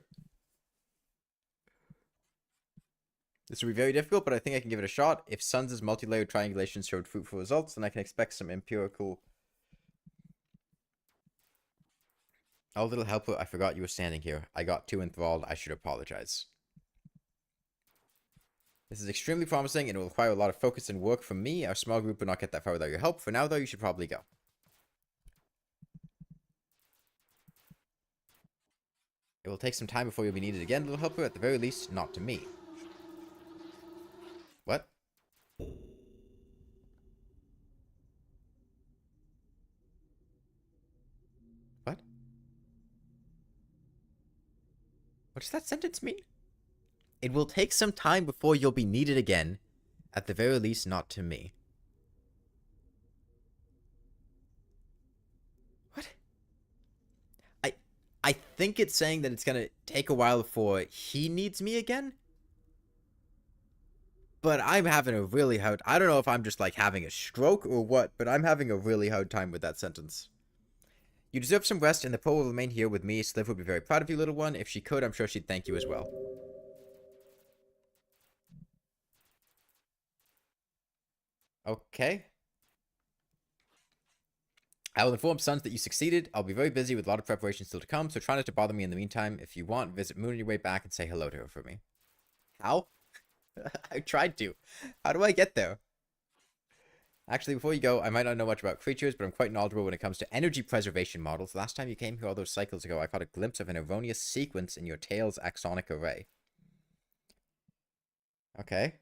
This will be very difficult, but I think I can give it a shot. If Suns' multi-layered triangulation showed fruitful results, then I can expect some empirical... Oh, little helper, I forgot you were standing here. I got too enthralled. I should apologize. This is extremely promising, and it will require a lot of focus and work from me. Our small group will not get that far without your help. For now, though, you should probably go. It will take some time before you'll be needed again, little helper. At the very least, not to me. What? What? What does that sentence mean? It will take some time before you'll be needed again. At the very least, not to me. What? I think it's saying that it's gonna take a while before he needs me again? But I'm having a really hard... I don't know if I'm just, like, having a stroke or what, but I'm having a really hard time with that sentence. You deserve some rest, and the pearl will remain here with me. Sliv would be very proud of you, little one. If she could, I'm sure she'd thank you as well. Okay. I will inform Sons that you succeeded. I'll be very busy with a lot of preparation still to come, so try not to bother me in the meantime. If you want, visit Moon on your way back and say hello to her for me. How? I tried to. How do I get there? Actually, before you go, I might not know much about creatures, but I'm quite knowledgeable when it comes to energy preservation models. Last time you came here all those cycles ago, I caught a glimpse of an erroneous sequence in your tail's axonic array. Okay.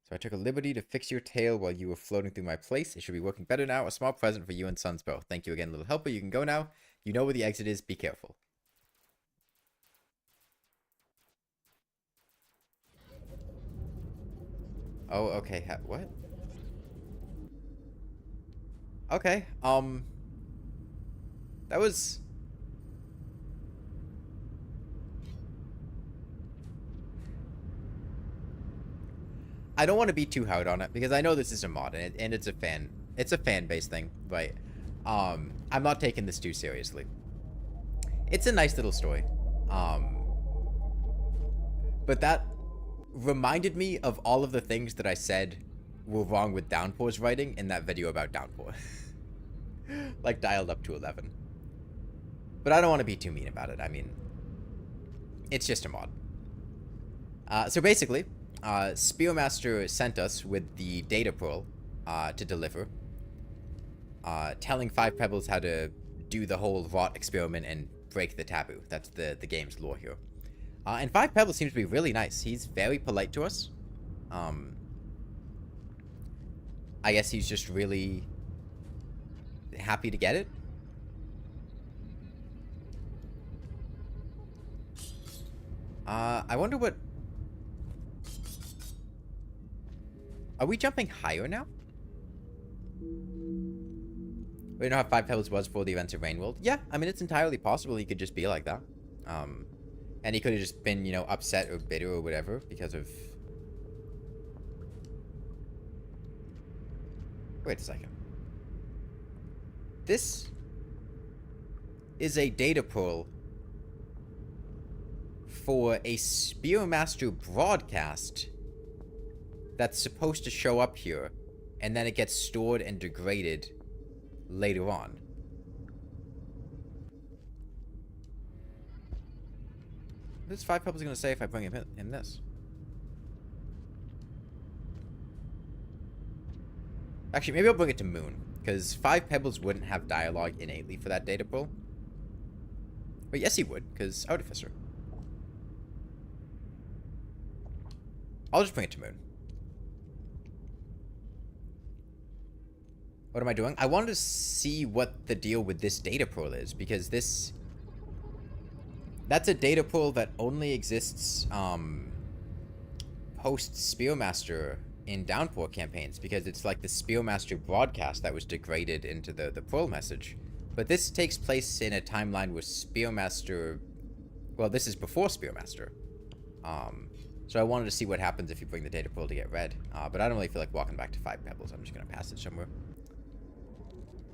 So I took a liberty to fix your tail while you were floating through my place. It should be working better now. A small present for you and Sons both. Thank you again, little helper. You can go now. You know where the exit is. Be careful. Oh, okay. What? Okay. That was... I don't want to be too hard on it because I know this is a mod and it's a fan-based thing, but I'm not taking this too seriously. It's a nice little story. But that reminded me of all of the things that I said were wrong with Downpour's writing in that video about Downpour. Like, dialed up to 11. But I don't want to be too mean about it. I mean, it's just a mod. So basically, Spearmaster sent us with the data pearl to deliver, telling Five Pebbles how to do the whole Drought experiment and break the taboo. That's the game's lore here. And Five Pebbles seems to be really nice. He's very polite to us. I guess he's just really happy to get it. I wonder what... Are we jumping higher now? We know how Five Pebbles was for the events of Rainworld. Yeah, I mean, it's entirely possible he could just be like that. And he could have just been, you know, upset or bitter or whatever because of... Wait a second. This is a data pearl for a Spearmaster broadcast that's supposed to show up here, and then it gets stored and degraded later on. What is Five Pebbles gonna say if I bring him this? Actually, maybe I'll bring it to Moon, because Five Pebbles wouldn't have dialogue innately for that data pool. But yes, he would, because Artificer. I'll just bring it to Moon. What am I doing? I wanted to see what the deal with this data pool is, because this... That's a data pool that only exists, post-Spearmaster in Downpour campaigns, because it's like the Spearmaster broadcast that was degraded into the pearl message. But this takes place in a timeline where Spearmaster... Well, this is before Spearmaster. So I wanted to see what happens if you bring the data pool to get read. But I don't really feel like walking back to Five Pebbles. I'm just going to pass it somewhere.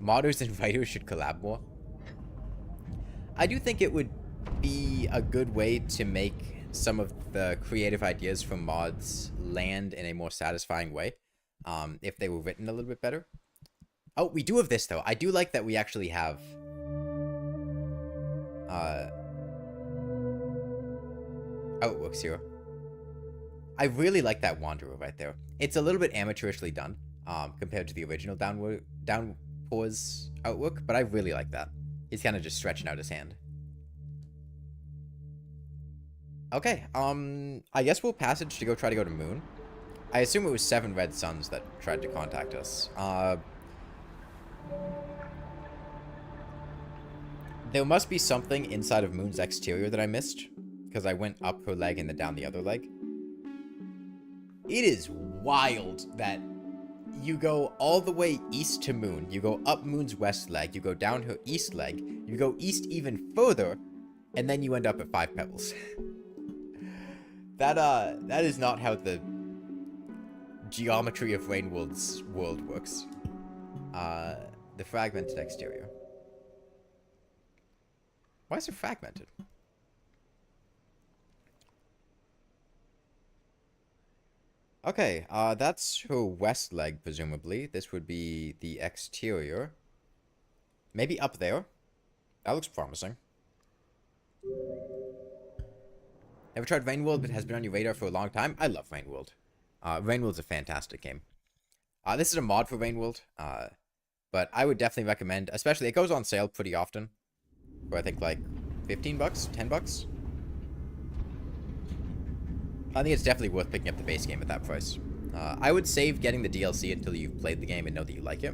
Modders and writers should collab more. I do think it would be a good way to make some of the creative ideas from mods land in a more satisfying way, if they were written a little bit better. Oh, we do have this, though. I do like that we actually have... Outworks here. I really like that Wanderer right there. It's a little bit amateurishly done, compared to the original Downpour's outwork, but I really like that. He's kind of just stretching out his hand. Okay, I guess we'll passage to try to go to Moon. I assume it was 7 Red Suns that tried to contact us. There must be something inside of Moon's exterior that I missed, because I went up her leg and then down the other leg. It is wild that you go all the way east to Moon, you go up Moon's west leg, you go down her east leg, you go east even further, and then you end up at Five Pebbles. That is not how the geometry of Rainworld's world works. The fragmented exterior. Why is it fragmented? Okay, that's her west leg, presumably. This would be the exterior. Maybe up there. That looks promising. Never tried Rainworld, but has been on your radar for a long time? I love Rainworld. Rainworld's a fantastic game. This is a mod for Rainworld, but I would definitely recommend, especially, it goes on sale pretty often. For I think like 15 bucks, 10 bucks. I think it's definitely worth picking up the base game at that price. I would save getting the DLC until you've played the game and know that you like it.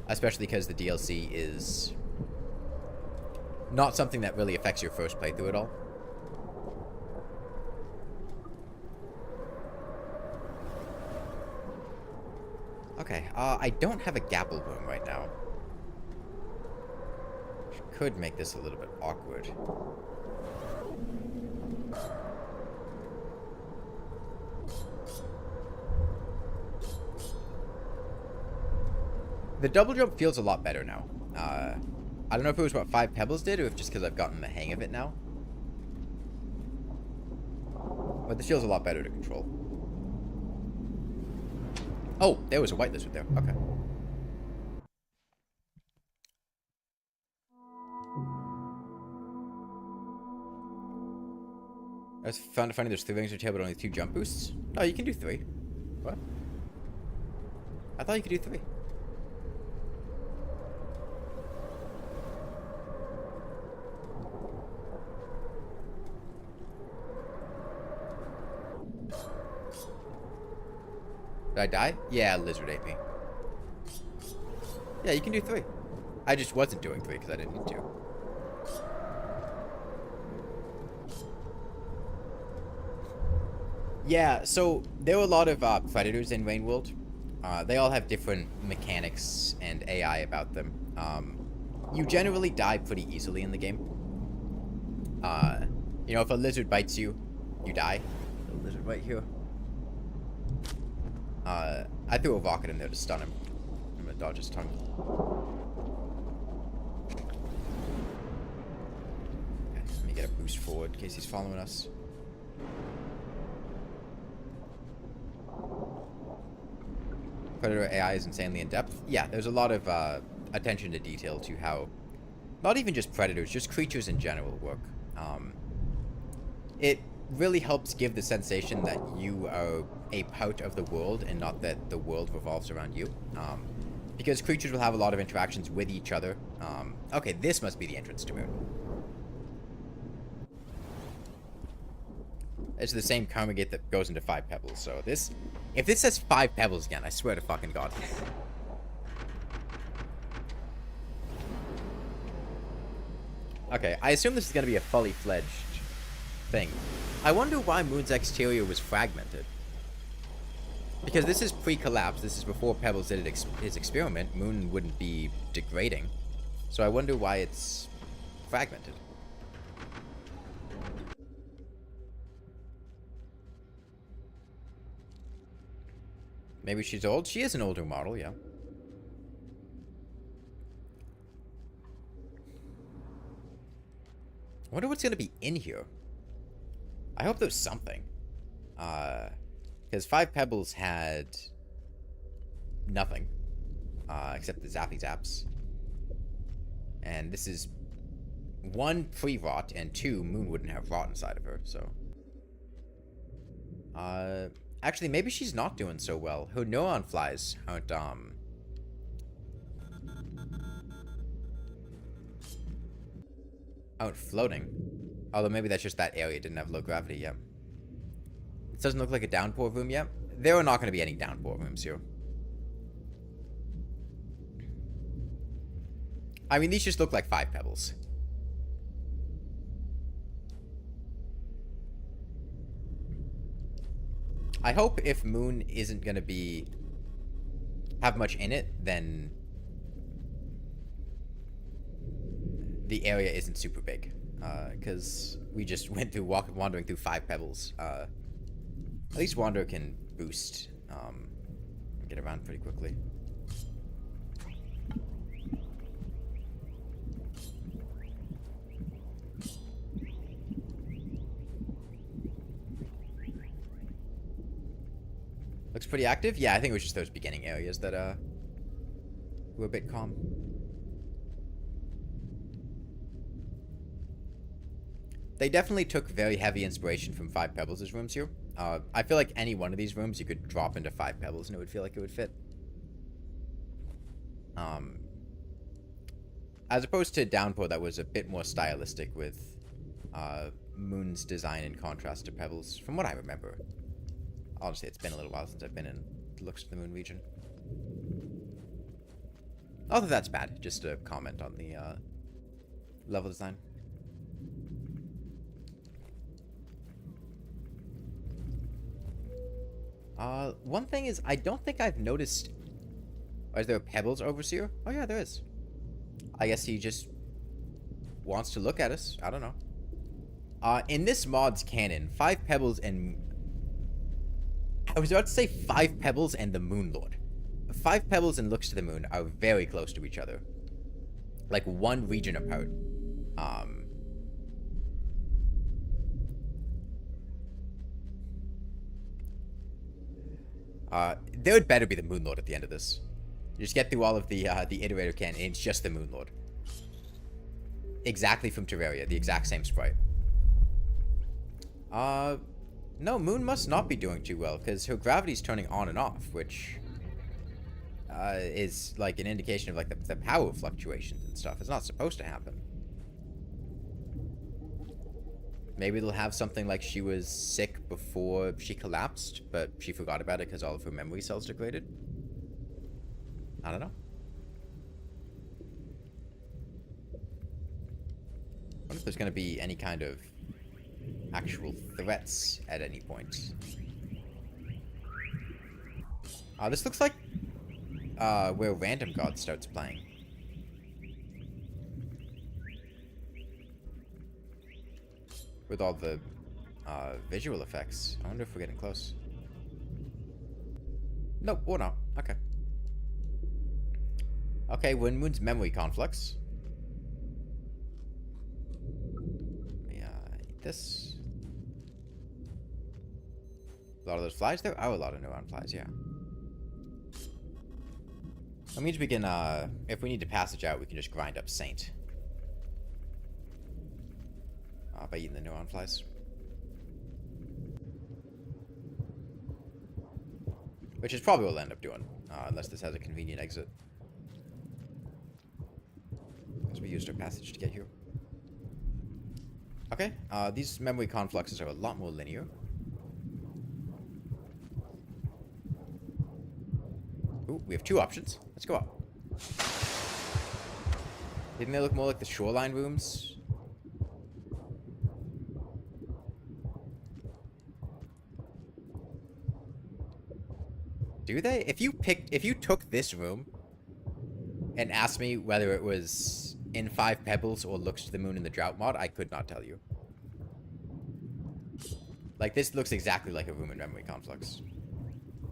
Especially because the DLC is not something that really affects your first playthrough at all. Okay, I don't have a Gapple Worm right now. Which could make this a little bit awkward. The double jump feels a lot better now. I don't know if it was what Five Pebbles did, or if just because I've gotten the hang of it now. But this feels a lot better to control. Oh, there was a white lizard there. Okay. I was found funny there's 3 rings of tail but only 2 jump boosts. No, you can do 3. What? I thought you could do 3. Did I die? Yeah, lizard ate me. Yeah, you can do 3. I just wasn't doing 3 because I didn't need to. Yeah, so there were a lot of predators in Rainworld. They all have different mechanics and AI about them. You generally die pretty easily in the game. You know, if a lizard bites you, you die. The lizard right here. I threw a rocket in there to stun him. I'm gonna dodge his tongue. Okay, let me get a boost forward in case he's following us. Predator AI is insanely in depth. Yeah, there's a lot of attention to detail to how, not even just predators, just creatures in general work. It really helps give the sensation that you are a part of the world and not that the world revolves around you. Because creatures will have a lot of interactions with each other. Okay, this must be the entrance to Moon. It's the same karma gate that goes into Five Pebbles, so this... If this says Five Pebbles again, I swear to fucking God. Okay, I assume this is going to be a fully fledged thing. I wonder why Moon's exterior was fragmented. Because this is pre-collapse, this is before Pebbles did his experiment, Moon wouldn't be degrading. So I wonder why it's fragmented. Maybe she's old? She is an older model, yeah. I wonder what's going to be in here. I hope there's something. Because Five Pebbles had nothing. Except the Zappy Zaps. And this is 1, pre-rot, and 2, Moon wouldn't have rot inside of her, so... Actually, maybe she's not doing so well. Her neuron flies aren't floating. Although maybe that's just that area didn't have low gravity yet. It doesn't look like a downpour room yet. There are not going to be any downpour rooms here. I mean, these just look like Five Pebbles. I hope if Moon isn't going to have much in it, then the area isn't super big. Because we just went through wandering through Five Pebbles. At least Wander can boost. Get around pretty quickly. Looks pretty active? Yeah, I think it was just those beginning areas that were a bit calm. They definitely took very heavy inspiration from Five Pebbles' rooms here. I feel like any one of these rooms you could drop into Five Pebbles and it would feel like it would fit. As opposed to Downpour that was a bit more stylistic with Moon's design in contrast to Pebbles, from what I remember. Honestly, it's been a little while since I've been in looks to the Moon region. Not that that's bad, just a comment on the level design. One thing is, I don't think I've noticed... Is there a Pebbles Overseer? Oh yeah, there is. I guess he just wants to look at us. I don't know. In this mod's canon, Five Pebbles and... I was about to say Five Pebbles and the Moon Lord. Five Pebbles and Looks to the Moon are very close to each other. Like, 1 region apart. There would better be the Moon Lord at the end of this. You just get through all of the Iterator can, and it's just the Moon Lord. Exactly from Terraria, the exact same sprite. No, Moon must not be doing too well, because her gravity's turning on and off, which is like an indication of like the power fluctuations and stuff. It's not supposed to happen. Maybe they'll have something like she was sick before she collapsed, but she forgot about it because all of her memory cells degraded. I don't know. I wonder if there's going to be any kind of actual threats at any point. This looks like where Random God starts playing. With all the visual effects. I wonder if we're getting close. Nope, we're not. Okay. Okay, when Moon's memory conflicts. Let me eat this. A lot of those flies? There are a lot of neuron flies, yeah. That means we can, if we need to passage out, we can just grind up Saint. By eating the neuron flies. Which is probably what we'll end up doing, unless this has a convenient exit. Because we used our passage to get here. Okay, these memory confluxes are a lot more linear. Ooh, we have two options. Let's go up. Didn't they look more like the shoreline rooms? Do they? If you took this room and asked me whether it was in Five Pebbles or looks to the moon in the Drought mod, I could not tell you. Like, this looks exactly like a room in Memory Conflux.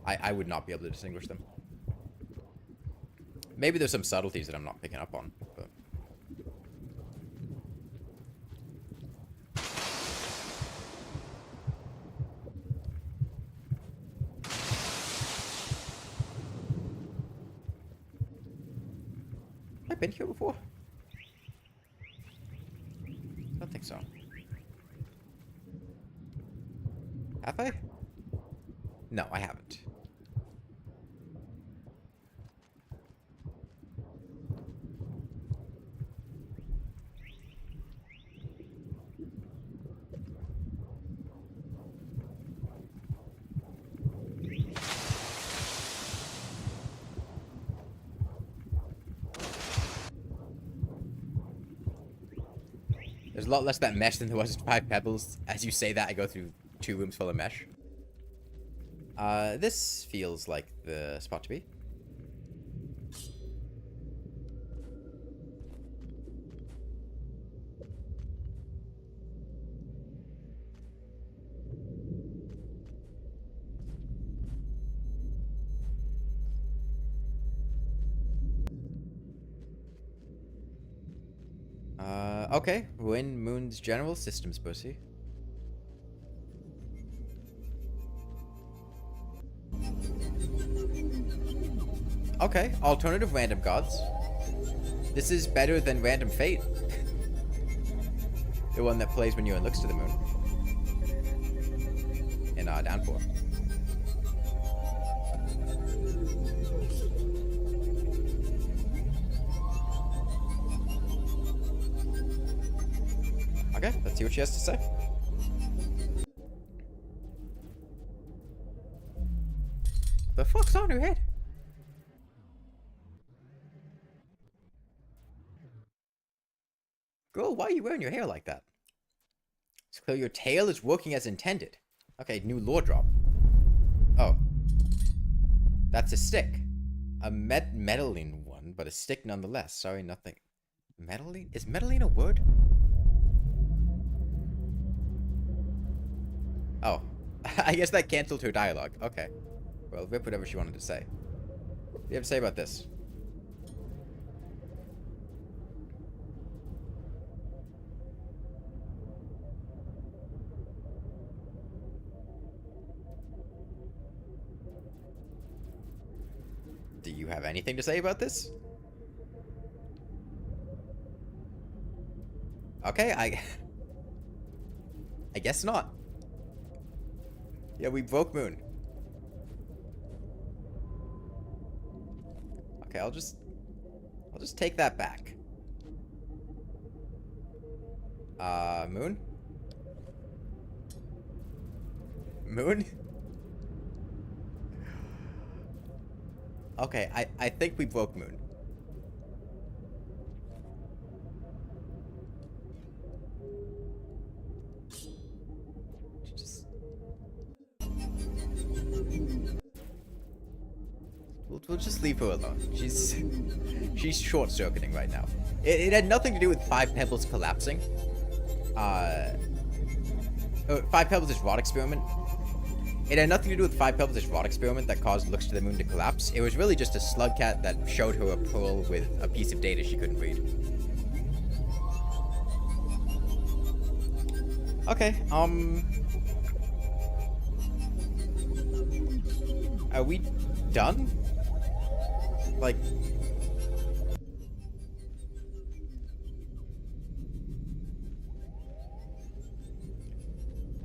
I would not be able to distinguish them. Maybe there's some subtleties that I'm not picking up on, but... Have I been here before? I don't think so. Have I? No, I haven't. There's a lot less of that mesh than there was in Five Pebbles. As you say that, I go through 2 rooms full of mesh. This feels like the spot to be. Okay. When Moon's General Systems pussy. Okay, alternative random gods. This is better than Random Fate. The one that plays when Ewan looks to the moon. In Downpour. Okay, let's see what she has to say. The fuck's on her head? Girl, why are you wearing your hair like that? It's clear your tail is working as intended. Okay, new lore drop. Oh. That's a stick. A metalline one, but a stick nonetheless. Sorry, nothing. Metalline? Is metalline a word? Oh. I guess that canceled her dialogue. Okay. Well, rip whatever she wanted to say. What do you have to say about this? you have anything to say about this? Okay, I guess not. Yeah, we broke moon. Okay, I'll just take that back. Moon? Moon? Okay, I think we broke moon. Just... We'll just leave her alone. She's short-circuiting right now. It had nothing to do with Five Pebbles collapsing. Five Pebbles' rod experiment. It had nothing to do with Five Pebbles' rod experiment that caused Looks to the Moon to collapse. It was really just a slug cat that showed her a pearl with a piece of data she couldn't read. Okay, are we done? Like...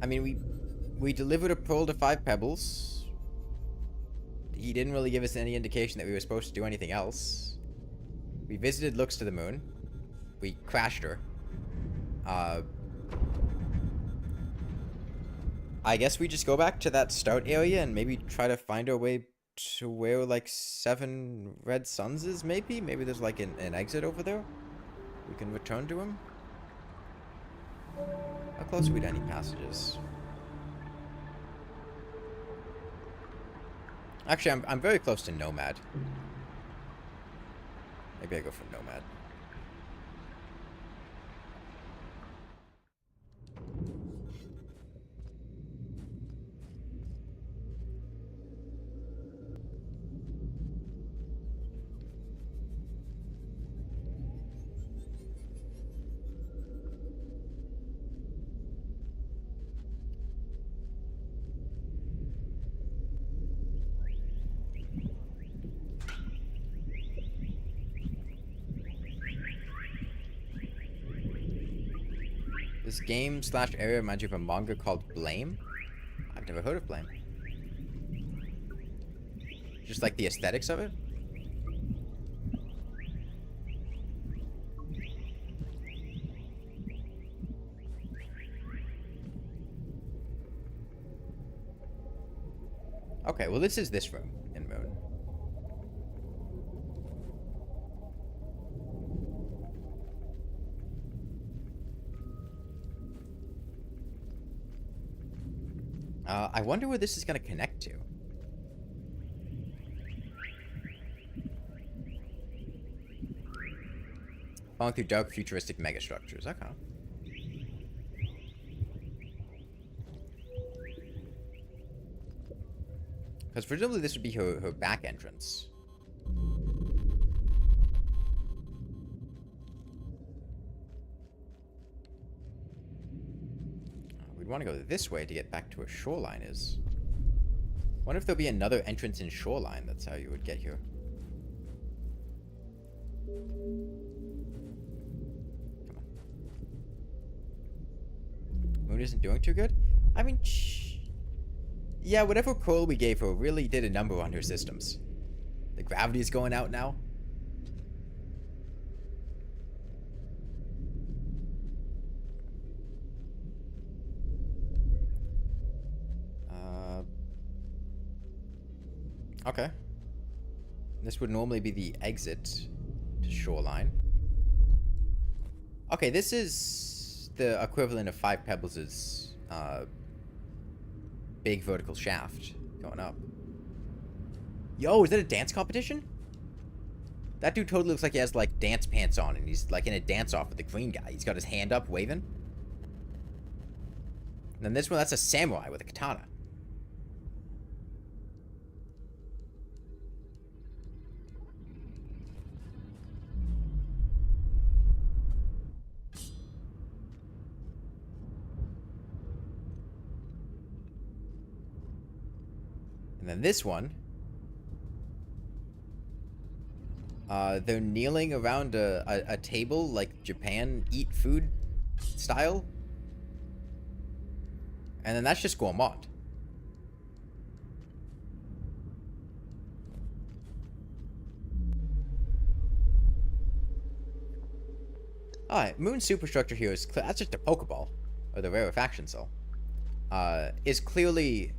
I mean, we delivered a pearl to Five Pebbles. He didn't really give us any indication that we were supposed to do anything else. We visited Looks to the Moon. We crashed her. I guess we just go back to that start area and maybe try to find our way to where, like, 7 red suns is, maybe? Maybe there's, like, an exit over there? We can return to him? How close are we to any passages? Actually, I'm very close to Nomad. Maybe I go for Nomad. This game/area reminds you of a manga called Blame? I've never heard of Blame. Just like the aesthetics of it? Okay, well this is this room in Moon. I wonder where this is going to connect to. Falling through dark, futuristic megastructures. Okay. Because presumably this would be her back entrance. We'd want to go this way to get back to where Shoreline is. Wonder if there'll be another entrance in Shoreline. That's how you would get here. Come on. Moon isn't doing too good? I mean, yeah, whatever coal we gave her really did a number on her systems. The gravity is going out now. Okay. This would normally be the exit to Shoreline. Okay, this is the equivalent of Five Pebbles' big vertical shaft going up. Yo, is that a dance competition? That dude totally looks like he has, like, dance pants on, and he's, like, in a dance-off with the green guy. He's got his hand up, waving. And then this one, that's a samurai with a katana. And then this one They're kneeling around a table like Japan eat food style. And then that's just gourmand. Alright, Moon superstructure here is that's just a Pokeball, or the rarefaction cell. Is clearly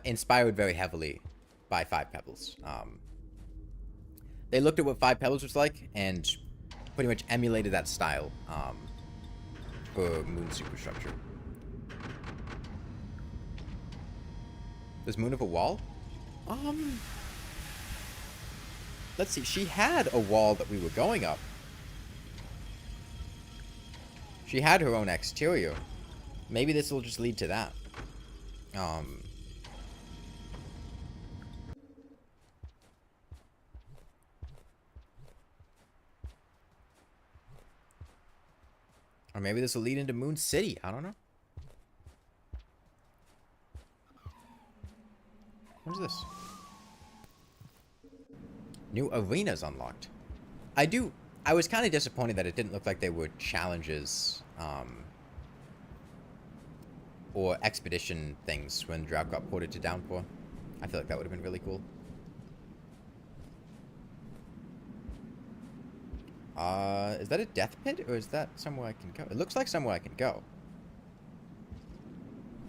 inspired very heavily by Five Pebbles. They looked at what Five Pebbles was like and pretty much emulated that style for Moon superstructure. Does Moon have a wall? Let's see. She had a wall that we were going up. She had her own exterior. Maybe this will just lead to that. Or maybe this will lead into Moon City. I don't know. What's this? New arenas unlocked. I was kind of disappointed that it didn't look like they were challenges, or expedition things when Drought got ported to Downpour. I feel like that would have been really cool. Is that a death pit, or is that somewhere I can go? It looks like somewhere I can go.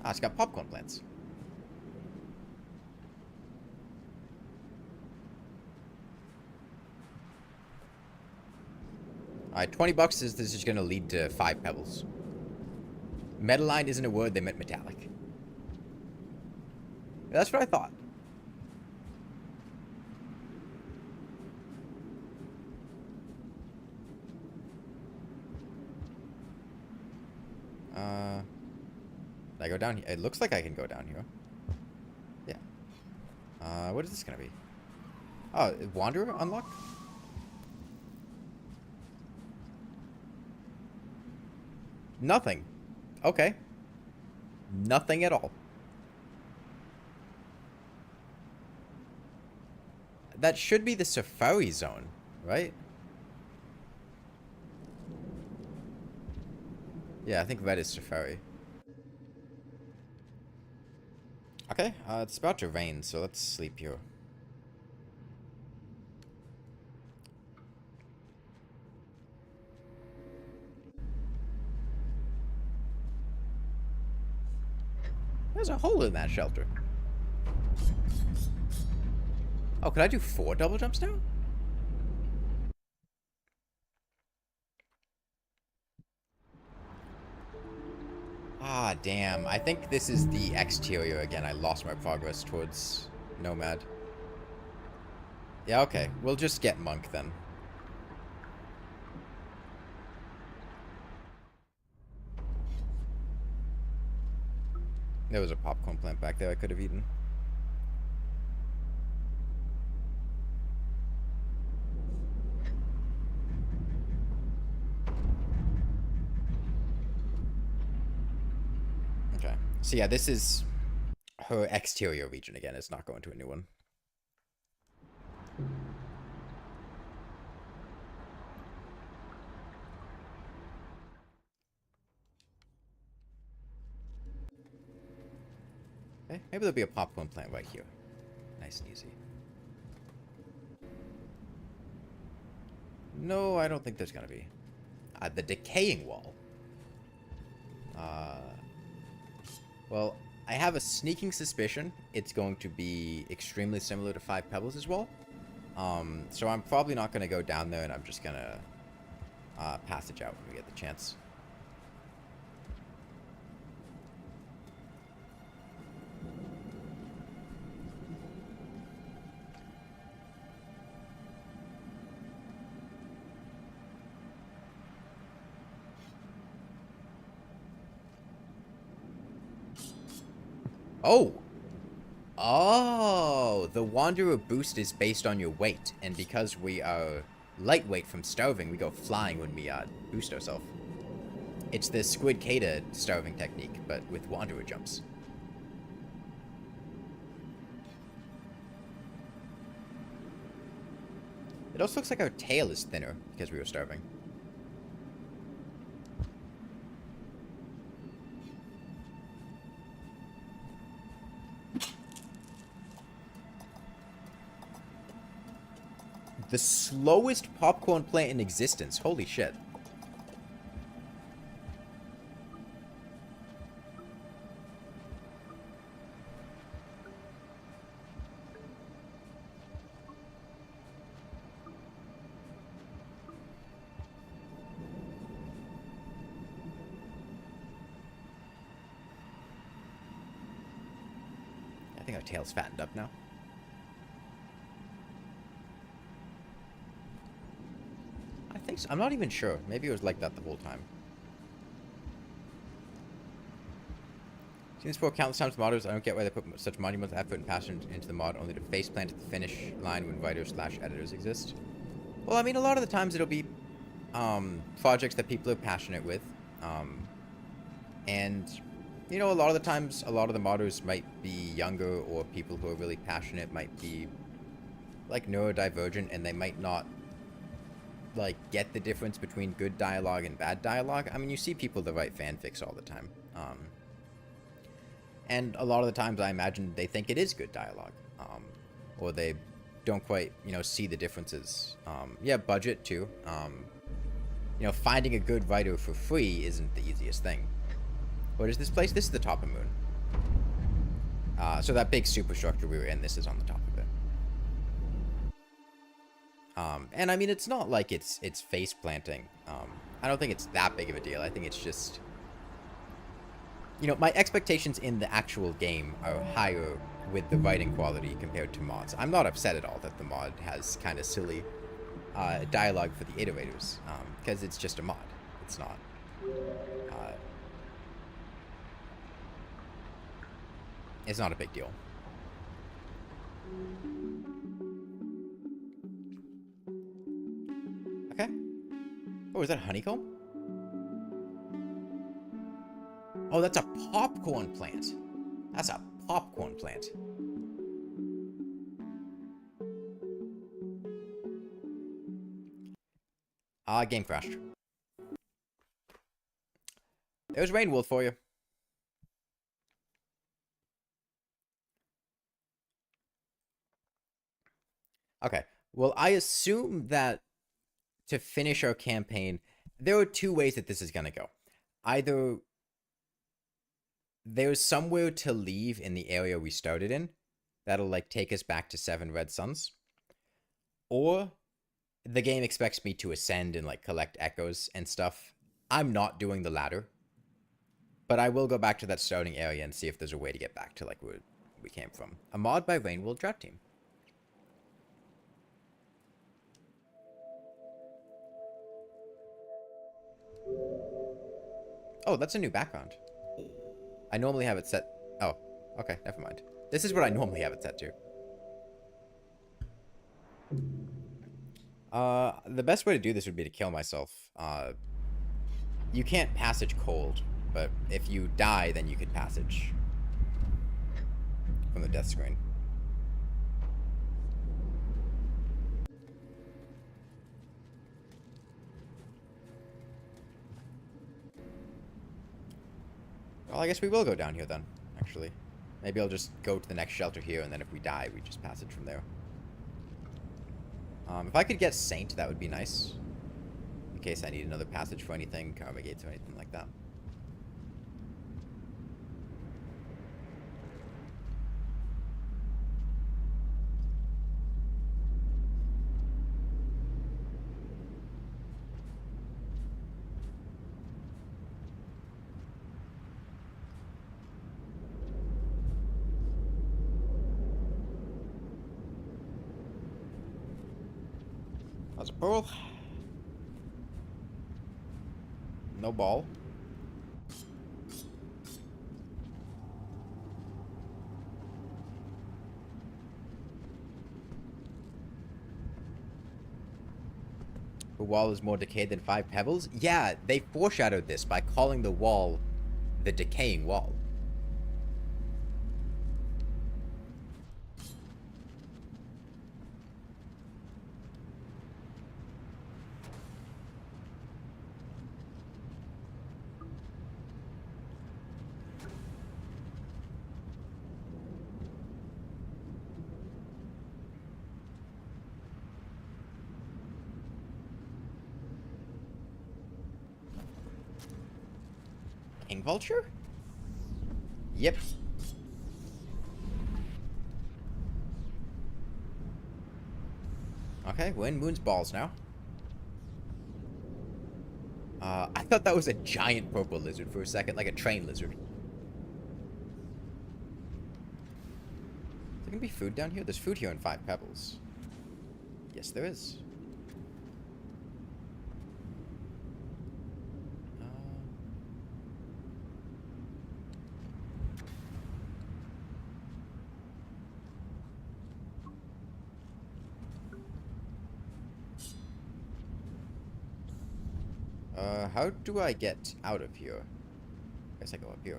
Ah, it's got popcorn plants. Alright, 20 bucks is this is going to lead to 5 pebbles. Metaline isn't a word, they meant metallic. That's what I thought. Can I go down here? It looks like I can go down here. Yeah. What is this going to be? Oh, Wanderer unlocked? Nothing. Okay. Nothing at all. That should be the Safari Zone, right? Yeah, I think red is Safari. Okay, it's about to rain, so let's sleep here. There's a hole in that shelter. Oh, could I do 4 double jumps now? Ah, damn. I think this is the exterior again. I lost my progress towards Nomad. Yeah, okay. We'll just get Monk then. There was a popcorn plant back there I could have eaten. Okay. So yeah, this is her exterior region again. It's not going to a new one. Okay, maybe there'll be a popcorn plant right here. Nice and easy. No, I don't think there's gonna be. The decaying wall. Well, I have a sneaking suspicion it's going to be extremely similar to Five Pebbles as well. So I'm probably not gonna go down there, and I'm just gonna passage out when we get the chance. Oh! Oh! The Wanderer boost is based on your weight, and because we are lightweight from starving, we go flying when we boost ourselves. It's the Squid Kata starving technique, but with Wanderer jumps. It also looks like our tail is thinner because we were starving. The slowest popcorn plant in existence. Holy shit. I think our tail's fattened up now. I think so. I'm not even sure. Maybe it was like that the whole time. Seen this for countless times modders. I don't get why they put such monumental effort and passion into the mod only to faceplant at the finish line when writers/editors exist. Well, I mean, a lot of the times it'll be projects that people are passionate with. And, you know, a lot of the times, a lot of the modders might be younger, or people who are really passionate might be, like, neurodivergent, and they might not, like, get the difference between good dialogue and bad dialogue. I mean, you see people that write fanfics all the time. And a lot of the times, I imagine they think it is good dialogue. Or they don't quite, you know, see the differences. Yeah, budget, too. You know, finding a good writer for free isn't the easiest thing. What is this place? This is the top of Moon. So that big superstructure we were in, this is on the top of it. And I mean, it's not like it's face planting. I don't think it's that big of a deal. I think it's just, you know, my expectations in the actual game are higher with the writing quality compared to mods. I'm not upset at all that the mod has kind of silly dialogue for the iterators, because it's just a mod. It's not. It's not a big deal. Okay. Oh, is that honeycomb? Oh, that's a popcorn plant. That's a popcorn plant. Game crashed. There's Rainwolf for you. Okay. Well, I assume that to finish our campaign, there are two ways that this is going to go. Either there's somewhere to leave in the area we started in that'll, like, take us back to 7 Red Suns. Or the game expects me to ascend and, like, collect echoes and stuff. I'm not doing the latter. But I will go back to that starting area and see if there's a way to get back to, like, where we came from. A mod by Rainwolf Drought Team. Oh, that's a new background. I normally have it set... Oh, okay, never mind. This is what I normally have it set to. The best way to do this would be to kill myself. You can't passage cold, but if you die, then you could passage from the death screen. Well, I guess we will go down here then, actually. Maybe I'll just go to the next shelter here, and then if we die, we just passage from there. If I could get Saint, that would be nice. In case I need another passage for anything, Karma Gates or anything like that. That's a pearl. No ball. The wall is more decayed than Five Pebbles? Yeah, they foreshadowed this by calling the wall the decaying wall. king vulture? Yep. Okay, we're in Moon's balls now. I thought that was a giant purple lizard for a second, like a train lizard. Is there gonna be food down here? There's food here in Five Pebbles. Yes, there is. How do I get out of here? I guess I go up here.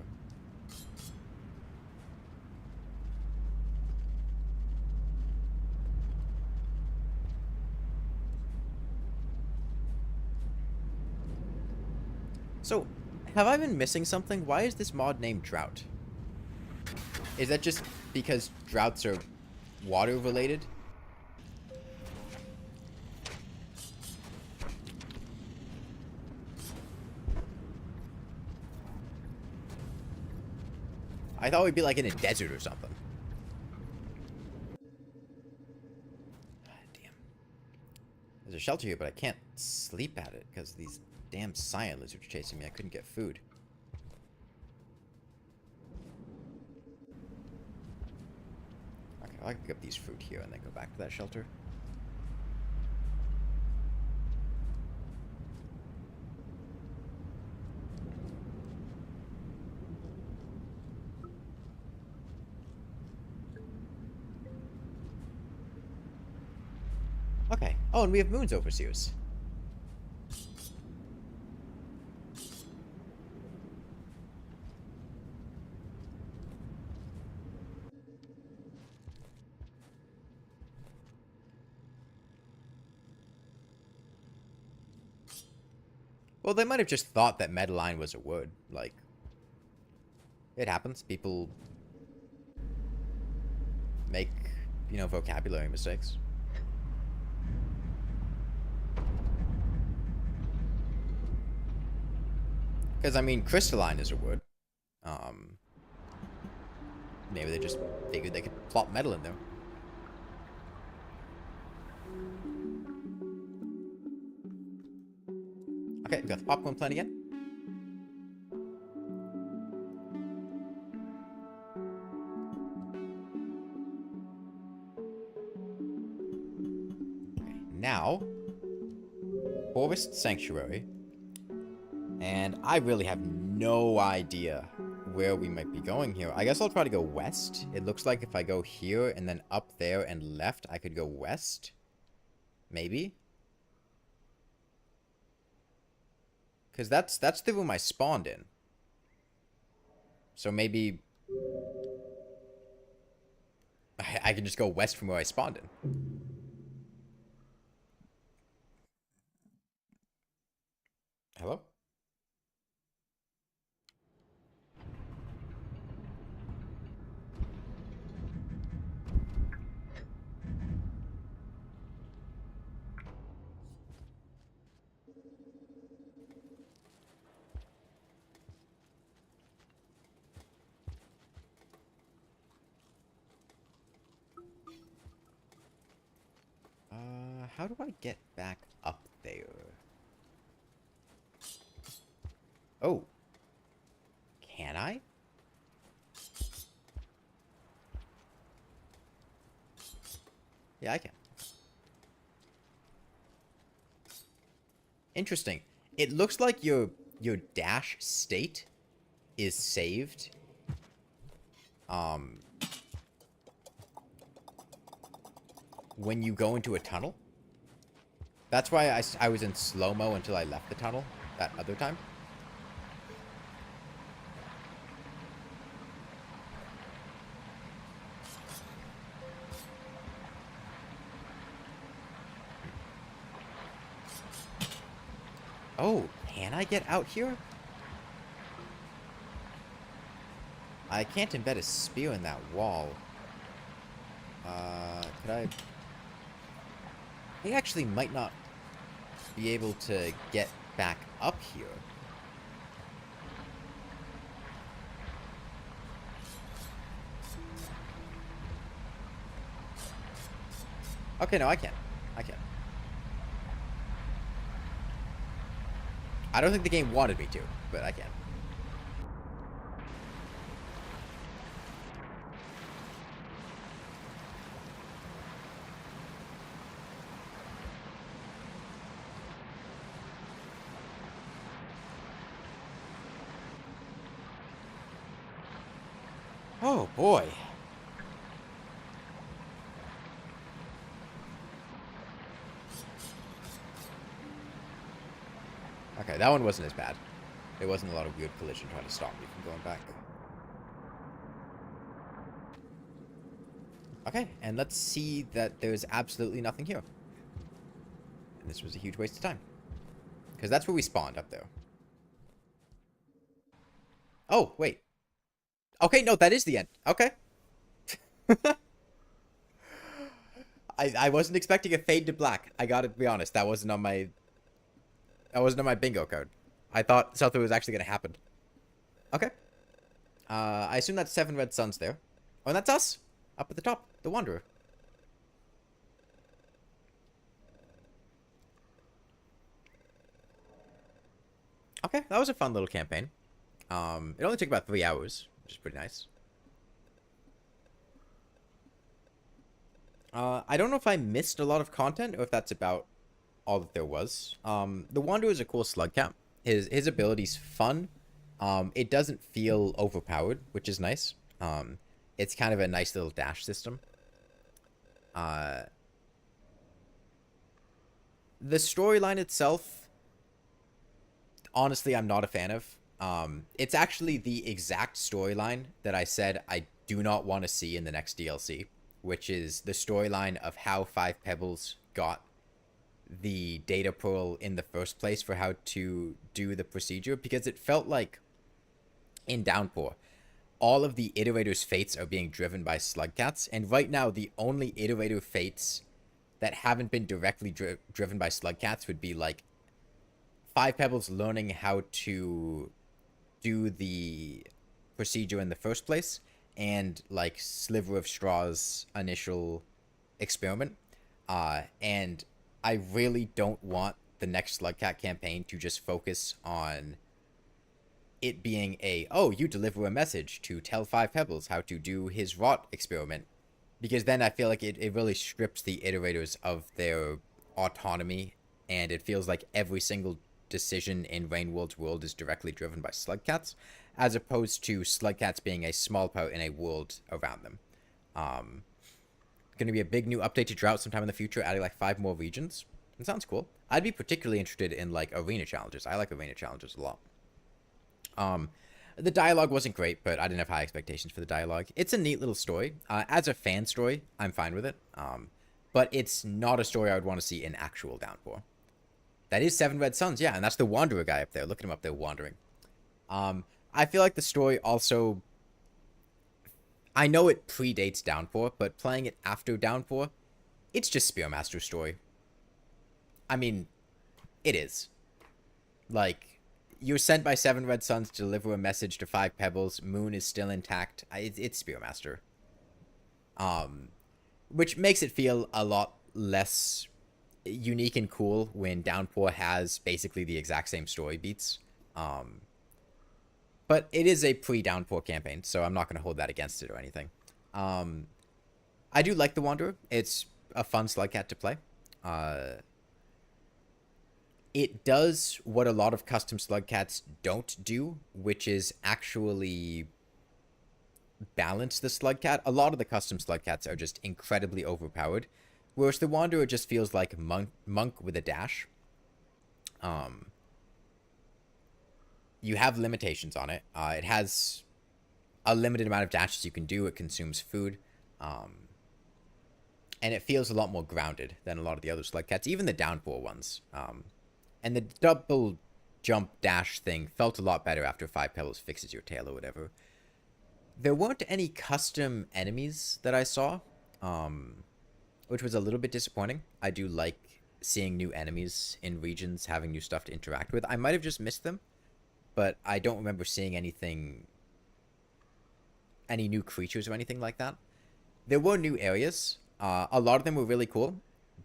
So, have I been missing something? Why is this mod named Drought? Is that just because droughts are water related? I thought we'd be like in a desert or something. Damn. There's a shelter here, but I can't sleep at it because these damn cyan lizards are chasing me. I couldn't get food. Okay, I'll pick up these fruit here and then go back to that shelter. Okay. Oh, and we have Moon's overseers. Well, they might have just thought that Meadowline was a word. Like, it happens. People make, you know, vocabulary mistakes. Because, I mean, crystalline is a word. Maybe they just figured they could plop metal in there. Okay, we got the popcorn plant again. Okay, now, Forest Sanctuary. And I really have no idea where we might be going here. I guess I'll try to go west. It looks like if I go here and then up there and left, I could go west. Maybe. Because that's the room I spawned in. So maybe I can just go west from where I spawned in. Hello? How do I get back up there? Oh. Can I? Yeah, I can. Interesting. It looks like your dash state is saved. When you go into a tunnel. That's why I was in slow-mo until I left the tunnel that other time. Oh, can I get out here? I can't embed a spear in that wall. Could I... I actually might not be able to get back up here. Okay, no, I can. I can. I don't think the game wanted me to, but I can. Oh, boy. Okay, that one wasn't as bad. There wasn't a lot of weird collision trying to stop me from going back. Okay, and let's see that there's absolutely nothing here. And this was a huge waste of time. Because that's where we spawned, up there. Oh, wait. Okay, no, that is the end. Okay. I wasn't expecting a fade to black. I gotta be honest. That wasn't on my... That wasn't on my bingo card. I thought something was actually gonna happen. Okay. I assume that's 7 red suns there. Oh, and that's us! Up at the top. The Wanderer. Okay, that was a fun little campaign. It only took about 3 hours, which is pretty nice. I don't know if I missed a lot of content or if that's about all that there was. The Wanderer is a cool slug cap. His ability's fun. It doesn't feel overpowered, which is nice. It's kind of a nice little dash system. The storyline itself, honestly, I'm not a fan of. It's actually the exact storyline that I said I do not want to see in the next DLC, which is the storyline of how Five Pebbles got the data pearl in the first place for how to do the procedure, because it felt like in Downpour, all of the iterators' fates are being driven by slugcats, and right now the only iterator fates that haven't been directly driven by slugcats would be like Five Pebbles learning how to do the procedure in the first place, and like Sliver of Straw's initial experiment. And I really don't want the next Slugcat campaign to just focus on it being oh, you deliver a message to tell Five Pebbles how to do his rot experiment. Because then I feel like it really strips the iterators of their autonomy, and it feels like every single decision in Rainworld's world is directly driven by Slugcats, as opposed to Slugcats being a small part in a world around them. Going to be a big new update to Drought sometime in the future, adding like 5 more regions. It sounds cool. I'd be particularly interested in like arena challenges. I like arena challenges a lot. The dialogue wasn't great, but I didn't have high expectations for the dialogue. It's a neat little story. As a fan story, I'm fine with it. But it's not a story I would want to see in actual Downpour. That is 7 red suns, yeah, and that's the Wanderer guy up there. Look at him up there wandering. I feel like the story also... I know it predates Downpour, but playing it after Downpour, it's just Spearmaster's story. I mean, it is. Like, you're sent by 7 red suns to deliver a message to 5 pebbles. Moon is still intact. It's Spearmaster. Which makes it feel a lot less unique and cool when Downpour has basically the exact same story beats. But it is a pre-Downpour campaign, so I'm not going to hold that against it or anything. I do like the Wanderer. It's a fun slugcat to play. It does what a lot of custom slugcats don't do, which is actually balance the slugcat. A lot of the custom slugcats are just incredibly overpowered, whereas the Wanderer just feels like monk with a dash. You have limitations on it. It has a limited amount of dashes you can do. It consumes food. And it feels a lot more grounded than a lot of the other slugcats, even the Downpour ones. And the double jump dash thing felt a lot better after 5 Pebbles fixes your tail or whatever. There weren't any custom enemies that I saw, which was a little bit disappointing. I do like seeing new enemies in regions, having new stuff to interact with. I might have just missed them, but I don't remember seeing any new creatures or anything like that. There were new areas. A lot of them were really cool.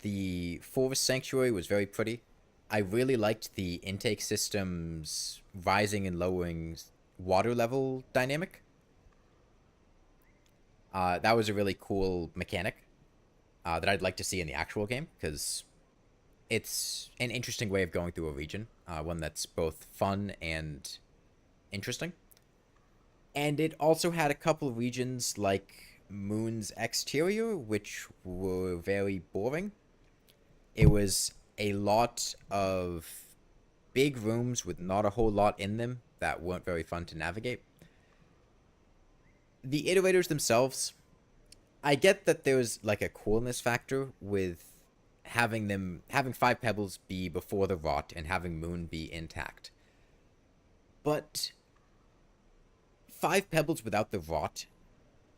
The Forest Sanctuary was very pretty. I really liked the intake system's rising and lowering water level dynamic. That was a really cool mechanic that I'd like to see in the actual game, because it's an interesting way of going through a region, one that's both fun and interesting. And it also had a couple of regions like Moon's Exterior, which were very boring. It was a lot of big rooms with not a whole lot in them that weren't very fun to navigate. The iterators themselves, I get that there's like a coolness factor with having Five Pebbles be before the rot and having Moon be intact. But Five Pebbles without the rot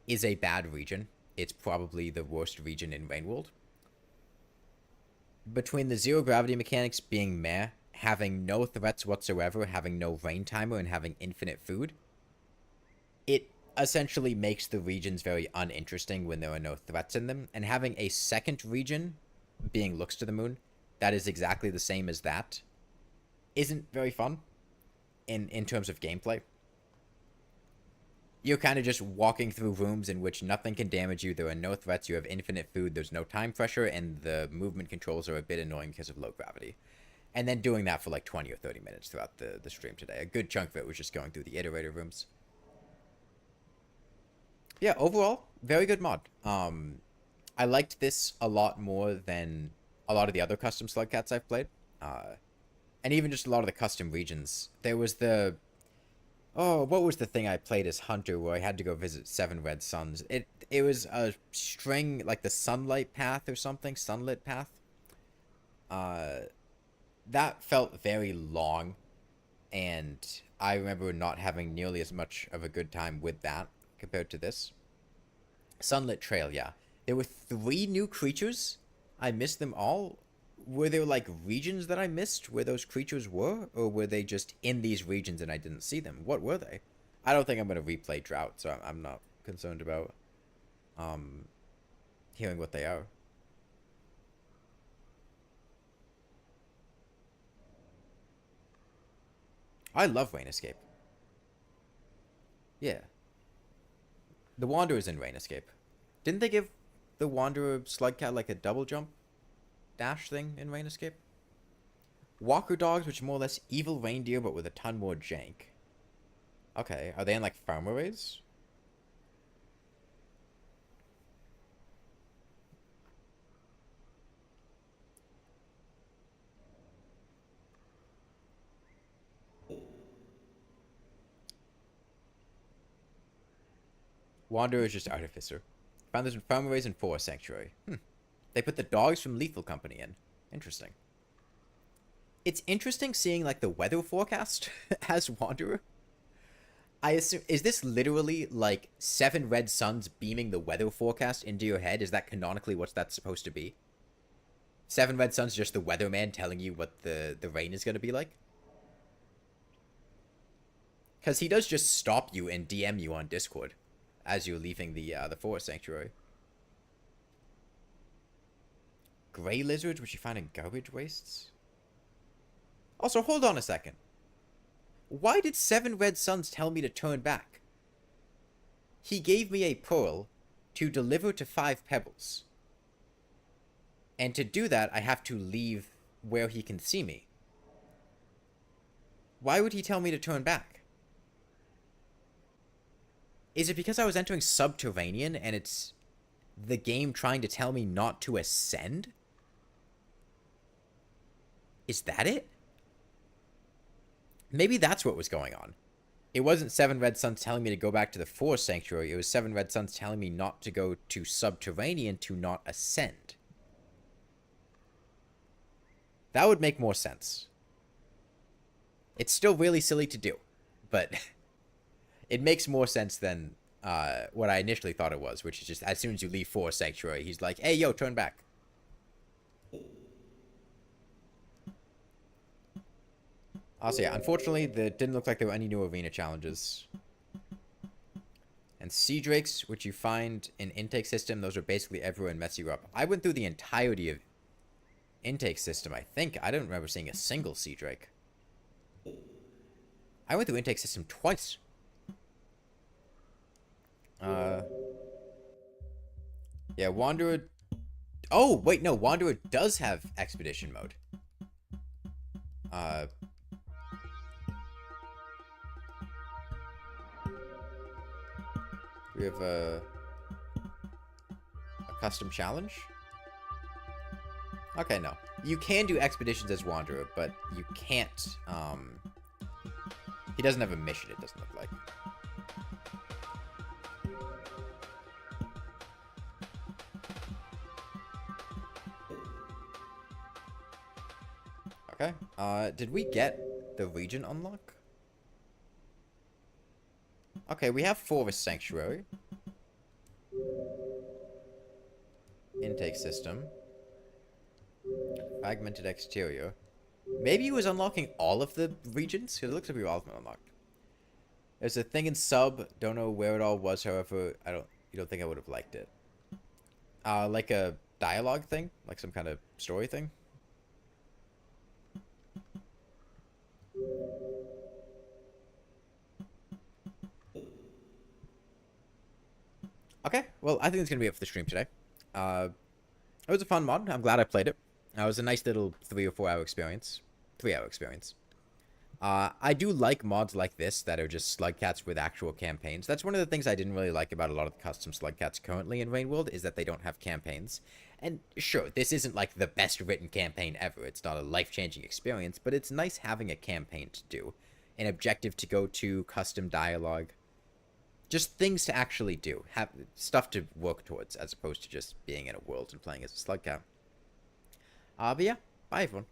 is a bad region. It's probably the worst region in Rainworld. Between the zero gravity mechanics being meh, having no threats whatsoever, having no rain timer, and having infinite food, it essentially makes the regions very uninteresting when there are no threats in them. And having a second region being Looks to the Moon that is exactly the same as that isn't very fun in terms of gameplay. You're kind of just walking through rooms in which nothing can damage you, there are no threats, you have infinite food, there's no time pressure, and the movement controls are a bit annoying because of low gravity. And then doing that for like 20 or 30 minutes throughout the stream today. A good chunk of it was just going through the iterator rooms. Yeah, overall, very good mod. I liked this a lot more than a lot of the other custom Slugcats I've played. And even just a lot of the custom regions. There was the... Oh, what was the thing I played as Hunter where I had to go visit 7 Red Suns? It was a string, like the Sunlight Path or something, Sunlit Path. That felt very long, and I remember not having nearly as much of a good time with that compared to this. Sunlit Trail, yeah. There were 3 new creatures. I missed them all. Were there like regions that I missed where those creatures were, or were they just in these regions and I didn't see them? What were they? I don't think I'm going to replay Drought, so I'm not concerned about hearing what they are. I love Rain Escape. Yeah. The Wanderer's in Rain Escape. Didn't they give the Wanderer Slugcat like a double jump dash thing in Rain Escape? Walker dogs, which are more or less evil reindeer, but with a ton more jank. Okay, are they in like farm arrays? Wanderer is just Artificer. Found this in farm arrays and Forest Sanctuary. They put the dogs from Lethal Company in. Interesting. It's interesting seeing like the weather forecast as Wanderer. I assume, is this literally like 7 red suns beaming the weather forecast into your head? Is that canonically what that's supposed to be? 7 red suns, just the weatherman telling you what the rain is going to be like? Because he does just stop you and DM you on Discord as you're leaving the Forest Sanctuary. Gray lizards, which you find in garbage wastes? Also, hold on a second. Why did 7 red suns tell me to turn back? He gave me a pearl to deliver to 5 pebbles. And to do that, I have to leave where he can see me. Why would he tell me to turn back? Is it because I was entering Subterranean and it's the game trying to tell me not to ascend? Is that it? Maybe that's what was going on. It wasn't 7 red suns telling me to go back to the Forest Sanctuary. It was 7 red suns telling me not to go to Subterranean to not ascend. That would make more sense. It's still really silly to do, but it makes more sense than what I initially thought it was, which is just as soon as you leave Forest Sanctuary, he's like, hey, yo, turn back. Also, yeah, unfortunately, there didn't look like there were any new arena challenges. And Sea Drakes, which you find in intake system, those are basically everywhere and mess you up. I went through the entirety of intake system, I think. I don't remember seeing a single sea drake. I went through intake system twice. Yeah, Wanderer... Oh, wait, no, Wanderer does have expedition mode. Uh... We have a custom challenge? Okay, no. You can do expeditions as Wanderer, but you can't, He doesn't have a mission, it doesn't look like. Okay, did we get the region unlock? Okay, we have Forest Sanctuary. Intake system. Fragmented exterior. Maybe it was unlocking all of the regions? Because it looks like we were all of them unlocked. There's a thing in sub. Don't know where it all was, however, you don't think I would have liked it. Like a dialogue thing? Like some kind of story thing? Okay, well, I think it's going to be it for the stream today. It was a fun mod. I'm glad I played it. It was a nice little 3 or 4 hour experience. 3-hour experience. I do like mods like this that are just slug cats with actual campaigns. That's one of the things I didn't really like about a lot of the custom slug cats currently in Rainworld, is that they don't have campaigns. And sure, this isn't like the best written campaign ever. It's not a life-changing experience, but it's nice having a campaign to do. An objective to go to, custom dialogue. Just things to actually do. Have stuff to work towards, as opposed to just being in a world and playing as a slug cat. But yeah, bye everyone.